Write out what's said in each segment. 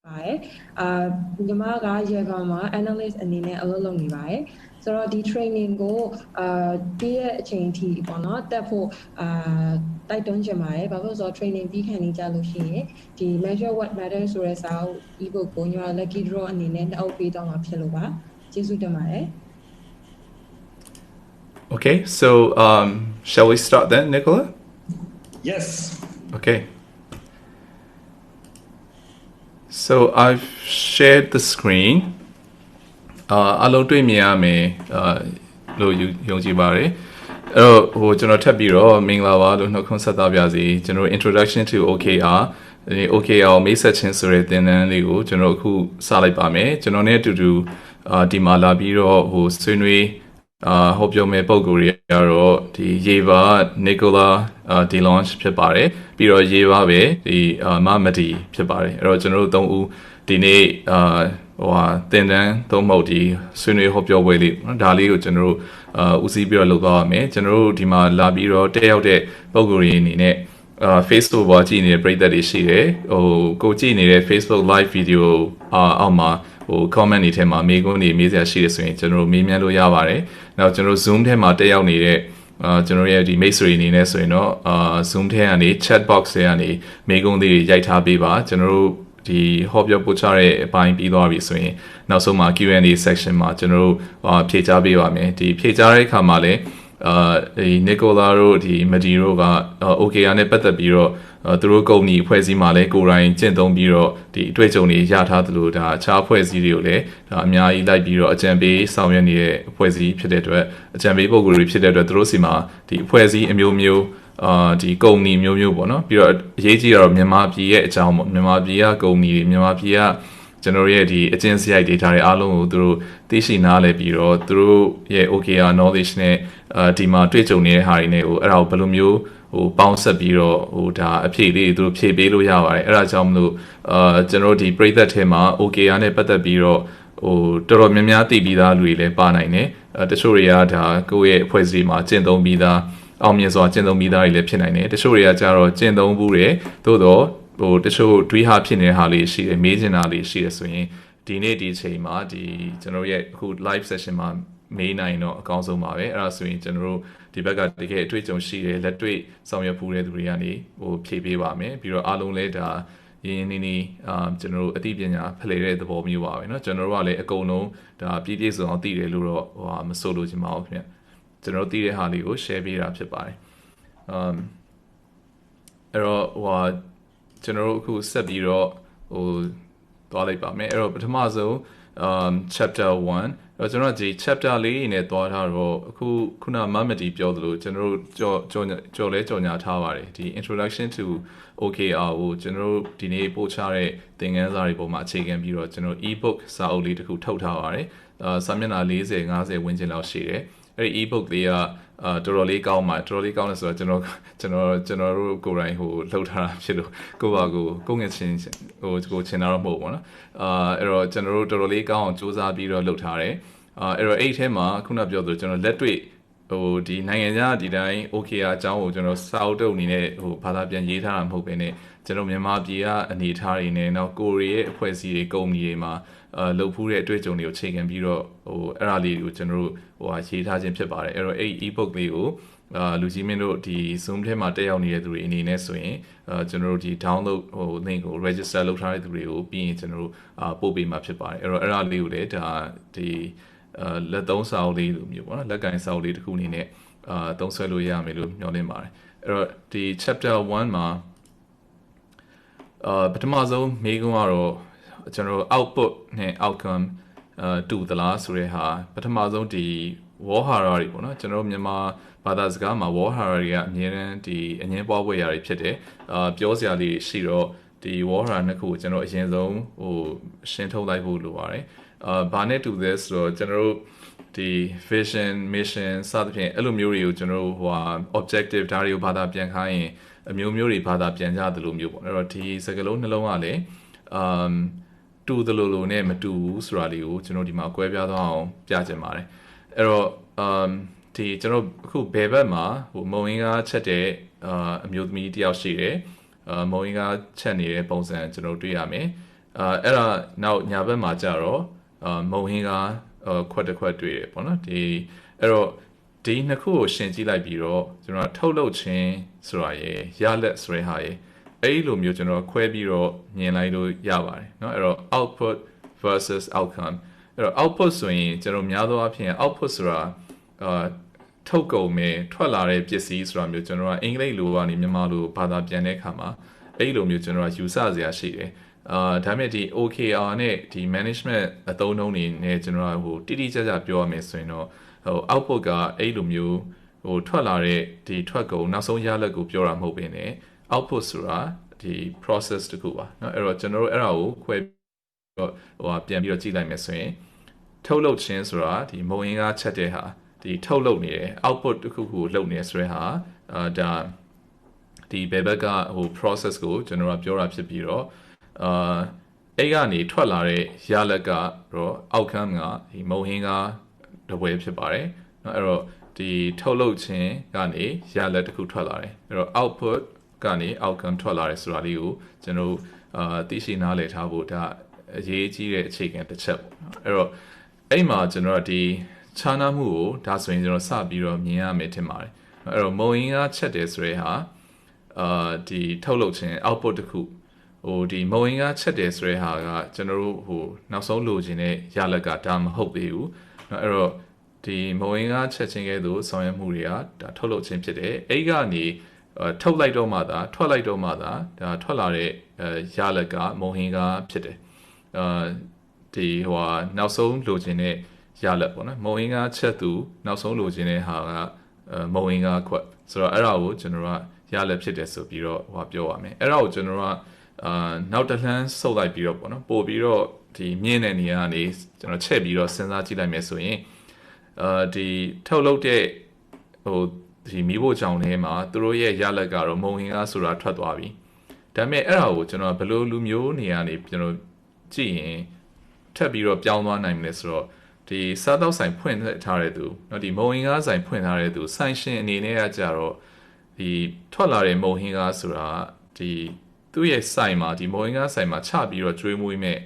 ပါတယ်ညီမက Yever မှာ analyst အနေနဲ့အလုပ်လုပ်နေပါတယ်ဆိုတော့ဒီ training ကိုပြီးရဲ့အချိန်ထိပေါ့နော်တက်ဖို့တိုက်တွန်းချင်ပါတယ်ဘာလို့ဆိုတော့ training ပြီးခံနေကြလို့ရှိရင်ဒီ measure what matters ဆိုတဲ့စာအုပ် ebook ကိုညီမ lucky draw အနေနဲ့နှုတ်ပေးတော့မှာဖြစ်လို့ပါကျေးဇူးတင်ပါတယ် Okay, so shall we start then, Nicolas? Yes. Okay. So I've shared the screen. အလုံးတွေ့မြင်ရမယ်လို့ယုံကြည်ပါတယ်အဲ့တော့ကျွန်တော်ထပ်ပြီးတော့မင်္ဂလာပါလို့နှုတ်ခွန်းဆက်သပါစီကျွန်တော် introduction to OKR OKR မိတ်ဆက်ခြင်းဆိုတဲ့သင်တန်းလေးကိုကျွန်တော်အခုစလိုက်ပါမယ်ကျွန်တော်နဲ့အတူတူဒီမှာလာပြီးတော့ဆွေးနွေးဟောပြောမဲ့ပုံကိုယ်တွေကတော့ဒီ Yever Nicolas Delange ဖြစ်ပါတယ်ပြီးတော့ Yever ပဲဒီ Maddy ဖြစ်ပါတယ်အဲ့တော့ကျွန်တော်တို့၃ဦးဒီနေ့သင်တန်းသုံးမဟုတ်ဒီဆွေးနွေးဟောပြောပွဲလေးနော်ဒါလေးကိုကျွန်တော်တို့ဦးစီးပြီးတော့လုပ်သွားရမယ်ကျွန်တော်တို့ဒီမှာလာပြီးတော့တက်ရောက်တဲ့ပုံကိုယ်တွေအနေနဲ့Facebook ပေါ်ကြည့်နေတဲ့ပရိသတ်တွေရှိတယ်ကိုကြည့်နေတဲ့ Facebook live video အောက်မှာcomment တွေထဲမှာမေးခွန်းတွေမေးစရာရှိတယ်ဆိုရင်ကျွန်တော်တို့မေးမြန်းလို့ရပါတယ်နောက်ကျွန်တော်တို့ Zoom ထဲမှာတက်ရောက်နေတဲ့ကျွန်တော်ရဲ့ဒီ မိတ်ဆွေအနေနဲ့ဆိုရင်တော့Zoom ထဲကနေ chat box ထဲကနေမေးခွန်းတွေရိုက်ထားပေးပါကျွန်တော်တို့ဒီဟောပြောပို့ချတဲ့အပိုင်းပြီးသွားပြီဆိုရင်နောက်ဆုံးမှာ Q&A section မှာကျွန်တော်တို့ဖြေကြားပေးပါမယ်ဒီဖြေကြားတဲ့အခါမှာလည်းဒီ Nicolas တို့ဒီ Maddy တို့က OKR နဲ့ပတ်သက်ပြီးတော့သူတို့ကုမ္ပဏီအဖွဲ့အစည်းမှာလည်းကိုယ်တိုင်ကျင့်သုံးပြီးတော့ဒီအတွေ့အကြုံတွေရထားသလိုဒါအခြားအဖွဲ့အစည်းတွေကိုလည်းဒါအများကြီးလိုက်ပြီးတော့အကြံပေးဆောင်ရွက်နေတဲ့အဖွဲ့အစည်းဖြစ်တဲ့အတွက်အကြံပေးပုဂ္ဂိုလ်တွေဖြစ်တဲ့အတွက်သူတို့စီမှာဒီအဖွဲ့အစည်းအမျိုးမျိုးဒီကုမ္ပဏီမျိုးမျိုးပေါ့နော်ပြီးတော့အရေးကြီးတာတော့မြန်မာပြည်ရဲ့အကြောင်းပေါ့မြန်မာပြည်ကကုမ္ပဏီတွေမြန်မာပြည်ကကျွန်တော်ရဲ့ဒီအကျဉ်းစရိုက် data တွေအားလုံးကိုသူတို့သိရှိနားလည်ပြီးတော့သူတို့ရဲ့ OKR knowledge နဲ့ဒီမှာတွေ့ကြုံနေတဲ့ဟာတွေနဲ့အဲ့ဒါကိုဘယ်လိုမျိုးပေါင်းဆက်ပြီးတော့ဒါအဖြေလေးသူတို့ဖြည့်ပေးလို့ရပါတယ်အဲ့ဒါကြောင့်မလို့ကျွန်တော်ဒီပရိသတ်ထဲမှာ OKR နဲ့ပတ်သက်ပြီးတော့တော်တော်များများသိပြီးသားလူတွေလည်းပါနိုင်တယ်တချို့တွေကဒါကိုယ့်ရဲ့အဖွဲ့အစည်းမှာကျင့်သုံးပြီးသားအောင်မြင်စွာကျင့်သုံးပြီးသားတွေလည်းဖြစ်နိုင်တယ်တချို့တွေကကြတော့ကျင့်သုံးဘူးတယ်သို့တော့တချို့တွေးဟာဖြစ်နေတဲ့ဟာလေးရှိတယ်မေးချင်တာလေးရှိတယ်ဆိုရင်ဒီနေ့ဒီအချိန်မှာဒီကျွန်တော်ရဲ့အခု live session မှာမေးနိုင်တော့အကောင်းဆုံးပါပဲအဲ့ဒါဆိုရင်ကျွန်တော်တို့ဒီဘက်ကတကယ်အတွေ့အကြုံရှိတယ်လက်တွေ့ဆောင်ရွက်ဖူးတဲ့သူတွေကနေဖြည့်ပေးပါမယ်ပြီးတော့အားလုံးလည်းဒါရင်းနေနေကျွန်တော်တို့အသိပညာဖလှယ်တဲ့သဘောမျိုးပါပဲเนาะကျွန်တော်တို့ကလည်းအကုန်လုံးဒါပြည့်ပြည့်စုံအောင်သိတယ်လို့တော့မဆိုလို့ချင်ပါဘူးခင်ဗျကျွန်တော်တို့သိတဲ့ဟာလေးကို share ပေးတာဖြစ်ပါတယ်အဲ့တော့ကျွန်တော်တို့အခုဆက်ပြီးတော့သွားလိုက်ပါမယ်အဲ့တော့ပထမဆုံး chapter 1အဲ့တော့ကျွန်တော်ဒီ chapter လေးနဲ့သွားထားတော့အခုခုန Maddy ပြောသလိုကျွန်တော်တို့ကြော်ညာထားပါတယ်ဒီ introduction to OKR ကိုကျွန်တော်တို့ဒီနေ့ပို့ချတဲ့သင်ခန်းစာတွေပေါ်မှာအခြေခံပြီးတော့ကျွန်တော် ebook စာအုပ်လေးတစ်ခုထုတ်ထားပါတယ်စာမျက်နှာ40 50ဝန်းကျင်လောက်ရှိတယ်အဲ့ဒီ ebook လေးကတော်တော်လေးကောင်းတယ်ဆိုတော့ကျွန်တော်တို့ကိုယ်တိုင်လှုပ်ထားတာဖြစ်လို့ကိုယ့်ဘာကိုငယ်ချင်းကိုချင်တာတော့မဟုတ်ဘူးနော်အဲ့တော့ကျွန်တော်တို့တော်တော်လေးကောင်းအောင်စူးစမ်းပြီးတော့လှုပ်ထားတယ်အဲ့တော့အဲ့ထဲမှာခုနပြောသလိုကျွန်တော်လက်တွေ့ဒီနိုင်ငံခြားဒီတိုင်း OKR အကြောင်းကိုကျွန်တော်စာအုပ်တုပ်အနေနဲ့ဘာသာပြန်ရေးထားတာမဟုတ်ဘဲနဲ့ကျွန်တော်မြန်မာပြည်ကအနေအထားတွေနဲ့နောက်ကိုရီးယားအဖွဲ့အစည်းတွေကုမ္ပဏီတွေမှာလုပ်ဖူးတဲ့အတွေ့အကြုံတွေကိုချိန်ခံပြီးတော့အဲ့ဒါလေးကိုကျွန်တော်တို့ရေးထားခြင်းဖြစ်ပါတယ်အဲ့တော့အဲ့ ebook လေးကိုလူကြီးမင်းတို့ဒီ Zoom ထဲမှာတက်ရောက်နေတဲ့သူတွေအနေနဲ့ဆိုရင်ကျွန်တော်တို့ဒီ download link ကို register လုပ်ထားတဲ့သူတွေကိုပြီးရင်ကျွန်တော်တို့ပို့ပေးမှာဖြစ်ပါတယ်အဲ့တော့အဲ့ဒါလေးကိုလည်းဒါဒီလက်သုံးစာအုပ်လေးလိုမျိုးပေါ့နော်လက်ကင်စာအုပ်လေးတစ်ခုအနေနဲ့သုံးဆွဲလို့ရမယ်လို့မျှော်လင့်ပါတယ်အဲ့တော့ဒီ chapter 1မှာပထမဆုံးမေးခွန်းကတော့ကျွန်တော် output နဲ့ outcome တူသလားဆိုတဲ့ဟာပထမဆုံးဒီ wall hierarchy ပေါ့နော်ကျွန်တော်မြန်မာဘာသာစကားမှာ wall hierarchy ကအမြဲတမ်းဒီအငင်းပွားပွဲရာတွေဖြစ်တယ်ပြောစရာလေးရှိတော့ဒီ wall hierarchy နှစ်ခုကိုကျွန်တော်အရင်ဆုံးရှင်းထုတ်လိုက်ဖို့လိုပါတယ်ဘာနဲ့တူလဲဆိုတော့ကျွန်တော်တို့ဒီ vision mission စသဖြင့်အဲ့လိုမျိုးတွေကိုကျွန်တော်တို့objective ဒါတွေကိုဘာသာပြန်ခိုင်းရင်အမျိုးမျိုးတွေဘာသာပြန်ကြသလိုမျိုးပေါ့အဲ့တော့ဒီစကားလုံးနှလုံးကလည်းတူသလိုနဲ့မတူဘူးဆိုတာလေးကိုကျွန်တော်ဒီမှာကွဲပြားသွားအောင်ပြချင်ပါတယ်အဲ့တော့ဒီကျွန်တော်အခုဘယ်ဘက်မှာမုံရင်းကားချက်တဲ့အမျိုးသမီးတယောက်ရှိတယ်မုံရင်းကားချက်နေတဲ့ပုံစံကျွန်တော်တွေ့ရမယ် အဲ့ဒါနောက်ညာဘက်မှာကြတော့မုံဟင်းကခွက်တစ်ခွက်တွေ့တယ်ပေါ့နော်ဒီအဲ့တော့ဒီနှစ်ခုကိုရှင်းကြည့်လိုက်ပြီးတော့ကျွန်တော်ထုတ်လုပ်ခြင်းဆိုတာရယ်ရလက်ဆိုတဲ့ဟာရယ်အဲ့လိုမျိုးကျွန်တော်ခွဲပြီးတော့မြင်လိုက်လို့ရပါတယ်เนาะအဲ့တော့ output versus outcome အဲ့တော့ output ဆိုရင်ကျွန်တော်များသောအားဖြင့် output ဆိုတာထုတ်ကုန်မယ်ထွက်လာတဲ့ပစ္စည်းဆိုတာမျိုးကျွန်တော်ကအင်္ဂလိပ်လိုကနေမြန်မာလိုဘာသာပြန်တဲ့အခါမှာအဲ့လိုမျိုးကျွန်တော်ကယူဆစရာရှိတယ်ဒါပေမဲ့ဒီ OKR နဲ့ဒီ management အသုံးအနှုန်းတွေနဲ့ကျွန်တော်ကတိတိကျကျပြောရမယ်ဆိုရင်တော့output ကအဲ့လိုမျိုးထွက်လာတဲ့ဒီထွက်ကုန်နောက်ဆုံးရလဒ်ကိုပြောတာမဟုတ်ဘဲနဲ့ output ဆိုတာဒီ process တခုပါเนาะအဲ့တော့ကျွန်တော်တို့အဲ့ဒါကိုခွဲပြီးတော့ပြန်ပြီးတော့ကြည့်လိုက်မယ်ဆိုရင်ထုတ်လုပ်ခြင်းဆိုတာဒီမုံရင်းကားချက်တဲ့ဟာဒီထုတ်လုပ်နေတယ် output တခုခုကိုလုပ်နေဆိုတဲ့ဟာဒါဒီဘယ်ဘက်ကprocess ကိုကျွန်တော်ကပြောတာဖြစ်ပြီးတော့အဲ့ကနေထွက်လာတဲ့ရလဒ်ကတော့ outcome ကဒီမုံဟင်းကားတပွဲဖြစ်ပါတယ်เนาะအဲ့တော့ဒီထုတ်လုပ်ခြင်းကနေရလဒ်တစ်ခုထွက်လာတယ်အဲ့တော့ output ကနေ outcome ထွက်လာတယ်ဆိုတာလေးကိုကျွန်တော်သိရှိနားလည်ထားဖို့ဒါအရေးကြီးတဲ့အခြေခံတစ်ချက်ပေါ့เนาะအဲ့တော့အဲ့မှာကျွန်တော်ဒီခြားနားမှုကိုဒါဆိုရင်ကျွန်တော်စပြီးတော့မြင်ရမယ်ထင်ပါတယ်အဲ့တော့မုံရင်းကားချက်တယ်ဆိုတဲ့ဟာဒီထုတ်လုပ်ခြင်း output တစ်ခုဒီမုံရင်းကားချက်တယ်ဆိုတဲ့ဟာကကျွန်တော်တို့နောက်ဆုံးလိုချင်တဲ့ရလဒ်ကဒါမဟုတ်သေးဘူးအဲ့တော့ဒီမုံရင်းကားချက်ခြင်းကဲ့သို့ဆောင်ရွက်မှုတွေကဒါထုတ်လုပ်ခြင်းဖြစ်တယ်အဲ့ကနေထုတ်လိုက်တော့မှသာထွက်လိုက်တော့မှသာဒါထွက်လာတဲ့ရလဒ်ကမုံရင်းကားဖြစ်တယ်ဒီနောက်ဆုံးလိုချင်တဲ့ရလဒ်ပေါ့နော်မုံရင်းကားချက်သူနောက်ဆုံးလိုချင်တဲ့ဟာကမုံရင်းကားခွက်ဆိုတော့အဲ့ဒါကိုကျွန်တော်ကရလဒ်ဖြစ်တယ်ဆိုပြီးတော့ပြောရမယ်အဲ့ဒါကိုကျွန်တော်ကနောက်တစ်လှမ်းဆုပ်လိုက်ပြီးတော့ပေါ့နော်ပို့ပြီးတော့ဒီမြင့်တဲ့နေရာကနေကျွန်တော်ချက်ပြီးတော့စဉ်းစားကြည့်လိုက်မယ်ဆိုရင်ဒီထုတ်လုပ်တဲ့ဒီမိဖို့ကြောင်ထဲမှာသူတို့ရဲ့ရလဒ်ကတော့မုံဟင်းကားဆိုတာထွက်သွားပြီဒါပေမဲ့အဲ့ဒါကိုကျွန်တော်ဘယ်လိုလူမျိုးနေရာနေကျွန်တော်ကြည့်ရင်ထပ်ပြီးတော့ပြောင်းသွားနိုင်မလဲဆိုတော့ဒီစားတောက်ဆိုင်ဖွင့်ထားတဲ့သူเนาะဒီမုံဟင်းကားဆိုင်ဖွင့်ထားတဲ့သူဆိုင်ရှင်အနေနဲ့ကကြတော့ဒီထွက်လာတဲ့မုံဟင်းကားဆိုတာဒီသူ့ရဲ့ဆိုင်မှာဒီမုံဟင်းကားဆိုင်မှာချပြီးတော့ကျွေးမွေးမဲ့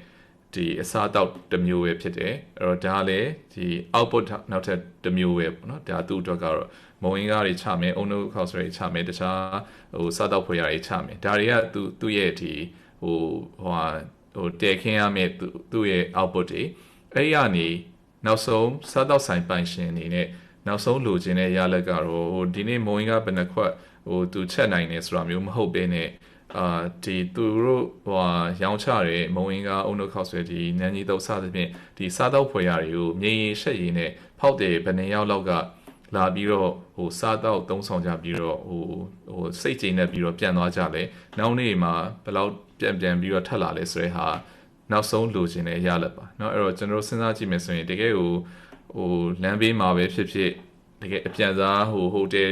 ဒီအစားတောက်တစ်မျိုးပဲဖြစ်တယ်အဲ့တော့ဒါလည်းဒီ output နောက်ထပ်တစ်မျိုးပဲပေါ့နော်ဒါသူ့အတွက်ကတော့မုံရင်းကားတွေချမယ်အုံနှုတ်ခေါက်ဆွဲတွေချမယ်တခြားစားတောက်ဖွယ်ရတွေချမယ်ဒါတွေကသူ့ရဲ့ဒီတည်ခင်းရမယ့်သူ့ရဲ့ output တွေအဲ့ဒီကနေနောက်ဆုံးစားတောက်ဆိုင်ပိုင်ရှင်အနေနဲ့နောက်ဆုံးလိုချင်တဲ့ရလဒ်ကတော့ဒီနေ့မုံရင်းကားဘယ်နှခွက်သူချက်နိုင်နေဆိုတာမျိုးမဟုတ်ဘဲနဲ့ဒီသူတို့ရောင်းချတဲ့မုံရင်းကားအုံနှုတ်ခေါက်ဆွဲဒီနန်းကြီးတုပ်စသဖြင့်ဒီစားတောက်ဖွယ်ရတွေကိုမြေရင်ရှက်ရည်နဲ့ဖောက်တယ်ဘယ်နှရောက်လောက်ကလာပြီးတော့စားတောက်သုံးဆောင်ကြပြီးတော့စိတ်ကြည်နေပြီးတော့ပြန်သွားကြလဲနောက်နေ့မှာဘယ်လောက်ပြန်ပြီးတော့ထပ်လာလဲဆိုတဲ့ဟာနောက်ဆုံးလိုချင်တဲ့ရလဒ်ပါเนาะအဲ့တော့ကျွန်တော်စဉ်းစားကြည့်မယ်ဆိုရင်တကယ်ကိုလမ်းဘေးမှာပဲဖြစ်ဖြစ်တကယ်အပြန်စားဟိုတယ်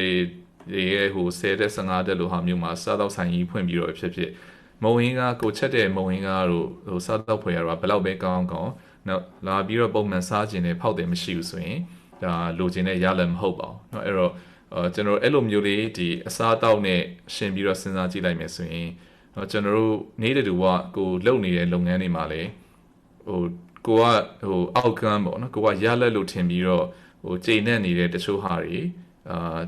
တွေရဲ့10တက်15တက်လိုဟာမျိုးမှာစားတောက်ဆိုင်ကြီးဖွင့်ပြီးတော့ဖြစ်ဖြစ်မုံဟင်းကားကိုချက်တဲ့မုံဟင်းကားတို့စားတောက်ဖွယ်ရတော့ဘယ်လောက်ပဲကောင်းနောက်လာပြီးတော့ပုံမှန်စားခြင်းနဲ့ဖောက်တယ်မရှိဘူးဆိုရင်ဒါလိုချင်တဲ့ရလဒ်မဟုတ်ပါဘူးเนาะအဲ့တော့ကျွန်တော်အဲ့လိုမျိုးလေးဒီအစားအသောက်နဲ့ရှင်ပြီးတော့စဉ်းစားကြည့်လိုက်မယ်ဆိုရင်ကျွန်တော်တို့နေတဲ့သူကကိုလုပ်နေတဲ့လုပ်ငန်းတွေမှာလေကိုကoutcome ပေါ့နော်ကိုကရလဒ်လို့ထင်ပြီးတော့ကြိမ်နဲ့နေတဲ့တချို့ဟာတွေ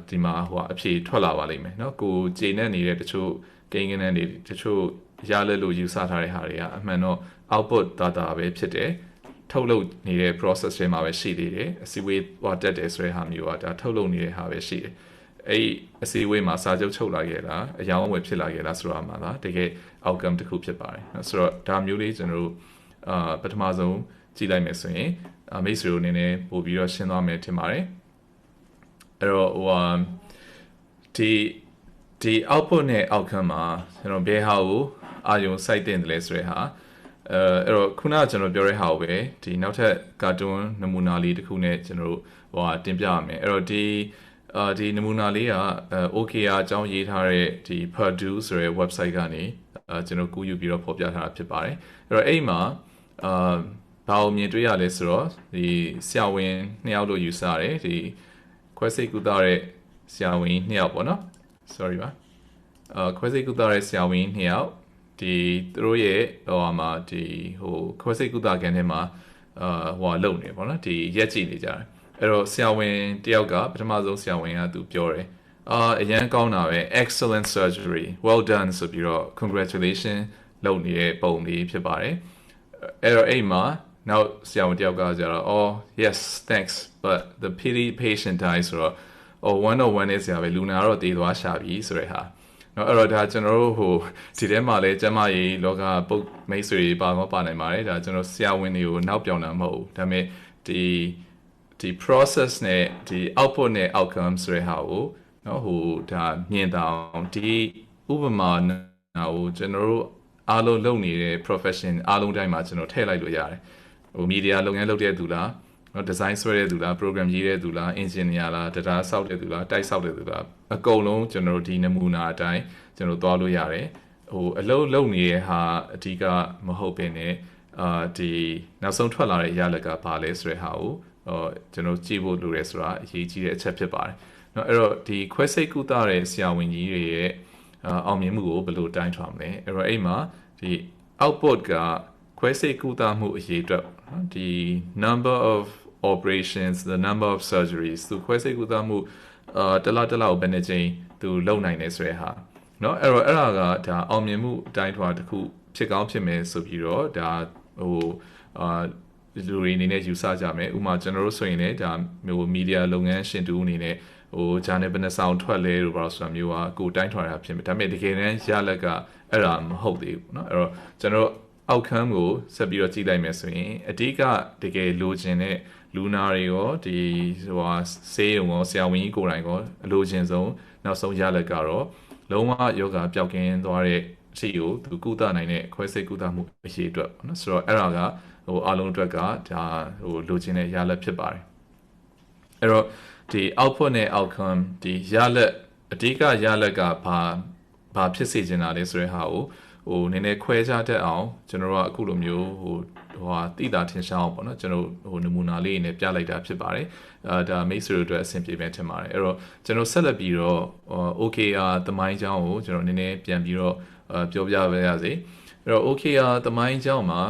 ဒီမှာအဖြေထွက်လာပါလိမ့်မယ်เนาะကိုကြိမ်နဲ့နေတဲ့တချို့ကိန်းဂဏန်းတွေတချို့ရလဒ်လို့ယူဆထားတဲ့ဟာတွေကအမှန်တော့ output data ပဲဖြစ်တယ်ထုတ်လုပ်နေတဲ့ process တွေမှာပဲရှိသေးတယ်အစီအဝေးတက်တယ်ဆိုတဲ့ဟာမျိုးကဒါထုတ်လုပ်နေတဲ့ဟာပဲရှိတယ်အဲ့အစီအဝေးမှာစာချုပ်ချုပ်လာခဲ့လားအယောင်အဝယ်ဖြစ်လာခဲ့လားဆိုတာမှလားတကယ် outcome တစ်ခုဖြစ်ပါတယ်ဆိုတော့ဒါမျိုးလေးကျွန်တော်တို့ပထမဆုံးကြည့်လိုက်မယ်ဆိုရင်မိတ်ဆွေတို့အနေနဲ့ပို့ပြီးတော့ရှင်းသွားမယ်ထင်ပါတယ်အဲ့တော့ဒီ output နဲ့ outcome မှာကျွန်တော်ဘယ်ဟာကိုအာရုံစိုက်တင်တယ်လဲဆိုတဲ့ဟာအဲ့တော့ခုနကကျွန်တော်ပြောတဲ့ဟာကိုပဲဒီနောက်ထပ်ကာတွန်းနမူနာလေးတစ်ခုနဲ့ကျွန်တော်တို့တင်ပြရမယ်အဲ့တော့ဒီနမူနာလေးကOKR အကြောင်းရေးထားတဲ့ဒီ Purdue ဆိုတဲ့ website ကနေကျွန်တော်ကူးယူပြီးတော့ဖော်ပြထားတာဖြစ်ပါတယ်အဲ့တော့အဲ့မှာဘာကိုမြင်တွေ့ရလဲဆိုတော့ဒီဆရာဝန်2ယောက်လို့ယူဆရတယ်ဒီခွဲစိတ်ကုသတဲ့ဆရာဝန်2ယောက်ပေါ့နော် sorry ပါခွဲစိတ်ကုသတဲ့ဆရာဝန်2ယောက် သူတို့ရဲ့ဟိုမှာခွဲစိတ်ကုသခန်းထဲမှာလုံနေပေါ့နော်ဒီရက်ကြည့်နေကြတယ်အဲ့တော့ဆရာဝန်တယောက်ကပထမဆုံးဆရာဝန်ကသူပြောတယ်အရန်ကောင်းတာပဲ excellent surgery well done ဆိုပြီးတော့ congratulation လုပ်နေတဲ့ပုံလေးဖြစ်ပါတယ်အဲ့တော့အဲ့မှာနောက်ဆရာဝန်တယောက်ကကျတော့ oh yes thanks but the pity patient dies ဆိုတော့ 101နဲ့ဆရာပဲလူနာတော့တည်သွားရှာပြီဆိုတဲ့ဟာနော်အဲ့တော့ဒါကျွန်တော်တို့ဒီထဲမှာလဲကျမကြီးလောကပုတ်မိတ်ဆွေပါနိုင်ပါတယ်ဒါကျွန်တော်ဆရာဝန်တွေကိုနောက်ပြောင်းတာမဟုတ်ဘူးဒါပေမဲ့ဒီ process နဲ့ဒီ output နဲ့ outcome ဆိုတဲ့ဟာကိုနော်ဒါမြင်တာဒီဥပမာကိုကျွန်တော်တို့အားလုံးလုပ်နေတဲ့ profession အားလုံးတိုင်းမှာကျွန်တော်ထည့်လိုက်လို့ရတယ်media လုပ်ငန်းလုပ်တဲ့သူလားdesign ဆွဲတဲ့သူလား program ရေးတဲ့သူလား engineer လား data ဆောက်တဲ့သူလားတိုက်ဆောက်တဲ့သူလားအကုန်လုံးကျွန်တော်တို့ဒီနမူနာအတိုင်းကျွန်တော်သွားလို့ရတယ်အလုပ်လုပ်နေတဲ့ဟာအဓိကမဟုတ်ဘဲနဲ့ဒီနောက်ဆုံးထွက်လာတဲ့ရလဒ်ကဘာလဲဆိုတဲ့ဟာကိုကျွန်တော်ကြည့်ဖို့လိုတယ်ဆိုတာအရေးကြီးတဲ့အချက်ဖြစ်ပါတယ်เนาะအဲ့တော့ဒီခွဲစိတ်ကုသတဲ့ဆရာဝန်ကြီးတွေရဲ့အောင်မြင်မှုကိုဘယ်လိုတိုင်းထွာမလဲအဲ့တော့အဲ့မှာဒီ output ကခွဲစိတ်ကုသမှုအရေးအတွက်ဒီ number of operations the number of surgeries သူခွဲစိတ်ကုသမှုတလားကိုဘယ်နှကြိမ်သူလုပ်နိုင်တယ်ဆိုတဲ့ဟာเนาะအဲ့တော့အဲ့ဒါကဒါအောင်မြင်မှုအတိုင်းထွာတစ်ခုဖြစ်ကောင်းဖြစ်မယ်ဆိုပြီးတော့ဒါလူတွေအနေနဲ့ယူဆကြမယ်ဥပမာကျွန်တော်တို့ဆိုရင်လည်းဒါမီဒီယာလုပ်ငန်းရှင်တူအနေနဲ့ဂျာနယ်ဘယ်နှဆောင်ထွက်လဲလို့ပြောဆိုတာမျိုးကကိုတိုင်းထွာတာဖြစ်မယ်ဒါပေမဲ့တကယ်တမ်းရလက်ကအဲ့ဒါမဟုတ်သေးဘူးเนาะအဲ့တော့ကျွန်တော်outcome ကိုဆက်ပြီးတော့ကြည့်လိုက်မယ်ဆိုရင်အဓိကတကယ်လိုချင်တဲ့လူနာတွေရောဒီဆေးရုံရောဆရာဝန်ကြီးကိုယ်တိုင်ရောအလိုချင်ဆုံးနောက်ဆုံးရလဒ်ကတော့လုံးဝယောဂပျောက်ကင်းသွားတဲ့အချိန်ကိုသူကုသနိုင်တဲ့ခွဲစိတ်ကုသမှုအရေးအတွက်ပေါ့နော်ဆိုတော့အဲ့ဒါကအားလုံးအတွက်ကဒါလိုချင်တဲ့ရလဒ်ဖြစ်ပါတယ်အဲ့တော့ဒီ output နဲ့ outcome ဒီရလဒ်အဓိကရလဒ်ကဘာဖြစ်စေချင်တာလဲဆိုတဲ့ဟာကိုနည်းနည်းခွဲခြားတတ်အောင်ကျွန်တော်တို့ကအခုလိုမျိုးတိတာထင်ရှားအောင်ပေါ့နော်ကျွန်တော်နမူနာလေးနဲ့ပြလိုက်တာဖြစ်ပါတယ်ဒါမိတ်ဆွေတို့အတွက်အဆင်ပြေမယ်ထင်ပါတယ်အဲ့တော့ကျွန်တော်ဆက်လက်ပြီးတော့ OKR သမိုင်းကြောင်းကိုကျွန်တော်နည်းနည်းပြန်ပြီးတော့ပြောပြပါရစေအဲ့တော့ OKR သမိုင်းကြောင်းမှာ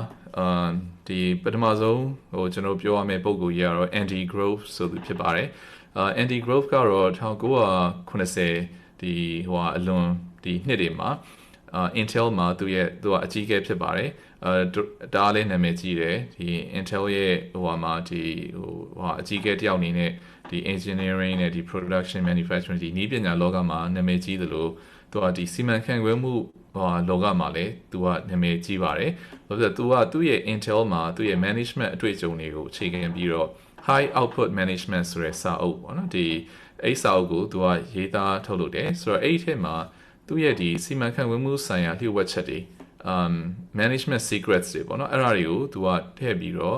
ဒီပထမဆုံးကျွန်တော်ပြောရမယ့်ပုံကိုကြီးကတော့ Andy Grove ဆိုသူဖြစ်ပါတယ်Andy Grove ကတော့1980ဒီအလွန်ဒီနှစ်တွေမှာIntel မှာသူကအကြီးအကဲဖြစ်ပါတယ်ဒါလည်းနာမည်ကြီးတယ်ဒီ Intel ရဲ့မှာဒီအကြီးအကဲတယောက်အနေနဲ့ဒီ engineering နဲ့ဒီ production manufacturing ဒီနည်းပညာလောကမှာနာမည်ကြီးသလိုသူကဒီစီမံခန့်ခွဲမှုလောကမှာလည်းသူကနာမည်ကြီးပါတယ်ဘာလို့လဲသူကသူ့ရဲ့ Intel မှာသူ့ရဲ့ management အတွေ့အကြုံတွေကိုအခြေခံပြီးတော့ high output management ဆိုတဲ့စာအုပ်ပေါ့နော်ဒီအဲ့စာအုပ်ကိုသူကရေးသားထုတ်လုပ်တယ်ဆိုတော့အဲ့ဒီထဲမှာသူရဲ့ဒီစီမံခန့်ခွဲမှုဆိုင်ရာလျှို့ဝှက်ချက်တွေmanagement secrets တွေပေါ့နော်အဲ့ဒါတွေကိုသူကထည့်ပြီးတော့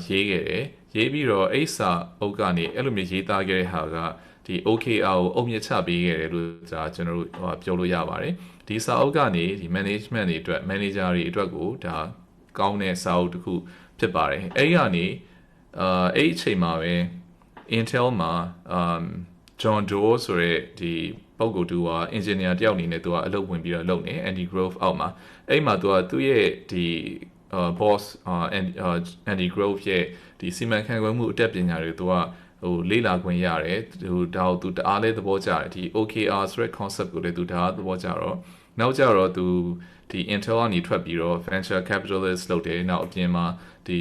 ရေးခဲ့တယ်ရေးပြီးတော့အဲ့စာအုပ်ကနေအဲ့လိုမျိုးရေးသားခဲ့တဲ့ဟာကဒီ OKR ကိုအုံမြင့်ချပေးခဲ့တယ်လို့ကျွန်တော်တို့ပြောလို့ရပါတယ်ဒီစာအုပ်ကနေဒီ management တွေအတွက် manager တွေအတွက်ကိုဒါကောင်းတဲ့စာအုပ်တစ်ခုဖြစ်ပါတယ်အဲ့ဒီကနေအဲ့အချိန်မှာပဲ Intel မှာJohn Doe ဆိုတဲ့ဒီပုဂ္ဂိုလ်တူက engineer တယောက်အနေနဲ့သူကအလုပ်ဝင်ပြီးတော့လုပ်နေ Andy Grove အောက်မှာအဲ့မှာသူကသူ့ရဲ့ဒီ boss Andy Grove ရဲ့ဒီစီမံခန့်ခွဲမှုအတတ်ပညာတွေသူကလေ့လာခွင့်ရတယ်ဒါကိုသူတအားလဲသဘောကျတယ်ဒီ OKR ဆိုတဲ့ concept ကိုလည်းသူတအားသဘောကျတော့နောက်ကျတော့သူဒီ Intel ကနေထွက်ပြီးတော့ venture capitalist လုပ်တယ်နောက်အပြင်မှာဒီ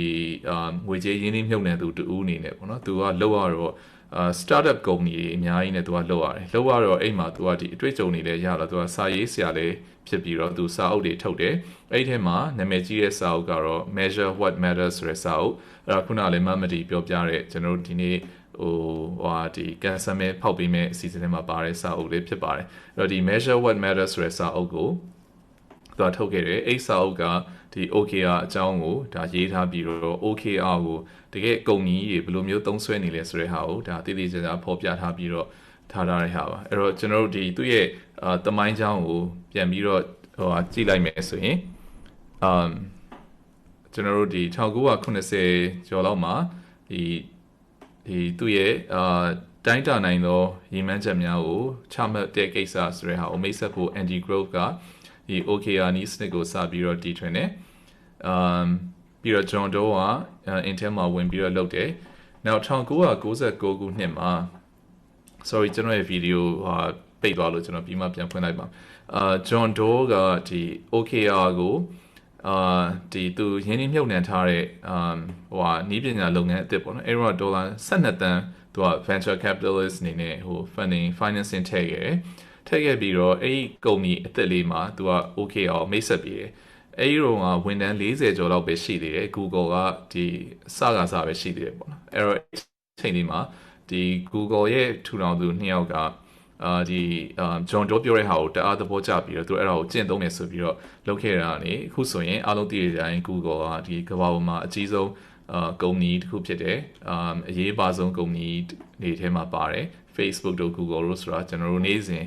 ငွေကြေးရင်းနှီးမြှုပ်နှံသူတူဦးအနေနဲ့ပေါ့နော်သူကလောက်ရတော့startup company တွေအများကြီးနဲ့သူကလုပ်ရတယ်လုပ်ရတော့အိမ်မှာသူကဒီအတွေ့အကြုံတွေလည်းရလာသူကစာရေးဆရာလည်းဖြစ်ပြီးတော့သူစာအုပ်တွေထုတ်တယ်အဲ့ဒီထဲမှာနာမည်ကြီးတဲ့စာအုပ်ကတော့ measure what matters ဆိုတဲ့စာအုပ်အဲ့ဒါခုနလည်းMaddyပြောပြတဲ့ကျွန်တော်တို့ဒီနေ့ဒီကန်ဆာမဲဖောက်ပေးမဲ့အစီအစဉ်ထဲမှာပါတဲ့စာအုပ်လေးဖြစ်ပါတယ်အဲ့တော့ဒီ measure what matters ဆိုတဲ့စာအုပ်ကိုသူထုတ်ခဲ့တယ်အဲ့စာအုပ်ကဒီ OKR အကြောင်းကိုဒါရေးထားပြီးတော့ OKR ကိုတကယ်ကုန်ကြီးတွေဘယ်လိုမျိုးသုံးစွဲနေလဲဆိုတဲ့ဟာကိုဒါတည်တည်ကြကြဖော်ပြထားပြီးတော့ထားတဲ့ဟာပါအဲ့တော့ကျွန်တော်တို့ဒီသူ့ရဲ့သမိုင်းကြောင်းကိုပြန်ပြီးတော့ကြည့်လိုက်မယ်ဆိုရင်ကျွန်တော်တို့ဒီ1980ကျော်လောက်မှာဒီသူ့ရဲ့တိုင်းတာနိုင်သောရည်မှန်းချက်များကိုချမှတ်တဲ့ကိစ္စဆိုတဲ့ဟာကိုမိတ်ဆက်ဖို့ Andy Grove က ဒီ OKR နီးစနစ်ကိုစပြီးတော့တီထွင်တယ်ပြီးတော့ John Doe က Intel မှာဝင်ပြီးတော့လုပ်တယ်နောက်1999ခုနှစ်မှာ sorry ကျွန်တော်ရဲ့ video ပိတ်သွားလို့ကျွန်တော်ပြီးမှပြန်ဖွင့်လိုက်ပါJohn Doe ကဒီ OKR ကိုဒီသူရင်းနှီးမြှုပ်နှံထားတဲ့နီးပညာလုပ်ငန်းအသစ်ပေါ့နော်အဲ့တော့ဒေါ်လာ12 သန်းသူက venture capitalist အနေနဲ့funding financing ထည့်ခဲ့ပြီးတော့အဲ့ဒီကုမ္ပဏီအသစ်လေးမှာသူက OKR မိတ်ဆက်ပြီးတယ်အဲ့ဒီတော့ဝန်ထမ်း40ကျော်လောက်ပဲရှိသေးတယ် Google ကဒီစပဲရှိသေးတယ်ပေါ့နော်အဲ့တော့အချိန်လေးမှာဒီ Google ရဲ့ထူထောင်သူ2ယောက်ကဒီ John Doe ပြောတဲ့ဟာကိုတအားသဘောကျပြီးတော့သူအဲ့ဒါကိုကျင့်သုံးနေဆိုပြီးတော့လုပ်ခဲ့တာနေအခုဆိုရင်အားလုံးသိတဲ့အတိုင်း Google ကဒီကမ္ဘာပေါ်မှာအကြီးဆုံးကုမ္ပဏီတစ်ခုဖြစ်တယ်အရေးပါဆုံးကုမ္ပဏီတွေထဲမှာပါတယ် Facebook တို့ Google တို့ဆိုတာကျွန်တော်တို့နေ့စဉ်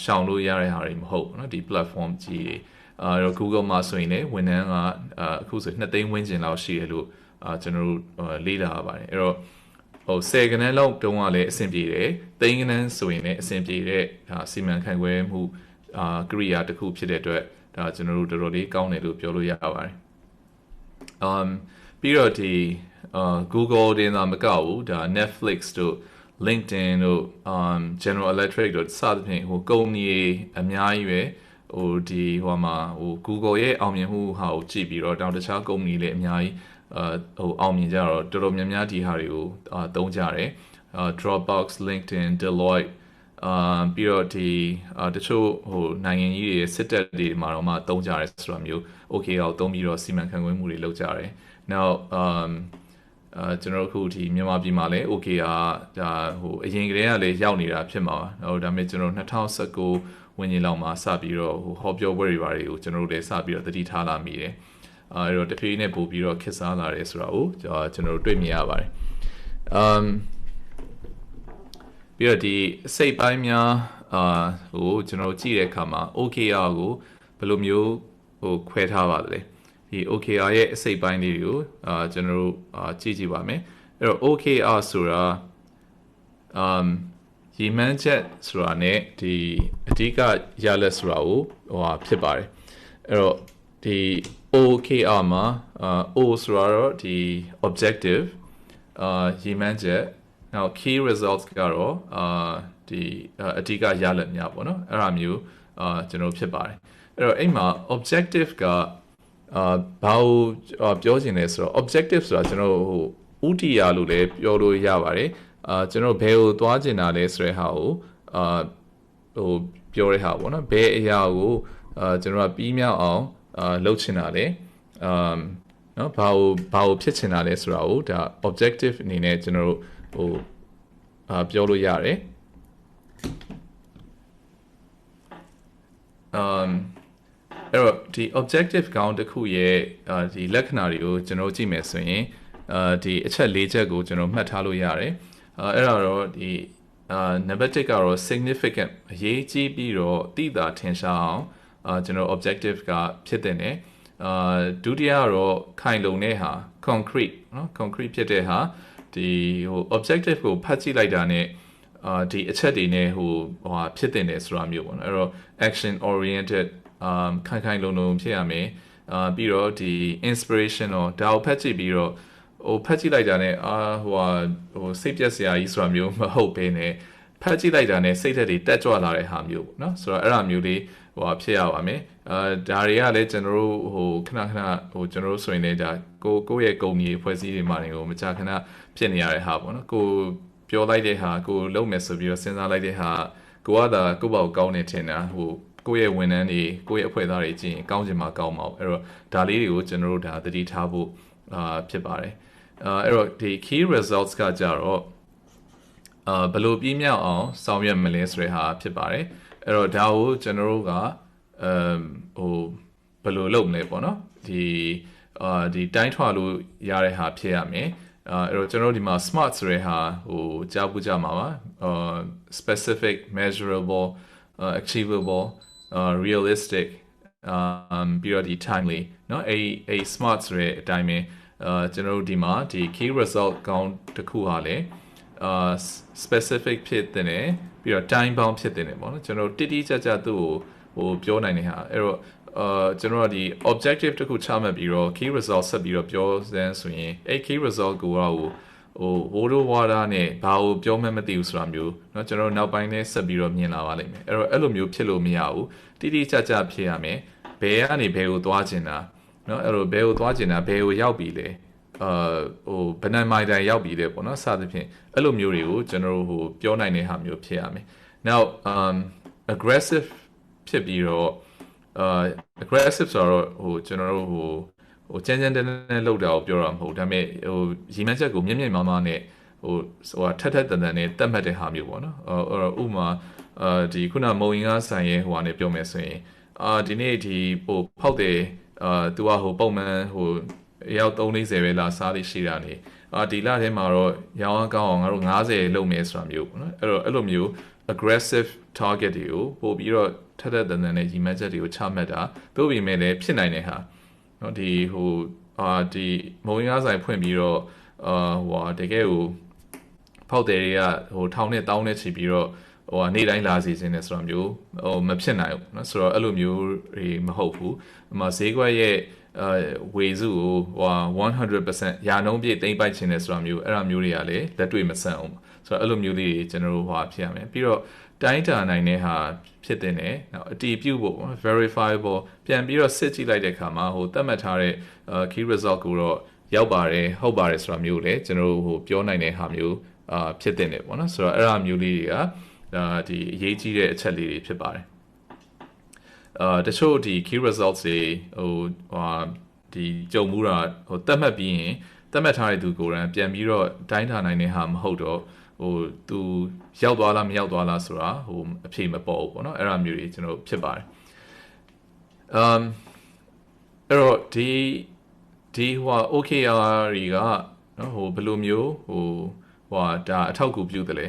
ရှောင်လို့ရတဲ့ဟာတွေမဟုတ်ဘူးเนาะဒီ platform ကြီးတွေတော့ Google မှာဆိုရင်လည်းဝန်ထမ်းကအခုဆို2 သိန်းဝန်းကျင်လောက်ရှိတယ်လို့ကျွန်တော်တို့လေ့လာရပါတယ်အဲ့တော့10 ကနန်းလောက်တုန်းကလည်းအဆင်ပြေတယ်သိန်းကနန်းဆိုရင်လည်းအဆင်ပြေတဲ့စီမံခန့်ခွဲမှုကရိယာတစ်ခုဖြစ်တဲ့အတွက်ဒါကျွန်တော်တို့တော်တော်လေးကောင်းတယ်လို့ပြောလို့ရပါတယ်ပြီးတော့ဒီGoogle တင်သာမကဘူးဒါ Netflix တို့ LinkedIn တို့ General Electric တို့စသဖြင့်ကုမ္ပဏီအများကြီးပဲဒီမှာGoogle ရဲ့အောင်မြင်မှုဟာကိုကြည့်ပြီးတော့တောင်တခြားကုမ္ပဏီလည်းအများကြီးအောင်မြင်ကြတော့တော်တော်များများဒီဟာတွေကိုသုံးကြတယ်Dropbox LinkedIn Deloitteပြီးတော့ဒီတချို့နိုင်ငံကြီးတွေစစ်တပ်တွေမှာတော့မှသုံးကြတယ်ဆိုတာမျိုး OKR ကိုသုံးပြီးတော့စီမံခန့်ခွဲမှုတွေလုပ်ကြတယ်နောက်ကျွန်တော်အခုဒီမြန်မာပြည်မှာလည်း OKR ဒါအရင်ကတည်းကလည်းရောက်နေတာဖြစ်မှာပါဒါပေမဲ့ကျွန်တော်2019ဝန်းကျင်လောက်မှာစပြီးတော့ဟောပြောပွဲတွေပါတယ်ကိုကျွန်တော်တို့လည်းစပြီးတော့သတိထားလာမိတယ်အဲ့တော့တဖြည်းနဲ့ပို့ပြီးတော့ခက်စားလာတယ်ဆိုတာကိုကျွန်တော်တို့တွေ့မြင်ရပါတယ်ပြီးတော့ဒီစိတ်ပိုင်းများကျွန်တော်ကြည့်တဲ့အခါမှာ OKR ကိုဘယ်လိုမျိုးခွဲထားပါသလဲဒီ OKR ရဲ့အစိတ်ပိုင်းလေးတွေကိုကျွန်တော်တို့ကြည့်ပါမယ်အဲ့တော့ OKR ဆိုတာရည်မှန်းချက်ဆိုတာ ਨੇ ဒီအဓိကရလက်ဆိုတာကိုဖြစ်ပါတယ်အဲ့တော့ဒီ OKR မှာO ဆိုတာတော့ဒီ objective ရည်မှန်းချက်နောက် key results ကတော့ဒီအဓိကရလက်များပေါ့နော်အဲ့ဒါမျိုးကျွန်တော်ဖြစ်ပါတယ်အဲ့တော့အဲ့မှာ objective ကဘာကိုပြောချင်လဲဆိုတော့ objective ဆိုတာကျွန်တော်ဥတီယာလို့လည်းပြောလို့ရပါတယ်ကျွန်တော်ဘယ်ကိုသွားချင်တာလဲဆိုတဲ့ဟာကိုပြောတဲ့ဟာပေါ့နော်ဘယ်အရာကိုကျွန်တော်ပြီးမြောက်အောင်လုပ်ချင်တာလဲနော်ဘာကိုဖြစ်ချင်တာလဲဆိုတာကိုဒါ objective အနေနဲ့ကျွန်တော်ပြောလို့ရတယ်အဲ့တော့ဒီ objective ကောင်းတစ်ခုရဲ့ဒီလက္ခဏာတွေကိုကျွန်တော်ကြည့်မယ်ဆိုရင်ဒီအချက် 4 ချက်ကိုကျွန်တော်မှတ်ထားလို့ရတယ်အဲ့တော့ဒီနံပါတ် 1ကတော့ significant အရေးကြီးပြီးတော့သိတာထင်ရှားအောင်ကျွန်တော် objective ကဖြစ်တဲ့ねဒုတိယကတော့ခိုင်လုံတဲ့ဟာ concrete နော် concrete ဖြစ်တဲ့ဟာဒီobjective ကိုဖတ်ကြည့်လိုက်တာနဲ့ဒီအချက်တွေနဲ့ဖြစ်တဲ့တယ်ဆိုတာမျိုးပေါ့နော်အဲ့တော့ action oriented ခိုင်လုံဖြစ်ရမယ်ပြီးတော့ဒီ inspiration တော့ဒါကိုဖတ်ကြည့်ပြီးတော့ဖတ်ကြည့်လိုက်တာနဲ့စိတ်ပြက်စရာကြီးဆိုတာမျိုးမဟုတ်ဘဲနဲ့ဖတ်ကြည့်လိုက်တာနဲ့စိတ်ဓာတ်တွေတက်ကြွလာတဲ့ဟာမျိုးပေါ့နော်ဆိုတော့အဲ့ဒါမျိုးလေးဖြစ်ရပါမယ်ဒါတွေကလည်းကျွန်တော်တို့ခဏကျွန်တော်တို့ဆိုရင်လည်းဒါကိုယ့်ရဲ့ကုမ္ပဏီဖွဲ့စည်းတွေမှာတွေကိုမကြာခဏဖြစ်နေရတဲ့ဟာပေါ့နော်ကိုပြောလိုက်တဲ့ဟာကိုလုပ်မယ်ဆိုပြီးတော့စဉ်းစားလိုက်တဲ့ဟာကိုကသာကိုယ့်ဘောက်ကောင်းနေထင်တာကိုယ့်ရဲ့ဝန်ထမ်းတွေကိုယ့်ရဲ့အဖွဲ့သားတွေကြည့်ရင်ကောင်းချင်မှကောင်းမှာအဲ့တော့ဒါလေးတွေကိုကျွန်တော်တို့ဒါသတိထားဖို့ဖြစ်ပါတယ်အဲ့တော့ဒီ key results ကကြတော့ဘယ်လိုပြီးမြောက်အောင်ဆောင်ရွက်မလဲဆိုတဲ့ဟာဖြစ်ပါတယ်အဲ့တော့ဒါကိုကျွန်တော်တို့ကဘယ်လိုလုပ်မလဲပေါ့နော်ဒီတိုင်းထွာလို့ရတဲ့ဟာဖြစ်ရမယ်အဲ့တော့ကျွန်တော်တို့ဒီမှာ smart ဆိုတဲ့ဟာကြားပူးကြမှာပါspecific measurable achievable realistic ပြီးတော့ဒီ timely เนาะအဲ့ smart ဆိုတဲ့အတိုင်းပဲကျွန်တော်တို့ဒီမှာဒီ key result ကောင်းတစ်ခုဟာလေspecific ဖြစ်တဲ့ပြီးတော့ time bound ဖြစ်တဲ့ပေါ့နော်ကျွန်တော်တိတိကျကျသူ့ကို ပြောနိုင်နေဟာအဲ့တော့ကျွန်တော်ဒီ objective တစ်ခုချမှတ်ပြီးတော့ key result ဆက်ပြီးတော့ပြောစမ်းဆိုရင်အဲ့ key result ကိုဝိုးတို့ဝါဒနဲ့ဘာကိုပြောမှမသိဘူးဆိုတာမျိုးเนาะကျွန်တော်နောက်ပိုင်းနဲ့ဆက်ပြီးတော့မြင်လာပါလိမ့်မယ်အဲ့လိုမျိုးဖြစ်လို့မရဘူးတိတိကျကျဖြစ်ရမယ်ဘယ်ကနေဘယ်ကိုသွားချင်တာเนาะအဲ့လိုဘယ်ကိုသွားချင်တာဘယ်ကိုရောက်ပြီလဲဘယ်နှမိုင်တိုင်ရောက်ပြီလဲပေါ့နော်စသဖြင့်အဲ့လိုမျိုးတွေကိုကျွန်တော်တို့ပြောနိုင်တဲ့ဟာမျိုးဖြစ်ရမယ် now aggressive ဖြစ်ပြီးတော့aggressive ဆိုတော့ကျွန်တော်တို့ကြမ်းကြမ်းတမ်းတမ်းလောက်တာကိုပြောတာမဟုတ်ဒါပေမဲ့ရီမှန်းချက်ကိုမြင့်မြင့်မားမားနဲ့ထက်ထက်တန်တန်နဲ့တတ်မှတ်တဲ့ဟာမျိုးပေါ့နော်ဥပမာဒီခုနမုံရင်ကားဆိုင်ရဲ့နဲ့ပြောမယ်ဆိုရင်ဒီနေ့ဒီဖောက်တယ်သူကပုံမှန်ရောက်340ပဲလာစားလိရှိတာနေဒီလထဲမှာတော့ရောင်းကောင်းအောင်ငါတို့90လုပ်မယ်ဆိုတာမျိုးပေါ့နော်အဲ့လိုမျိုး aggressive target တွေကိုပို့ပြီးတော့ထက်ထက်တန်တန်နဲ့ရီမှန်းချက်တွေကိုချမှတ်တာသို့ပေမဲ့လည်းဖြစ်နိုင်တဲ့ဟာနော်ဒီဒီမုံရင်ကားဆိုင်ဖွင့်ပြီးတော့တကယ်ကိုဖောက်တယ်တွေကထောင်နဲ့တောင်းနဲ့ချီပြီးတော့နေ့တိုင်းလာစီစဉ်နေဆိုတာမျိုးမဖြစ်နိုင်ဘူးเนาะဆိုတော့အဲ့လိုမျိုးတွေမဟုတ်ဘူးဈေးကွက်ရဲ့ဝေစုကို100% ရာနှုန်းပြည့်သိမ့်ပိုက်ခြင်းနဲ့ဆိုတာမျိုးအဲ့လိုမျိုးတွေကလည်းလက်တွေ့မဆန်အောင်ဆိုတော့အဲ့လိုမျိုးလေးကျွန်တော်တို့ဖြစ်ရမယ်ပြီးတော့တိုင်းတာနိုင်တဲ့ဟာဖြစ်တဲ့နဲ့နောက်အတည်ပြုဖို့ verifiable ပြန်ပြီးတော့စစ်ကြည့်လိုက်တဲ့အခါမှာသတ်မှတ်ထားတဲ့key result ကိုတော့ရောက်ပါတယ်ဟုတ်ပါတယ်ဆိုတာမျိုးလည်းကျွန်တော်တို့ပြောနိုင်တဲ့ဟာမျိုးဖြစ်တဲ့နဲ့ပေါ့နော်ဆိုတော့အဲ့လိုမျိုးလေးတွေကဒီအရေးကြီးတဲ့အချက်လေးတွေဖြစ်ပါတယ်တချို့ဒီ key results တွေဒီကြုံမှုတာသတ်မှတ်ပြီးရင်သတ်မှတ်ထားတဲ့သူကိုယ်တိုင်ပြန်ပြီးတော့တိုင်းထားနိုင်တဲ့ဟာမဟုတ်တော့သူရောက်သွားလားမရောက်သွားလားဆိုတာအဖြေမပေါ်ဘူးပေါ့နော်အဲ့လိုမျိုးတွေကျွန်တော်ဖြစ်ပါတယ်အဲ့တော့ဒီ OKR တွေကနော်ဘယ်လိုမျိုးဒါအထောက်အကူပြုတယ်လဲ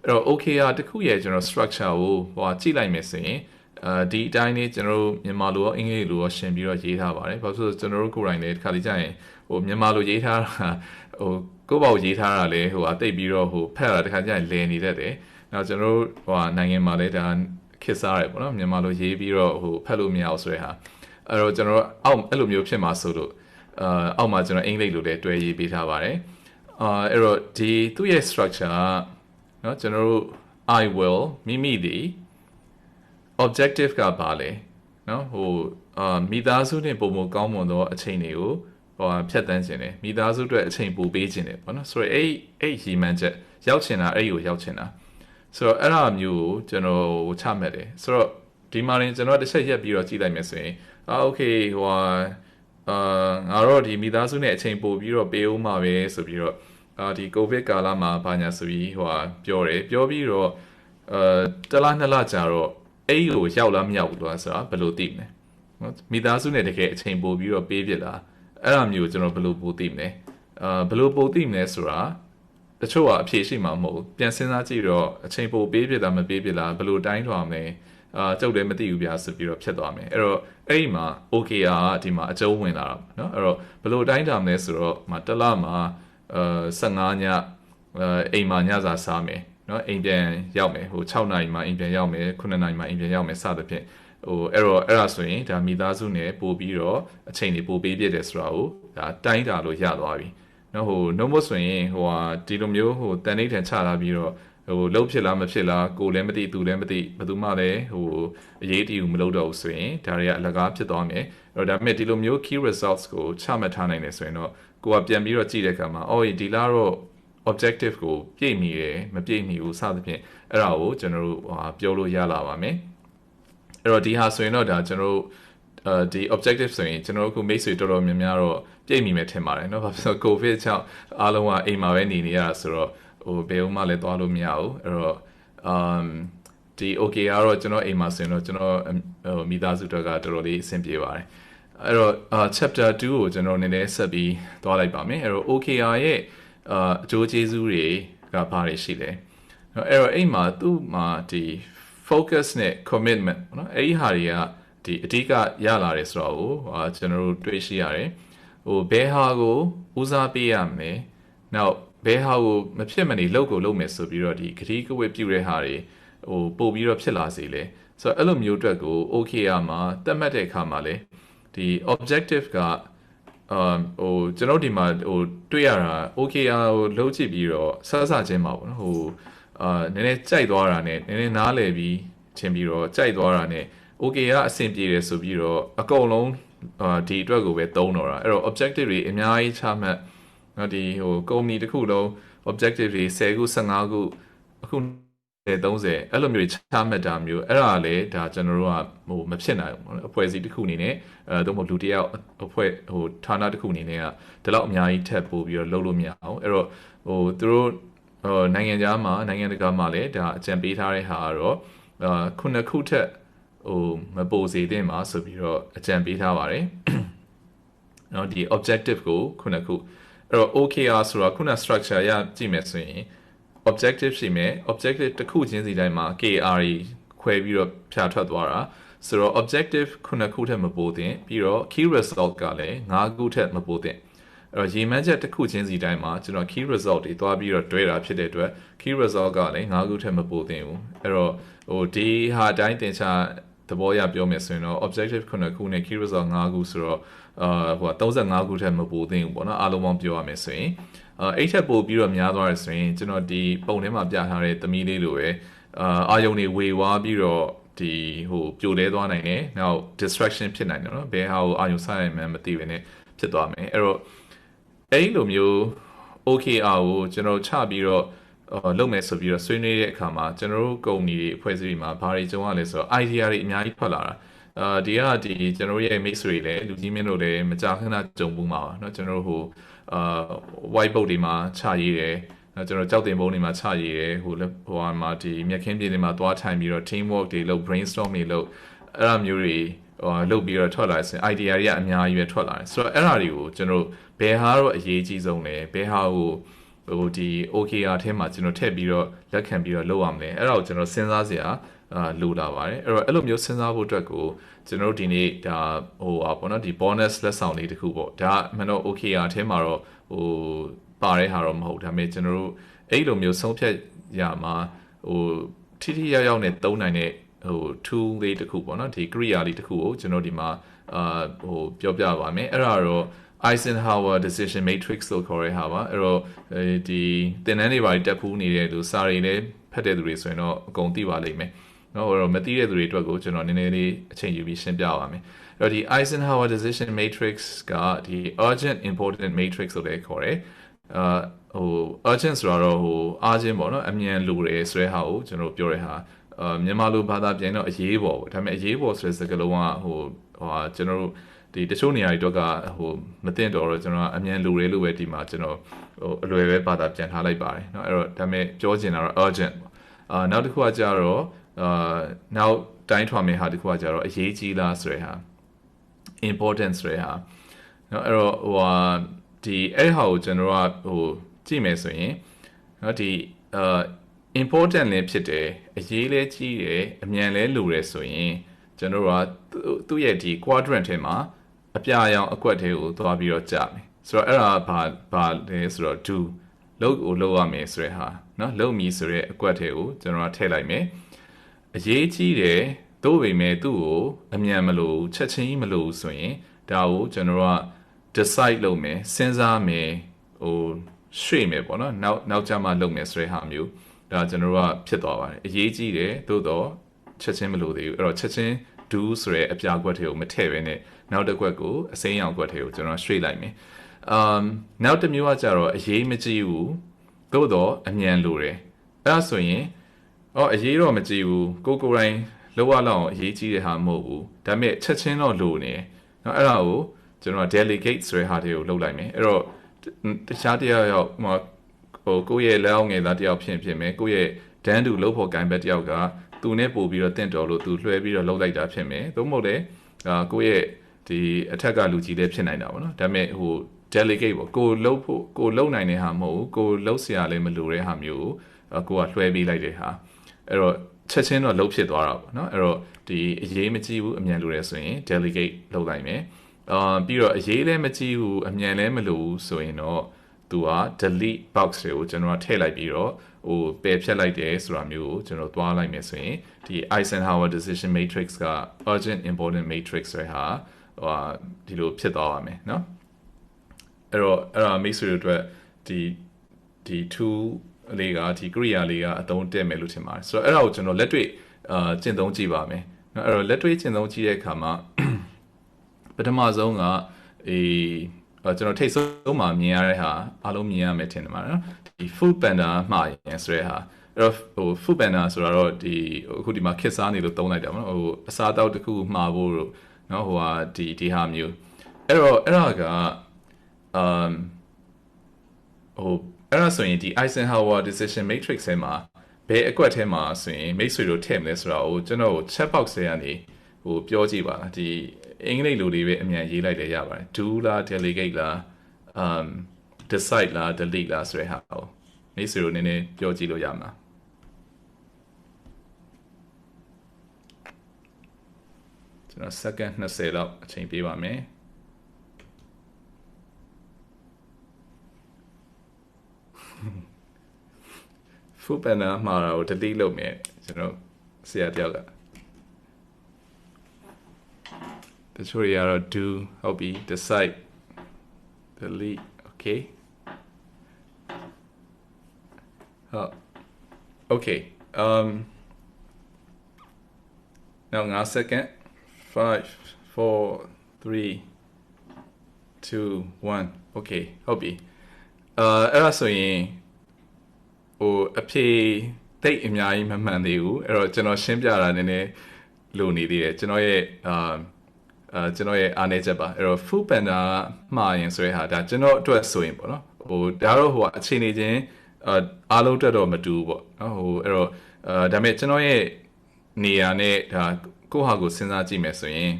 အဲ့တော့ OKR တခုရဲ့ကျွန်တော် structure ကိုကြည့်လိုက်မယ်ဆိုရင်ဒီအတိုင်းလေးကျွန်တော်တို့မြန်မာလိုရောအင်္ဂလိပ်လိုရောရှင်းပြီးတော့ရေးထားပါတယ်ဘာလို့ဆိုကျွန်တော်တို့ကိုယ်တိုင်လည်းတစ်ခါလေကြာရင်မြန်မာလိုရေးထားတာကိုယ့်ဘောက်ရေးထားတာလေတိတ်ပြီးတော့ဖက်တာတစ်ခါကြာရင်လည်နေတတ်တယ်နောက်ကျွန်တော်တို့နိုင်ငံမှာလည်းဒါခေတ်စားတယ်ပေါ့နော်မြန်မာလိုရေးပြီးတော့ဖက်လို့မရအောင်ဆိုတဲ့ဟာအဲ့တော့ကျွန်တော်တို့အဲ့လိုမျိုးဖြစ်မှာဆိုလို့အောက်မှာကျွန်တော်အင်္ဂလိပ်လိုလည်းတွဲရေးပေးထားပါတယ်အဲ့တော့ဒီသူ့ရဲ့ structure เนาะကျွန်တော်တို့ I will မိမိဒီ objective ကပါလေเนาะမိသားစုနဲ့ပုံမကောင်းမွန်သောအချိန်တွေကိုဖြတ်တန်းခြင်းတယ်မိသားစုအတွက်အချိန်ပိုပေးခြင်းတယ်ပေါ့နော်ဆိုတော့အဲ့ရီမှန်းချက်ရောက်ချင်တာအဲ့ကိုရောက်ချင်တာဆိုတော့အဲ့လိုမျိုးကိုကျွန်တော်ချမှတ်တယ်ဆိုတော့ဒီမှာရင်ကျွန်တော်တစ်ချက်ရက်ပြီးတော့ကြည့်လိုက်မယ်ဆိုရင်okay ငါတော့ဒီမိသားစုနဲ့အချိန်ပိုပြီးတော့ပေးဦးမှာပဲဆိုပြီးတော့ဒီကိုဗစ်ကာလမှာဘာညာဆိုပြီးပြောတယ်ပြောပြီးတော့တစ်လနှစ်လကြာတော့အဲ့ကိုရောက်လားမရောက်ဘူးလားဆိုတာဘယ်လိုသိမလဲနော်မိသားစုနဲ့တကယ်အချိန်ပိုပြီးတော့ပေးပြလားအဲ့လိုမျိုးကျွန်တော်ဘယ်လိုပိုသိမလဲဘယ်လိုပိုသိမလဲဆိုတာတချို့ကအဖြေရှိမှာမဟုတ်ပြန်စဉ်းစားကြည့်တော့အချိန်ပိုပေးပြလားမပေးပြလားဘယ်လိုတိုင်းထွာမလဲကျုပ်လည်းမသိဘူးဗျာဆိုပြီးတော့ဖြစ်သွားမယ်အဲ့တော့အဲ့ဒီမှာ OKR ကဒီမှာအကျုံးဝင်လာတာเนาะအဲ့တော့ဘယ်လိုတိုင်းတာမလဲဆိုတော့တစ်လမှာ15ညအိမ်မှာညစာစားမယ်เนาะအိမ်ပြန်ရောက်မယ်6နာရီမှာအိမ်ပြန်ရောက်မယ်9နာရီမှာအိမ်ပြန်ရောက်မယ်စသဖြင့်အဲ့ဒါဆိုရင်ဒါမိသားစုနဲ့ပို့ပြီးတော့အချိန်တွေပို့ပေးပြတယ်ဆိုတာကိုဒါတိုင်းတာလို့ရသွားပြီเนาะနှုတ်မဆိုရင်ဒီလိုမျိုးတန်နေထန်ချလာပြီးတော့လှုပ်ဖြစ်လားမဖြစ်လားကိုလည်းမသိသူလည်းမသိဘယ်သူမှလည်းအရေးတည်ဘူးမလုပ်တော့ဘူးဆိုရင်ဒါတွေကအလကားဖြစ်သွားမယ်အဲ့တော့ဒါပေမဲ့ဒီလိုမျိုး key results ကိုချမှတ်ထားနိုင်တယ်ဆိုရင်တော့ကိုကပြန်ပြီးတော့ကြည့်တဲ့အခါမှာဒီလားတော့ objective ကိုပြည့်မီတယ်မပြည့်မီဘူးစသဖြင့်အဲ့ဒါကိုကျွန်တော်တို့ပြောလို့ရလာပါမယ်အဲ့တော့ဒီဟာဆိုရင်တော့ဒါကျွန်တော်တို့ဒီ objective ဆိုရင်ကျွန်တော်တို့အခုမိတ်ဆွေတော်တော်များများတော့ပြည့်မီမယ်ထင်ပါတယ်เนาะဘာဖြစ်လို့ covid ကြောင့်အားလုံးကအိမ်မှာပဲနေရတာဆိုတော့ဘယ်မှလည်းသွားလို့မရဘူးအဲ့တော့ဒီ OKR ကတော့ကျွန်တော်အိမ်မှာဆိုရင်တော့ကျွန်တော်မိသားစုတော်ကတော်တော်လေးအဆင်ပြေပါတယ်အဲ့တော့ chapter 2ကိုကျွန်တော်နည်းနည်းဆက်ပြီးသွားလိုက်ပါမယ်အဲ့တော့ OKR ရဲ့အကျိုးကျေးဇူးတွေကဘာတွေရှိလဲအဲ့တော့အိမ်မှာသူ့မှာဒီ focus နဲ့ commitment เนาะအဲ့ဒီဟာတွေကဒီအဓိကရလာတယ်ဆိုတော့ကျွန်တော်တို့တွေ့ရှိရတယ်ဘယ်ဟာကိုဦးစားပေးရမလဲနောက်ဘယ်ဟာကိုမဖြစ်မနေလုပ်မယ်ဆိုပြီးတော့ဒီဂတိကဝတ်ပြုတဲ့ဟာတွေပို့ပြီးတော့ဖြစ်လာစေလေ ဆိုတော့အဲ့လိုမျိုးအတွက်ကို OKR မှာသတ်မှတ်တဲ့အခါမှာလေဒီ objective ကဟိုကျွန်တော်ဒီမှာဟိုတွေ့ရတာ OKR ကိုလုံးကြည့်ပြီးတော့စချင်းပါပေါ့နော်ဟိုနည်းနည်းကြိုက်သွားတာနဲ့နည်းနည်းနားလည်ပြီးချင်းပြီးတော့ကြိုက်သွားတာနဲ့ OKR အဆင်ပြေတယ်ဆိုပြီးတော့အကုန်လုံးဒီအတွက်ကိုပဲသုံးတော့တာအဲ့တော့ objective တွေအများကြီးချမှတ်နော်ဒီဟို company တစ်ခုလုံး objective တွေ10ခု15ခုအခု30အဲ့လိုမျိုးချမှတ်တာမျိုးအဲ့ဒါလည်းဒါကျွန်တော်တို့ကဟိုမဖြစ်နိုင်ဘူးအဖွဲ့အစည်းတစ်ခုအနေနဲ့သို့မဟုတ်လူတစ်ယောက်အဖွဲ့ဟိုဌာနတစ်ခုအနေနဲ့ကဒီလောက်အများကြီးထပ်ပို့ပြီးတော့လုပ်လို့မရအောင်အဲ့တော့ဟိုသူတို့နိုင်ငံခြားမှာနိုင်ငံတကာမှာလည်းဒါအကြံပေးထားတဲ့ဟာကတော့ခုနှစ်ခုထက်ဟိုမပိုစေသင့်ပါဆိုပြီးတော့အကြံပေးထားပါတယ်နော်ဒီ objective ကိုခုနှစ်ခုအဲ့တော့ OKR ဆိုတာခုန structure ရကြည့်မယ်ဆိုရင်objective ရှိမယ် objective တစ်ခုချင်းစီတိုင်းမှာ KR ခွဲပြီးတော့ဖြာထွက်သွားတာဆိုတော့ objective ခုနှစ်ခုထက်မပိုသင့်ပြီးတော့ key result ကလည်း5ခုထက်မပိုသင့်အဲ့တော့ရည်မှန်းချက်တစ်ခုချင်းစီတိုင်းမှာကျွန်တော် key result တွေသွားပြီးတော့တွဲတာဖြစ်တဲ့အတွက် key result ကလည်း5ခုထက်မပိုသင့်ဘူးအဲ့တော့ဟိုဒီဟာတိုင်းသင်ချာသဘောရပြောမယ်ဆိုရင်တော့ objective ခုနှစ်ခုနဲ့ key result 5ခုဆိုတော့ဟို35ခုထက်မပိုသင့်ဘူးပေါ့နော်အားလုံးပေါင်းပြောရမယ်ဆိုရင်အဲ့ထက်ပိုပြီးတော့များသွားတယ်ဆိုရင်ကျွန်တော်ဒီပုံထဲမှာပြထားတဲ့သမီးလေးလိုပဲအာယုံတွေဝေဝါးပြီးတော့ဒီဟိုပြိုလဲသွားနိုင်တယ်နောက် distraction ဖြစ်နိုင်တယ်နော်ဘယ်ဟာကိုအာယုံဆိုင်မှန်းမသိဘဲနဲ့ဖြစ်သွားမယ်အဲ့တော့အဲ့လိုမျိုး OKR ကိုကျွန်တော်ချပြီးတော့လုပ်မယ်ဆိုပြီးတော့ဆွေးနွေးတဲ့အခါမှာကျွန်တော်တို့ကုမ္ပဏီတွေအဖွဲ့အစည်းတွေမှာဘာတွေကြုံရလဲဆိုတော့ idea တွေအများကြီးထွက်လာတာဒီကျွန်တော်ရဲ့ mix တွေလည်းလူကြီးမင်းတို့လည်းမကြာခဏကြုံဘူးမှာပါเนาะကျွန်တော်တို့ဟိုwhiteboard တွေမှာချရေးတယ်ကျွန်တော်ကြောက်တင်ပုံးတွေမှာချရေးတယ်ဟိုမှာဒီမြက်ခင်းပြည်တွေမှာသွားထိုင်ပြီးတော့ team work တွေလုပ် brainstorm တွေလုပ်အဲ့လိုမျိုးတွေလုပ်ပြီးတော့ထွက်လာတဲ့ idea တွေကအများကြီးပဲထွက်လာတယ်ဆိုတော့အဲ့ဒါတွေကိုကျွန်တော်ဘယ်ဟာတော့အရေးကြီးဆုံးလဲဘယ်ဟာကိုဟိုဒီ OKR ထဲမှာကျွန်တော်ထည့်ပြီးတော့လက်ခံပြီးတော့လုပ်ရမလဲအဲ့ဒါကိုကျွန်တော်စဉ်းစားစရာလိုလာပါတယ်အဲ့တော့အဲ့လိုမျိုးစဉ်းစားဖို့အတွက်ကိုကျွန်တော်တို့ဒီနေ့ဒါဟိုပေါ့နော်ဒီ bonus လက်ဆောင်လေးတစ်ခုပေါ့ဒါမှန်တော့ OKR ထဲမှာတော့ဟိုပါတဲ့ဟာတော့မဟုတ်ဒါပေမဲ့ကျွန်တော်တို့အဲ့လိုမျိုးဆုံးဖြတ်ရမှာဟိုထိထိရောက်ရောက်နဲ့သုံးနိုင်တဲ့ဟို tool လေးတစ်ခုပေါ့နော်ဒီ Kriya လေးတစ်ခုကိုကျွန်တော်ဒီမှာဟိုပြောပြပါမယ်အဲ့ဒါတော့Eisenhower decision matrix လို့ခေါ်ရတဲ့ဟာပါအဲ့တော့ဒီသင်တန်းတွေပါတက်ဖူးနေတဲ့သူစာတွေလည်းဖတ်တဲ့သူတွေဆိုရင်တော့အကုန်သိပါလိမ့်မယ်เนาะအဲ့တော့မသိတဲ့သူတွေအတွက်ကိုကျွန်တော်နည်းနည်းလေးအချိန်ယူပြီးရှင်းပြပါမယ်အဲ့တော့ဒီ Eisenhower decision matrix ကဒီ urgent important matrix လို့လည်းခေါ်တယ်ဟို urgent ဆိုတော့ဟို urgent ပေါ့နော်အမြန်လိုတယ်ဆိုတဲ့ဟာကိုကျွန်တော်ပြောတဲ့ဟာမြန်မာလိုဘာသာပြန်တော့အရေးပေါ်ပေါ့ဒါပေမဲ့အရေးပေါ်ဆိုတဲ့စကားလုံးကဟိုကျွန်တော်တို့ဒီတချို့နေရာတွေတော့ကဟိုမသိတော့ကျွန်တော်အမြန်လိုတယ်လို့ပဲဒီမှာကျွန်တော်ဟိုအလွယ်ပဲဘာသာပြန်ထားလိုက်ပါတယ်เนาะအဲ့တော့ဒါပေမဲ့ပြောချင်တာတော့ urgent နောက်တစ်ခုကကြတော့နောက်တိုင်းထွာမယ့်ဟာတစ်ခုကကြတော့အရေးကြီးလားဆိုတဲ့ဟာ important ဆိုတဲ့ဟာเนาะအဲ့တော့ဟိုဒီအဲ့ဟာကိုကျွန်တော်ကဟိုကြည့်မယ်ဆိုရင်เนาะဒီ important လည်းဖြစ်တယ်အရေးလည်းကြီးတယ်အမြန်လည်းလိုတယ်ဆိုရင်ကျွန်တော်ကသူ့ရဲ့ဒီ quadrant ထဲမှာအပြာရောင်အကွက်ထဲကိုသွားပြီးတော့ကြာမယ်ဆိုတော့အဲ့ဒါဘာလဲဆိုတော့ do လုပ်ရမယ်ဆိုတဲ့ဟာเนาะလုပ်မည်ဆိုတဲ့အကွက်ထဲကိုကျွန်တော်ထည့်လိုက်မယ်အရေးကြီးတယ်သို့ပေမဲ့သူ့ကိုအမြန်မလို့ချက်ချင်းမလို့ဆိုရင်ဒါကိုကျွန်တော်က decide လုပ်မယ်စဉ်းစားမယ်ဟိုရွှေ့မယ်ပေါ့နော်နောက်ကျမှလုပ်မယ်ဆိုတဲ့ဟာမျိုးဒါကျွန်တော်ကဖြစ်သွားပါတယ်အရေးကြီးတယ်သို့တော့ချက်ချင်းမလို့သေးဘူးအဲ့တော့ချက်ချင်း do ဆိုတဲ့အပြာကွက်ထဲကိုမထည့်ဘဲနဲ့နောက်တစ်ကွက်ကိုအစိမ်းရောင်ကွက်ထဲကိုကျွန်တော်ရွှေ့လိုက်မယ်နောက်တစ်မျိုးကကြတော့အရေးမကြီးဘူးသို့တော့အမြန်လိုတယ်အဲ့ဒါဆိုရင်အရေးတော့မကြီးဘူးကိုယ်တိုင်လောက်ရလောက်အောင်အရေးကြီးတဲ့ဟာမဟုတ်ဘူးဒါပေမဲ့ချက်ချင်းတော့လိုနေเนาะအဲ့ဒါကိုကျွန်တော် delegate ဆိုတဲ့ဟာတွေကိုလုပ်လိုက်မယ်အဲ့တော့တခြားတရားရောက်ဟိုကိုယ့်ရဲ့လက်အောက်ငယ်သားတယောက်ဖြစ်မယ်ကိုယ့်ရဲ့ဒန်းတူလှုပ်ဖို့ဂိုင်းဘက်တယောက်ကသူနဲ့ပို့ပြီးတော့တင့်တော်လို့သူလွှဲပြီးတော့လှုပ်လိုက်တာဖြစ်မယ်သို့မဟုတ်လေကိုယ့်ရဲ့ဒီအထက်ကလူကြီးလည်းဖြစ်နိုင်တာပေါ့နော်ဒါပေမဲ့ဟို delegate ပေါ့ကိုလှုပ်ဖို့ကိုလှုပ်နိုင်တဲ့ဟာမဟုတ်ဘူးကိုလှုပ်เสียလည်းမလိုတဲ့ဟာမျိုးကိုကလွှဲပေးလိုက်တဲ့ဟာအဲ့တော့ချက်ချင်းတော့လှုပ်ဖြစ်သွားတာပေါ့နော်အဲ့တော့ဒီအရေးမကြီးဘူးအမြန်လိုတယ်ဆိုရင် delegate လုပ်လိုက်မယ်ပြီးတော့အရေးလည်းမကြီးဘူးအမြန်လည်းမလိုဘူးဆိုရင်တော့ သူက delete box တွေကိုကျွန်တော်ထည့်လိုက်ပြီးတော့ဟိုပယ်ဖြတ်လိုက်တယ်ဆိုတာမျိုးကိုကျွန်တော်သွားလိုက်မယ်ဆိုရင်ဒီ Eisenhower decision matrix က urgent important matrix တွေဟာဒီလိုဖြစ်သွားပါမယ်เนาะအဲ့တော့မိတ်ဆွေတို့အတွက်ဒီ tool လေးကဒီ Korea လေးကအသုံးတက်မယ်လို့ထင်ပါတယ်ဆိုတော့အဲ့ဒါကိုကျွန်တော်လက်တွေ့ကျင့်သုံးကြည့်ပါမယ်เนาะအဲ့တော့လက်တွေ့ကျင့်သုံးကြည့်တဲ့အခါမှာပထမဆုံးကကျွန်တော်ထိတ်ဆုံးမှာမြင်ရတဲ့ဟာအားလုံးမြင်ရမယ်ထင်တယ်မှာနော်ဒီ food panda မှာရင်ဆိုတဲ့ဟာအဲ့တော့ဟို food panda ဆိုတာတော့ဒီအခုဒီမှာခက်စားနေလို့သုံးလိုက်တာပေါ့နော်ဟိုအစားအသောက်တစ်ခုမှာဖို့လို့နော်ဟိုဟာဒီဟာမျိုးအဲ့တော့အဲ့ဒါကဟိုအဲ့ဒါဆိုရင်ဒီ Eisenhower decision matrix ထဲမှာဘယ်အကွက်ထဲမှာဆိုရင်မိတ်ဆွေတို့ထည့်မလဲဆိုတာကိုကျွန်တော် chat box ထဲကနေဟိုပြောကြည့်ပါလားဒီအင်္ဂလိပ်လိုလေးပဲအမြန်ရေးလိုက်တယ်ရပါတယ် do လား delegate လားdecide လား delete လားဆိုတဲ့ဟာကိုမိတ်ဆွေတို့နည်းနည်းပြောကြည့်လို့ရမှာကျွန်တော် second 20လောက်အချိန်ပေးပါမယ် food banner မှာတော့ delete လုပ်မယ်ကျွန်တော်ဆရာတယောက်ကတချို့တွေကတော့ do ဟုတ်ပြီ decide delete okay ဟုတ် okay now 5 second 5 4 3 2 1 okay ဟုတ်ပြီအဲ့ဒါဆိုရင်ဟိုအဖြေတိတ်အများကြီးမမှန်သေးဘူးအဲ့တော့ကျွန်တော်ရှင်းပြတာနည်းနည်းလိုနေသေးတယ်ကျွန်တော်ရဲ့ကျွန်တော်ရဲ့အားနည်းချက်ပါအဲ့တော့ food panda မှာရင်ဆိုရဟာဒါကျွန်တော်အတွက်ဆိုရင်ပေါ့နော်ဟိုဒါတော့ဟိုအခြေအနေချင်းအားလုံးတက်တော့မတူဘူးပေါ့နော်ဟိုအဲ့တော့ဒါပေမဲ့ကျွန်တော်ရဲ့နေရာနဲ့ဒါကိုယ့်ဟာကိုစဉ်းစားကြည့်မယ်ဆိုရင်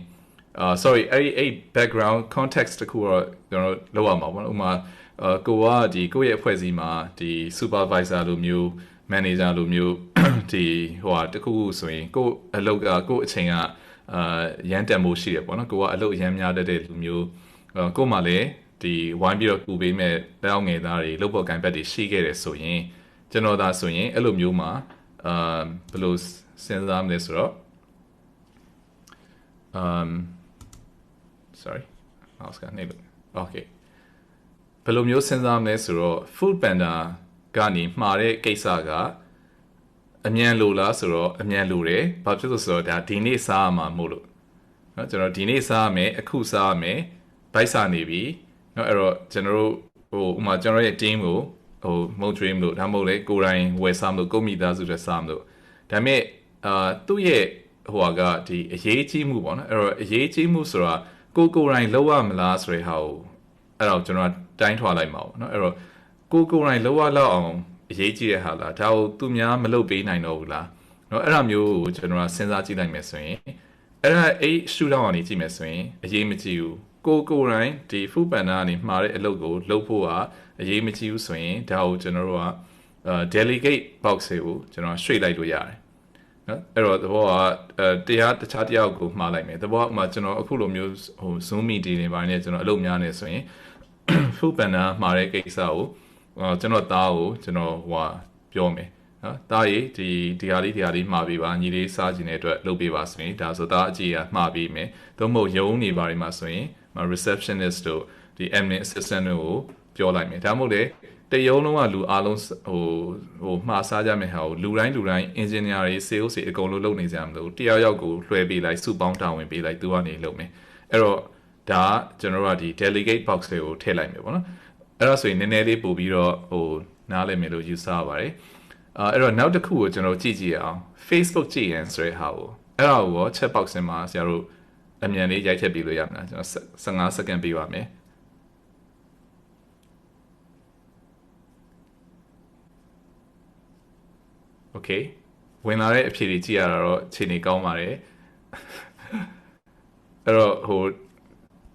sorry အဲ့ background context တခုတော့ကျွန်တော်လောက်ရမှာပေါ့နော်ဥပမာကိုကဒီကိုယ့်ရဲ့အဖွဲ့အစည်းမှာဒီ supervisor လိုမျိုး manager လိုမျိုးဒီဟိုဟာတခုခုဆိုရင်ကိုယ့်အလုပ်ကကိုယ့်အချိန်ကရန်တန်မိုးရှိတယ်ပေါ့နော်ကိုကအလုပ်ရန်များတတ်တဲ့လူမျိုးကို့မှာလည်းဒီဝိုင်းပြီးတော့ကူပေးမဲ့တောင်းငယ်သားတွေလုပ်ပေါ်ကန်ဘက်တွေရှိခဲ့တယ်ဆိုရင်ကျွန်တော်သာဆိုရင်အဲ့လိုမျိုးမှာဘယ်လိုစဉ်းစားမလဲဆိုတော့sorry mouse ကနေလို့ okay ဘယ်လိုမျိုးစဉ်းစားမလဲဆိုတော့ food panda ကနေမှာတဲ့ကိစ္စကအမြန်လိုလားဆိုတော့အမြန်လိုတယ်ဘာဖြစ်လို့ဆိုတော့ဒါဒီနေ့စားရမှာမို့လို့เนาะကျွန်တော်ဒီနေ့စားရမယ်အခုစားရမယ်ဗိုက်စားနေပြီเนาะအဲ့တော့ကျွန်တော်တို့ဟိုဥမာကျွန်တော်ရဲ့ team ကိုဟို mold dream လို့ဒါမှမဟုတ်လေကိုယ်တိုင်ဝယ်စားမလို့ကိုမိသားစုတွေစားမလို့ဒါပေမဲ့သူ့ရဲ့ဟိုကဒီအရေးကြီးမှုပေါ့နော်အဲ့တော့အရေးကြီးမှုဆိုတာကိုယ်တိုင်လောက်ရမလားဆိုတဲ့ဟာကိုအဲ့တော့ကျွန်တော်တိုင်းထွာလိုက်မှာပေါ့နော်အဲ့တော့ကိုယ်တိုင်လောက်ရလောက်အောင်အရေးကြီးတဲ့ဟာလားဒါကိုသူများမလုပ်ပေးနိုင်တော့ဘူးလားเนาะအဲ့ဒါမျိုးကိုကျွန်တော်စဉ်းစားကြည့်လိုက်မယ်ဆိုရင်အဲ့ဒါရှူတောင်းအောင်နေကြည့်မယ်ဆိုရင်အရေးမကြီးဘူးကိုယ်တိုင်ဒီ food panda ကနေမှာတဲ့အလုပ်ကိုလုပ်ဖို့ကအရေးမကြီးဘူးဆိုရင်ဒါကိုကျွန်တော်တို့ကdelegate box ကိုကျွန်တော်ရွှေ့လိုက်လို့ရတယ်နော်အဲ့တော့သဘောကတရားတခြားတယောက်ကိုမှားလိုက်မယ်သဘောကမှကျွန်တော်အခုလိုမျိုးဟို Zoom meeting တွေပိုင်းနဲ့ကျွန်တော်အလုပ်များနေဆိုရင် food panda မှာတဲ့ကိစ္စကိုကျွန်တော်သားကိုကျွန်တော်ဟိုပြောမယ်နော်သားရေးဒီဟာလေးမှာပေးပါညီလေးစားခြင်းတဲ့အတွက်လုပ်ပေးပါဆိုရင်ဒါဆိုသားအကြီးကမှာပေးမယ်သို့မဟုတ်ရုံးနေပါလိမ့်မှာဆိုရင် receptionist တို့ဒီ admin assistant တို့ကိုပြောလိုက်မယ်ဒါမှမဟုတ်လေတရုံလုံးကလူအားလုံးဟိုမှားစားကြမယ်ဟာကိုလူတိုင်း engineer တွေ sales တွေအကုန်လုံးလုပ်နေကြမလို့တယောက်ကိုလွှဲပေးလိုက်စုပေါင်းတာဝန်ပေးလိုက်သူကနေလုပ်မယ်အဲ့တော့ဒါကျွန်တော်တို့ကဒီ delegate box တွေကိုထည့်လိုက်မယ်ပေါ့နော်အဲ့တော့ဆိုရင်နည်းနည်းလေးပို့ပြီးတော့ဟိုနားလည်မယ်လို့ယူဆရပါတယ်အဲ့တော့နောက်တစ်ခုကိုကျွန်တော်ကြည့်အောင် Facebook ကြည့်ရင်ဆိုတဲ့ဟာကိုအဲ့ဒါကို chat box မှာဆရာတို့အမြန်လေးရိုက်ထည့်ပေးလို့ရမလားကျွန်တော်15 second ပေးပါမယ်โอเคဝင်လာတဲ့အဖြေတွေကြည့်ရတာတော့ခြေနေကောင်းပါတယ်အဲ့တော့ဟို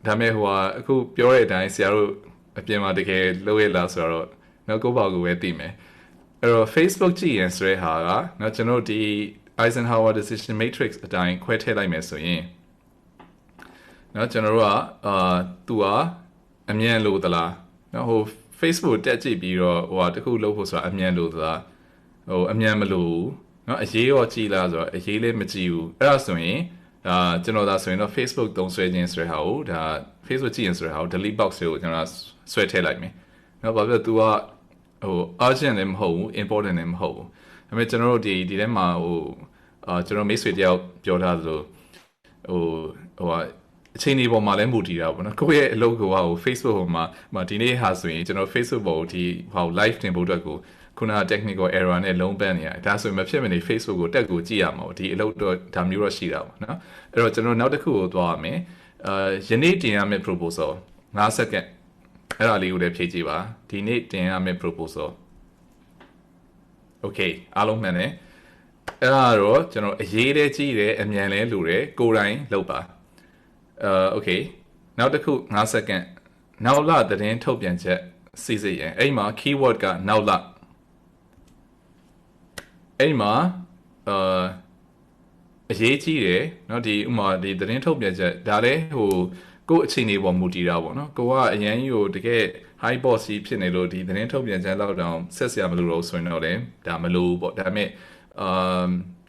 ဒါမဲ့ဟိုအခုပြောတဲ့အတိုင်းဆရာတို့အပြင်မှာတကယ်လုပ်ရလားဆိုတော့နောက်ကိုပေါ့ကိုပဲသိမယ်အဲ့တော့ Facebook ကြည့်ရင်ဆိုတဲ့ဟာကနော်ကျွန်တော်ဒီ Eisenhower decision matrix အတိုင်းခွဲထည့်လိုက်မယ်ဆိုရင်နော်ကျွန်တော်တို့ကသူကအမြန်လို့သလားနော်ဟို Facebook တက်ကြည့်ပြီးတော့ဟိုဟာတခုလုပ်ဖို့ဆိုတာအမြန်လို့ဆိုတာဟိုအမြန်မလို့เนาะအရေးရောကြည်လားဆိုတော့အရေးလည်းမကြည့်ဘူးအဲ့ဒါဆိုရင်ကျွန်တော်ဒါဆိုရင်တော့ Facebook သုံးဆွဲခြင်းဆိုတဲ့ဟာကိုဒါ Facebook ကြည့်ရင်ဆိုတဲ့ဟာကို delete box ကိုကျွန်တော်ဆွဲထည့်လိုက်မယ်เนาะဘာဖြစ်လို့ तू ကဟို urgent လည်းမဟုတ်ဘူး important လည်းမဟုတ်ဘူးဒါပေမဲ့ကျွန်တော်တို့ဒီထဲမှာဟိုကျွန်တော်မိတ်ဆွေတယောက်ပြောထားသလိုဟိုအချိန်ဒီပေါ်မှာလည်းမူတည်တာပေါ့နော်ကိုယ့်ရဲ့အလုပ်ကိုဟို Facebook ပေါ်မှာဒီနေ့ဟာဆိုရင်ကျွန်တော် Facebook ပေါ်ဒီဟို live တင်ဖို့အတွက်ကိုခုနက technical error နဲ့လုံးပန်းနေရတယ်ဒါဆိုရင်မဖြစ်မနေ Facebook ကိုတက်ကိုကြည့်ရမှာပေါ့ဒီအလုပ်တော့ဒါမျိုးတော့ရှိတာပေါ့နော်အဲ့တော့ကျွန်တော်နောက်တစ်ခုကိုသွားရမယ်ယနေ့တင်ရမယ့် proposal 5 second အဲ့ဒါလေးကိုလည်းဖြည့်ကြည့်ပါဒီနေ့တင်ရမယ့် proposal okay အားလုံးမှန်တယ်အဲ့ဒါတော့ကျွန်တော်အရေးလေးကြည့်တယ်အမြန်လဲလိုတယ်ကိုယ်တိုင်လုပ်ပါokay နောက်တစ်ခု5 second နောက်လသတင်းထုတ်ပြန်ချက်စီစစ်ရင်အဲ့မှာ keyword ကနောက်လအဲ့မှာအရေးကြီးတယ်เนาะဒီဥမာဒီသတင်းထုတ်ပြန်ချက်ဒါလည်းဟိုကိုယ့်အခြေအနေပေါ်မူတည်တာပေါ့နော်ကိုကအရန်ကြီးကိုတကယ် high boss ဖြစ်နေလို့ဒီသတင်းထုတ်ပြန်ချက်လောက်တောင်ဆက်စရာမလိုတော့ဆိုရင်တော့လည်းဒါမလိုပေါ့ဒါပေမဲ့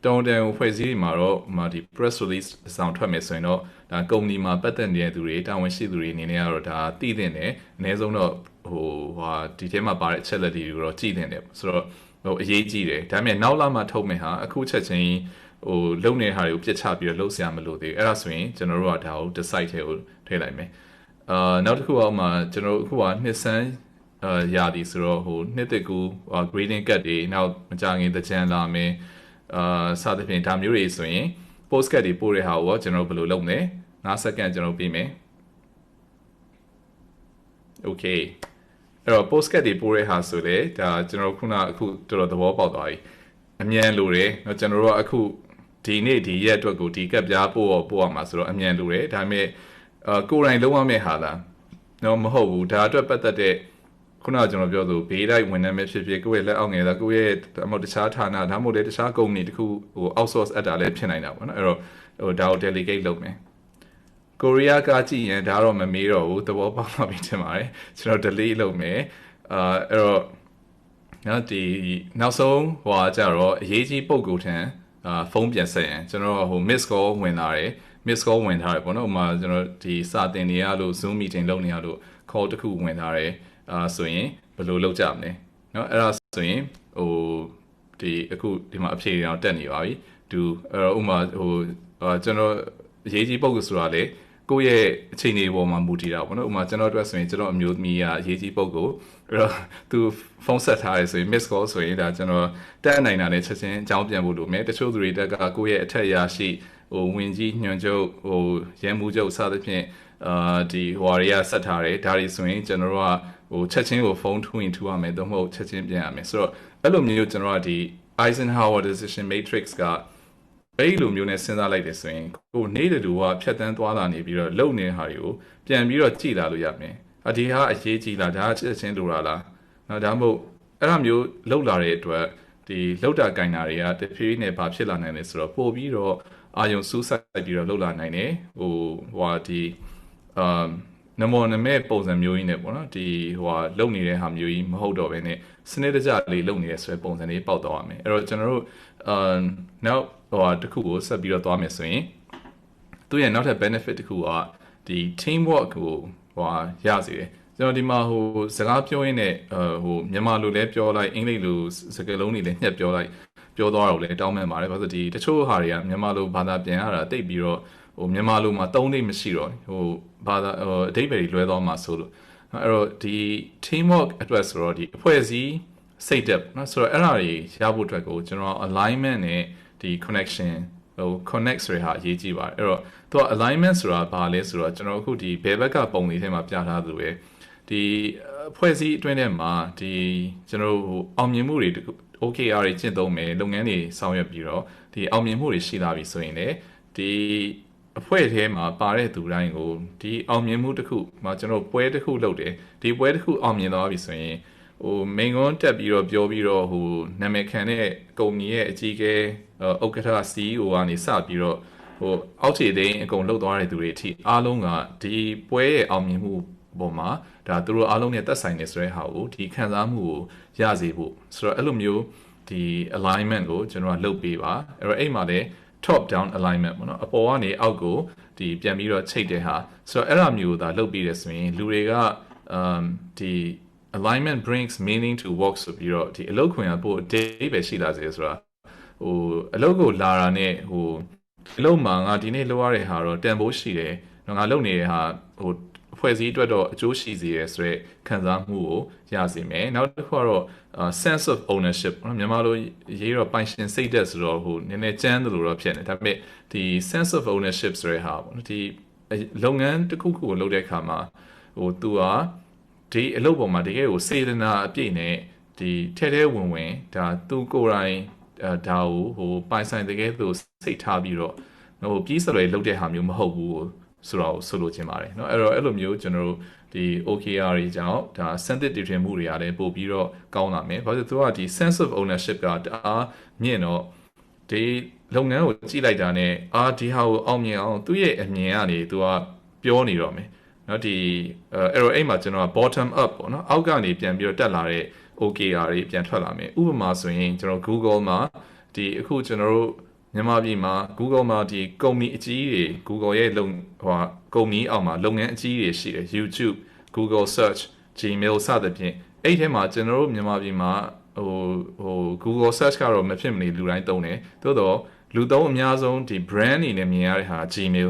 တောင်းတန်ဖွဲ့စည်းမှာတော့ဒီ press release အဆောင်ထွက်မယ်ဆိုရင်တော့ဒါကုမ္ပဏီမှာပတ်သက်နေတဲ့သူတွေတာဝန်ရှိသူတွေအနေနဲ့ကတော့ဒါသိသင့်တယ်အနည်းဆုံးတော့ဟိုဒီထဲမှာပါတဲ့အချက်လက်တွေကိုတော့ကြည့်သင့်တယ်ဆိုတော့ဟိုအရေးကြီးတယ်ဒါပေမဲ့နောက်လာမှထုတ်မယ်ဟာအခုချက်ချင်းဟိုလုံနေတဲ့ဟာတွေကိုပြစ်ချပြီးတော့လှုပ်ရှားမလို့သေးဘူးအဲ့ဒါဆိုရင်ကျွန်တော်တို့ကဒါကို decide ထဲကိုထည့်လိုက်မယ်နောက်တစ်ခုအောင်မှာကျွန်တော်အခုကနှစ်ဆန်းရာသီဆိုတော့ဟိုနှစ်သက်ကူ grading cut တွေနောက်မကြခင်တကြံလာမယ်စသဖြင့်ဒါမျိုးတွေဆိုရင် post cut တွေပို့တဲ့ဟာကိုကျွန်တော်ဘယ်လိုလုပ်မလဲ5 second ကျွန်တော်ပြီးမယ် okay အဲ့တော့ post cut တွေပို့တဲ့ဟာဆိုလေဒါကျွန်တော်ခုနအခုတော်တော်သဘောပေါက်သွားပြီအမြန်လိုတယ်เนาะကျွန်တော်တို့ကအခုဒီနေ့ဒီရက်အတွက်ကိုဒီကပ်ပြားပို့ရမှာဆိုတော့အမြန်လိုတယ်ဒါပေမဲ့ကိုယ်တိုင်လုံးဝမဲ့ဟာလားတော့မဟုတ်ဘူးဒါအတွက်ပတ်သက်တဲ့ခုနကကျွန်တော်ပြောသူဘေးလိုက်ဝင်နေမဲ့ဖြစ်ဖြစ်ကိုယ့်ရဲ့လက်အောက်ငယ်သားကိုယ့်ရဲ့အမဟုတ်တခြားဌာနဒါမှမဟုတ်တခြားကုမ္ပဏီတခုဟို outsource အပ်တာလည်းဖြစ်နိုင်တာပေါ့နော်အဲ့တော့ဟိုဒါကို delegate လုပ်မယ်ကိုရီးယားကကြည့်ရင်ဒါတော့မမေးတော့ဘူးသဘောပေါက်ပါပြီထင်ပါတယ်ကျွန်တော် delete လုပ်မယ်အဲ့တော့နော်ဒီနောက်ဆုံးဟိုကြတော့အရေးကြီးပုံကိုထန်ဖုန်းပြန်ဆက်ရင်ကျွန်တော်ဟို miss call ဝင်လာတယ် miss call ဝင်ထားတယ်ပေါ့နော်ဥပမာကျွန်တော်ဒီစာတင်နေရလို့ Zoom meeting လုပ်နေရလို့ call တစ်ခုဝင်ထားတယ်ဆိုရင်ဘယ်လိုလုပ်ကြမလဲเนาะအဲ့ဒါဆိုရင်ဟိုဒီအခုဒီမှာအဖြေတွေတော့တက်နေပါပြီသူဥပမာဟိုကျွန်တော်အရေးကြီးပုံကဆိုတာလေကိုယ့်ရဲ့အခြေအနေပေါ်မှာမူတည်တာပေါ့နော်ဥပမာကျွန်တော်အတွက်ဆိုရင်ကျွန်တော်အမျိုးသမီးကအရေးကြီးပုံကိုအဲ့တော့သူဖုန်းဆက်ထားရဲဆိုရင် miss call ဆိုရင်ဒါကျွန်တော်တက်နိုင်တာနဲ့ချက်ချင်းအကြောင်းပြန်ဖို့လိုမယ်တချို့သူတွေတက်ကကိုယ့်ရဲ့အထက်ရရှိဟိုဝင်ကြီးညွှန်ချုပ်ဟိုရဲမှုချုပ်စသဖြင့်ဒီဟိုဟာတွေကဆက်ထားတယ်ဒါတွေဆိုရင်ကျွန်တော်တို့ကဟိုချက်ချင်းကိုဖုန်းထူရင်ထူရမယ်သို့မဟုတ်ချက်ချင်းပြန်ရမယ်ဆိုတော့အဲ့လိုမျိုးကျွန်တော်ကဒီ Eisenhower decision matrix ကအဲ့လိုမျိုးနဲ့စဉ်းစားလိုက်တယ်ဆိုရင်ကိုနေတဲ့လူကဖြတ်တန်းသွားလာနေပြီးတော့လုံနေတဲ့ဟာတွေကိုပြန်ပြီးတော့ကြည်လာလို့ရမယ်ဒီဟာအရေးကြီးလားဒါကချက်ချင်းလိုတာလားနော်ဒါမှမဟုတ်အဲ့လိုမျိုးလုံလာတဲ့အတွက်ဒီလောက်တာကင်တာတွေကတဖြည်းဖြည်းနဲ့ဘာဖြစ်လာနိုင်လဲဆိုတော့ပို့ပြီးတော့အာယုံစူးစိုက်ပြီးတော့လုံလာနိုင်တယ်ဟိုဒီနမောနမဲပုံစံမျိုးကြီးနဲ့ပေါ့နော်ဒီဟိုလုံနေတဲ့ဟာမျိုးကြီးမဟုတ်တော့ဘဲနဲ့စနစ်တကျလေးလုံနေတဲ့ဆိုတဲ့ပုံစံလေးပေါက်သွားရမယ်အဲ့တော့ကျွန်တော်တို့နောက်ဟိုတခုကိုဆက်ပြီးတော့သွားမယ်ဆိုရင်သူရဲ့နောက်ထပ် benefit တခုကဒီ teamwork ကိုဟိုရစေတယ်ကျွန်တော်ဒီမှာဟိုစကားပြောရင်းနဲ့ဟိုမြန်မာလိုလည်းပြောလိုက်အင်္ဂလိပ်လိုစကားလုံးတွေလည်းညှက်ပြောလိုက်ပြောသွားတော့လည်းတောင်းပန်ပါတယ်ဘာလို့ဒီတချို့ဟာတွေကမြန်မာလိုဘာသာပြန်ရတာတိတ်ပြီးတော့ဟိုမြန်မာလိုမှာသုံးသိမရှိတော့ဟိုဘာသာဟိုအဓိပ္ပာယ်လွဲသွားမှာဆိုလို့အဲ့တော့ဒီ teamwork အတွက်ဆိုတော့ဒီအဖွဲ့အစည်းစိတ်တက်နော်ဆိုတော့အဲ့ဒါတွေရဖို့အတွက်ကိုကျွန်တော် alignment နဲ့ဒီ connection ဟို connect ဆိုတဲ့ဟာအရေးကြီးပါတယ်အဲ့တော့သူက alignment ဆိုတာဘာလဲဆိုတော့ကျွန်တော်အခုဒီဘယ်ဘက်ကပုံလေးထဲမှာပြထားသလိုပဲဒီအဖွဲ့အစည်းအတွင်းထဲမှာဒီကျွန်တော်ဟိုအောင်မြင်မှုတွေ OKR တွေကျင့်သုံးမယ်လုပ်ငန်းတွေဆောင်ရွက်ပြီးတော့ဒီအောင်မြင်မှုတွေရှိလာပြီဆိုရင်လည်းဒီအဖွဲ့ထဲမှာပါတဲ့သူတိုင်းကိုဒီအောင်မြင်မှုတစ်ခုမှာကျွန်တော်ပွဲတစ်ခုလုပ်တယ်ဒီပွဲတစ်ခုအောင်မြင်သွားပြီဆိုရင်ဟိုမိန်ကွန်းတက်ပြီးတော့ပြောပြီးတော့ဟိုနာမည်ခံတဲ့ကုမ္ပဏီရဲ့အကြီးအကဲဥက္ကဋ္ဌ CEO ကနေစပြီးတော့ဟိုအောက်ခြေသိန်းအကုန်လှုပ်သွားတဲ့သူတွေအထိအားလုံးကဒီပွဲရဲ့အောင်မြင်မှု ပေါ်မှာဒါသူတို့အားလုံးနဲ့သက်ဆိုင်နေဆိုတဲ့ဟာကိုဒီခံစားမှုကိုရစေဖို့ဆိုတော့အဲ့လိုမျိုးဒီ alignment ကိုကျွန်တော်ကလုပ်ပေးပါအဲ့တော့အဲ့မှာလည်း top down alignment ပေါ့နော်အပေါ်ကနေအောက်ကိုဒီပြန်ပြီးတော့ချိတ်တဲ့ဟာဆိုတော့အဲ့လိုမျိုးဒါလုပ်ပြီးတယ်ဆိုရင်လူတွေကဒီ alignment brings meaning to work ဆိုပြီးတော့ဒီအလုပ်ခွင်ကပို့အတိတ်ပဲရှိလာစေဆိုတာဟိုအလုပ်ကိုလာတာနဲ့ဟိုအလုပ်မှာငါဒီနေ့လုပ်ရတဲ့ဟာတော့တန်ဖိုးရှိတယ်ငါလုပ်နေတဲ့ဟာဟိုဖွဲ့စည်းအတွက်တော့အကျိုးရှိစေရဆိုတဲ့ခံစားမှုကိုရစေမယ်နောက်တစ်ခုကတော့ sense of ownership မြန်မာလိုရေးတော့ပိုင်ရှင်စိတ်သက်ဆိုတော့ဟိုနည်းနည်းကျန်းတယ်လို့တော့ဖြစ်နေဒါပေမဲ့ဒီ sense of ownership ဆိုတဲ့ဟာပေါ့ဒီလုပ်ငန်းတစ်ခုခုကိုလုပ်တဲ့အခါမှာဟိုသူကဒီအလုပ်ပေါ်မှာတကယ်ကိုစေတနာအပြည့်နဲ့ဒီထဲထဲဝင်ဝင်ဒါသူကိုယ်တိုင်ဒါကိုဟိုပိုင်ဆိုင်တကယ်သူစိတ်ထားပြီးတော့ဟိုပြီးစလွယ်လုပ်တဲ့ဟာမျိုးမဟုတ်ဘူးဆိုတော့ဆိုလိုချင်ပါတယ်เนาะအဲ့လိုမျိုးကျွန်တော်တို့ဒီ OKR တွေကြောင့်ဒါ sensitive တည်ထွင်မှုတွေကလည်းပို့ပြီးတော့ကောင်းလာမယ်ဘာလို့သူကဒီ sense of ownership ကတအားမြင့်တော့ဒီလုပ်ငန်းကိုကြည့်လိုက်တာနဲ့ဒီဟာကိုအောင်မြင်အောင်သူ့ရဲ့အမြင်ကနေသူကပြောနေတော့မယ်เนาะဒီအဲ့တော့အဲ့မှာကျွန်တော်က bottom up ပေါ့เนาะအောက်ကနေပြန်ပြီးတော့တက်လာတဲ့ OKR တွေပြန်ထွက်လာမယ်ဥပမာဆိုရင်ကျွန်တော် Google မှာဒီအခုကျွန်တော်တို့မြန်မာပြည်မှာ Google မှာဒီကုမ္ပဏီအကြီးတွေ Google ရဲ့ကုမ္ပဏီအောက်မှာလုပ်ငန်းအကြီးတွေရှိတယ် YouTube Google Search Gmail စသဖြင့်အဲ့ထဲမှာကျွန်တော်တို့မြန်မာပြည်မှာဟို Google Search ကတော့မဖြစ်မနေလူတိုင်းသုံးတယ်သို့တော့လူသုံးအများဆုံးဒီ brand အနေနဲ့မြင်ရတဲ့ဟာ Gmail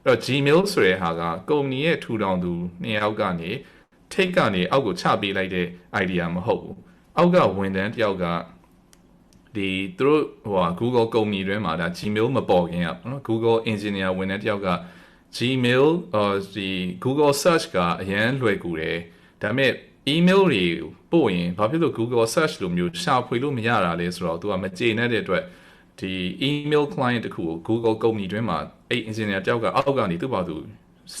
အဲ့တော့ Gmail ဆိုတဲ့ဟာကကုမ္ပဏီရဲ့ထူထောင်သူနှစ်ယောက်ကနေထိတ်ကနေအောက်ကိုချပေးလိုက်တဲ့ idea မဟုတ်ဘူးအောက်ကဝန်ထမ်းတစ်ယောက်ကဒီသူတို့ဟို Google ကုမ္ပဏီတွင်းမှာဒါ Gmail မပေါ်ခင်ကနော် Google engineer ဝန်ထမ်းတစ်ယောက်က Gmail ဒီ Google search ကအရန်လွယ်ကူတယ်ဒါပေမဲ့ email တွေပို့ရင်ဘာဖြစ်လို့ Google search လိုမျိုးရှာဖွေလို့မရတာလဲဆိုတော့သူကမကျေနပ်တဲ့အတွက်ဒီ email client တခုကို Google ကုမ္ပဏီတွင်းမှာအဲ့ engineer တစ်ယောက်ကအောက်ကနေသူ့ဘာသူ